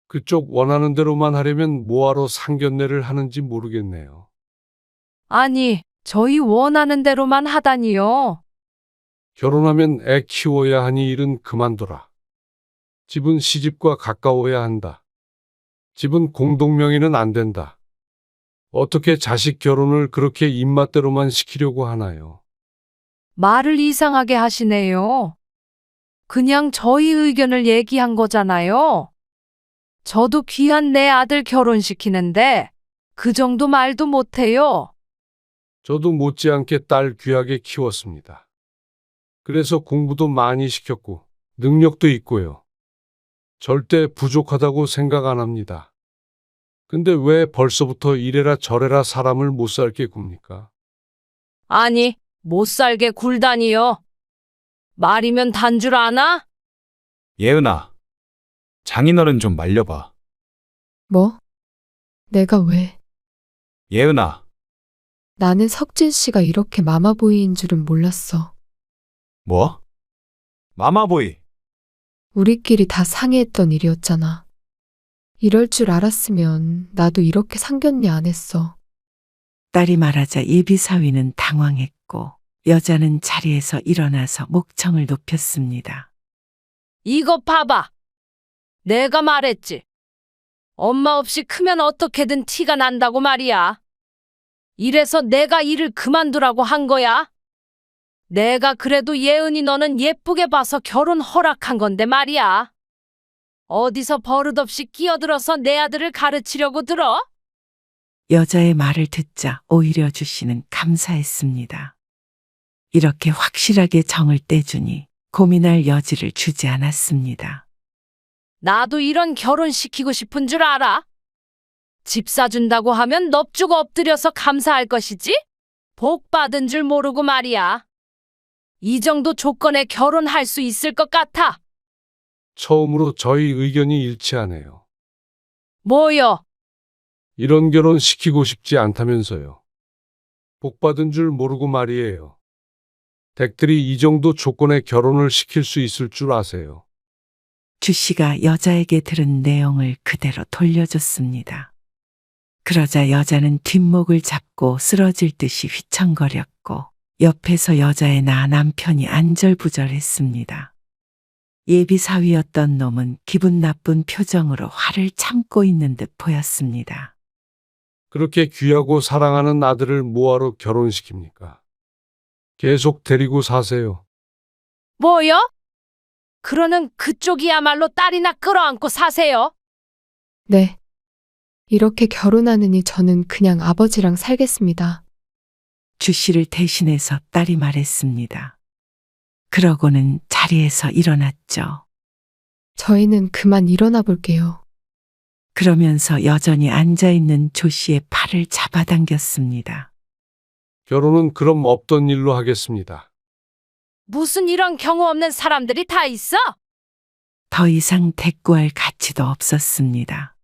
그쪽 원하는 대로만 하려면 뭐하러 상견례를 하는지 모르겠네요. 아니, 저희 원하는 대로만 하다니요. 결혼하면 애 키워야 하니 일은 그만둬라. 집은 시집과 가까워야 한다. 집은 공동명의는 안 된다. 어떻게 자식 결혼을 그렇게 입맛대로만 시키려고 하나요? 말을 이상하게 하시네요. 그냥 저희 의견을 얘기한 거잖아요. 저도 귀한 내 아들 결혼시키는데 그 정도 말도 못해요. 저도 못지않게 딸 귀하게 키웠습니다. 그래서 공부도 많이 시켰고 능력도 있고요. 절대 부족하다고 생각 안 합니다. 근데 왜 벌써부터 이래라 저래라 사람을 못 살게 굽니까? 아니, 못 살게 굴다니요. 말이면 단 줄 아나? 예은아, 장인어른 좀 말려봐. 뭐? 내가 왜? 예은아, 나는 석진 씨가 이렇게 마마보이인 줄은 몰랐어. 뭐? 마마보이. 우리끼리 다 상의했던 일이었잖아. 이럴 줄 알았으면 나도 이렇게 상견례 안 했어. 딸이 말하자 예비 사위는 당황했고 여자는 자리에서 일어나서 목청을 높였습니다. 이거 봐봐. 내가 말했지. 엄마 없이 크면 어떻게든 티가 난다고 말이야. 이래서 내가 일을 그만두라고 한 거야. 내가 그래도 예은이 너는 예쁘게 봐서 결혼 허락한 건데 말이야. 어디서 버릇없이 끼어들어서 내 아들을 가르치려고 들어? 여자의 말을 듣자 오히려 주 씨는 감사했습니다. 이렇게 확실하게 정을 떼주니 고민할 여지를 주지 않았습니다. 나도 이런 결혼 시키고 싶은 줄 알아. 집 사준다고 하면 넙죽 엎드려서 감사할 것이지? 복 받은 줄 모르고 말이야. 이 정도 조건에 결혼할 수 있을 것 같아. 처음으로 저희 의견이 일치하네요. 뭐요? 이런 결혼 시키고 싶지 않다면서요. 복 받은 줄 모르고 말이에요. 댁들이 이 정도 조건에 결혼을 시킬 수 있을 줄 아세요. 주 씨가 여자에게 들은 내용을 그대로 돌려줬습니다. 그러자 여자는 뒷목을 잡고 쓰러질 듯이 휘청거렸고 옆에서 여자의 남편이 안절부절했습니다. 예비사위였던 놈은 기분 나쁜 표정으로 화를 참고 있는 듯 보였습니다. 그렇게 귀하고 사랑하는 아들을 뭐하러 결혼시킵니까? 계속 데리고 사세요. 뭐요? 그러는 그쪽이야말로 딸이나 끌어안고 사세요. 네. 이렇게 결혼하느니 저는 그냥 아버지랑 살겠습니다. 주 씨를 대신해서 딸이 말했습니다. 그러고는 자리에서 일어났죠. 저희는 그만 일어나 볼게요. 그러면서 여전히 앉아있는 조 씨의 팔을 잡아당겼습니다. 결혼은 그럼 없던 일로 하겠습니다. 무슨 이런 경우 없는 사람들이 다 있어? 더 이상 대꾸할 가치도 없었습니다.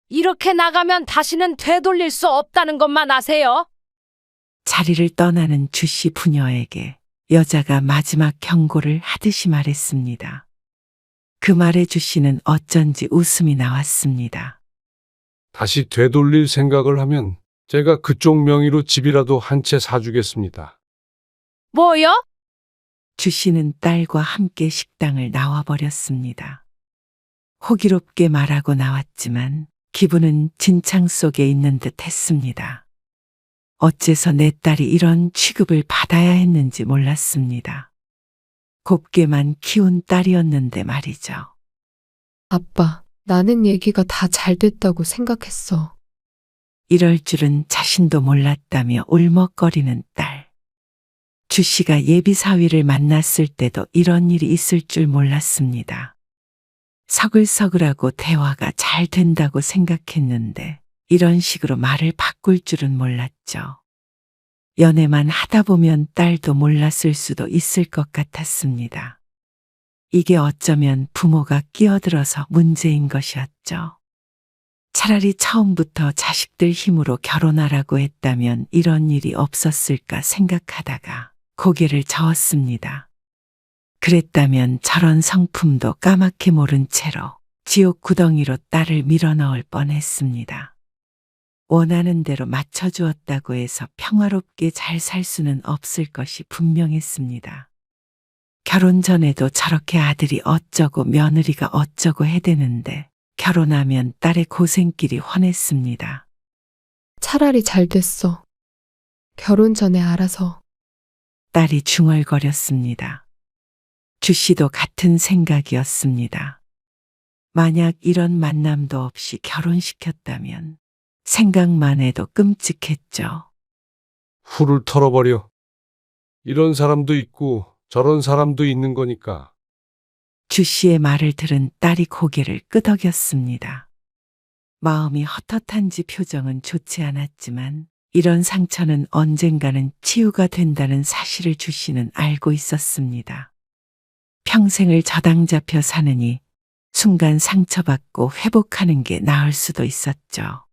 이렇게 나가면 다시는 되돌릴 수 없다는 것만 아세요. 자리를 떠나는 주 씨 부녀에게 여자가 마지막 경고를 하듯이 말했습니다. 그 말에 주 씨는 어쩐지 웃음이 나왔습니다. 다시 되돌릴 생각을 하면 제가 그쪽 명의로 집이라도 한 채 사주겠습니다. 뭐요? 주 씨는 딸과 함께 식당을 나와버렸습니다. 호기롭게 말하고 나왔지만 기분은 진창 속에 있는 듯 했습니다. 어째서 내 딸이 이런 취급을 받아야 했는지 몰랐습니다. 곱게만 키운 딸이었는데 말이죠. 아빠, 나는 얘기가 다 잘 됐다고 생각했어. 이럴 줄은 자신도 몰랐다며 울먹거리는 딸. 주 씨가 예비사위를 만났을 때도 이런 일이 있을 줄 몰랐습니다. 서글서글하고 대화가 잘 된다고 생각했는데 이런 식으로 말을 바꿀 줄은 몰랐죠. 연애만 하다 보면 딸도 몰랐을 수도 있을 것 같았습니다. 이게 어쩌면 부모가 끼어들어서 문제인 것이었죠. 차라리 처음부터 자식들 힘으로 결혼하라고 했다면 이런 일이 없었을까 생각하다가 고개를 저었습니다. 그랬다면 저런 성품도 까맣게 모른 채로 지옥 구덩이로 딸을 밀어넣을 뻔했습니다. 원하는 대로 맞춰주었다고 해서 평화롭게 잘 살 수는 없을 것이 분명했습니다. 결혼 전에도 저렇게 아들이 어쩌고 며느리가 어쩌고 해대는데 결혼하면 딸의 고생길이 훤했습니다. 차라리 잘 됐어. 결혼 전에 알아서. 딸이 중얼거렸습니다. 주 씨도 같은 생각이었습니다. 만약 이런 만남도 없이 결혼시켰다면 생각만 해도 끔찍했죠. 후를 털어버려. 이런 사람도 있고 저런 사람도 있는 거니까. 주 씨의 말을 들은 딸이 고개를 끄덕였습니다. 마음이 헛헛한지 표정은 좋지 않았지만 이런 상처는 언젠가는 치유가 된다는 사실을 주 씨는 알고 있었습니다. 평생을 저당 잡혀 사느니 순간 상처받고 회복하는 게 나을 수도 있었죠.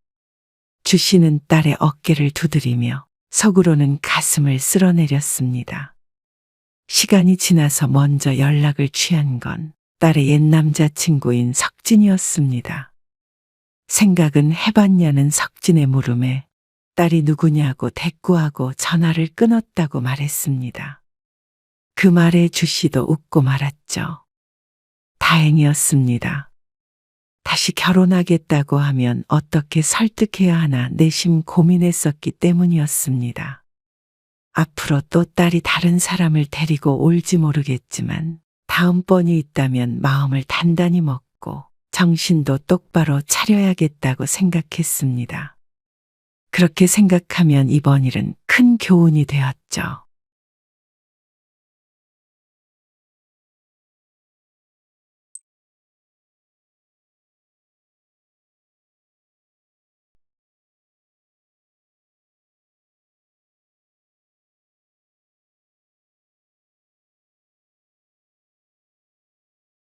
주 씨는 딸의 어깨를 두드리며 속으로는 가슴을 쓸어내렸습니다. 시간이 지나서 먼저 연락을 취한 건 딸의 옛 남자친구인 석진이었습니다. 생각은 해봤냐는 석진의 물음에 딸이 누구냐고 대꾸하고 전화를 끊었다고 말했습니다. 그 말에 주 씨도 웃고 말았죠. 다행이었습니다. 다시 결혼하겠다고 하면 어떻게 설득해야 하나 내심 고민했었기 때문이었습니다. 앞으로 또 딸이 다른 사람을 데리고 올지 모르겠지만 다음번이 있다면 마음을 단단히 먹고 정신도 똑바로 차려야겠다고 생각했습니다. 그렇게 생각하면 이번 일은 큰 교훈이 되었죠.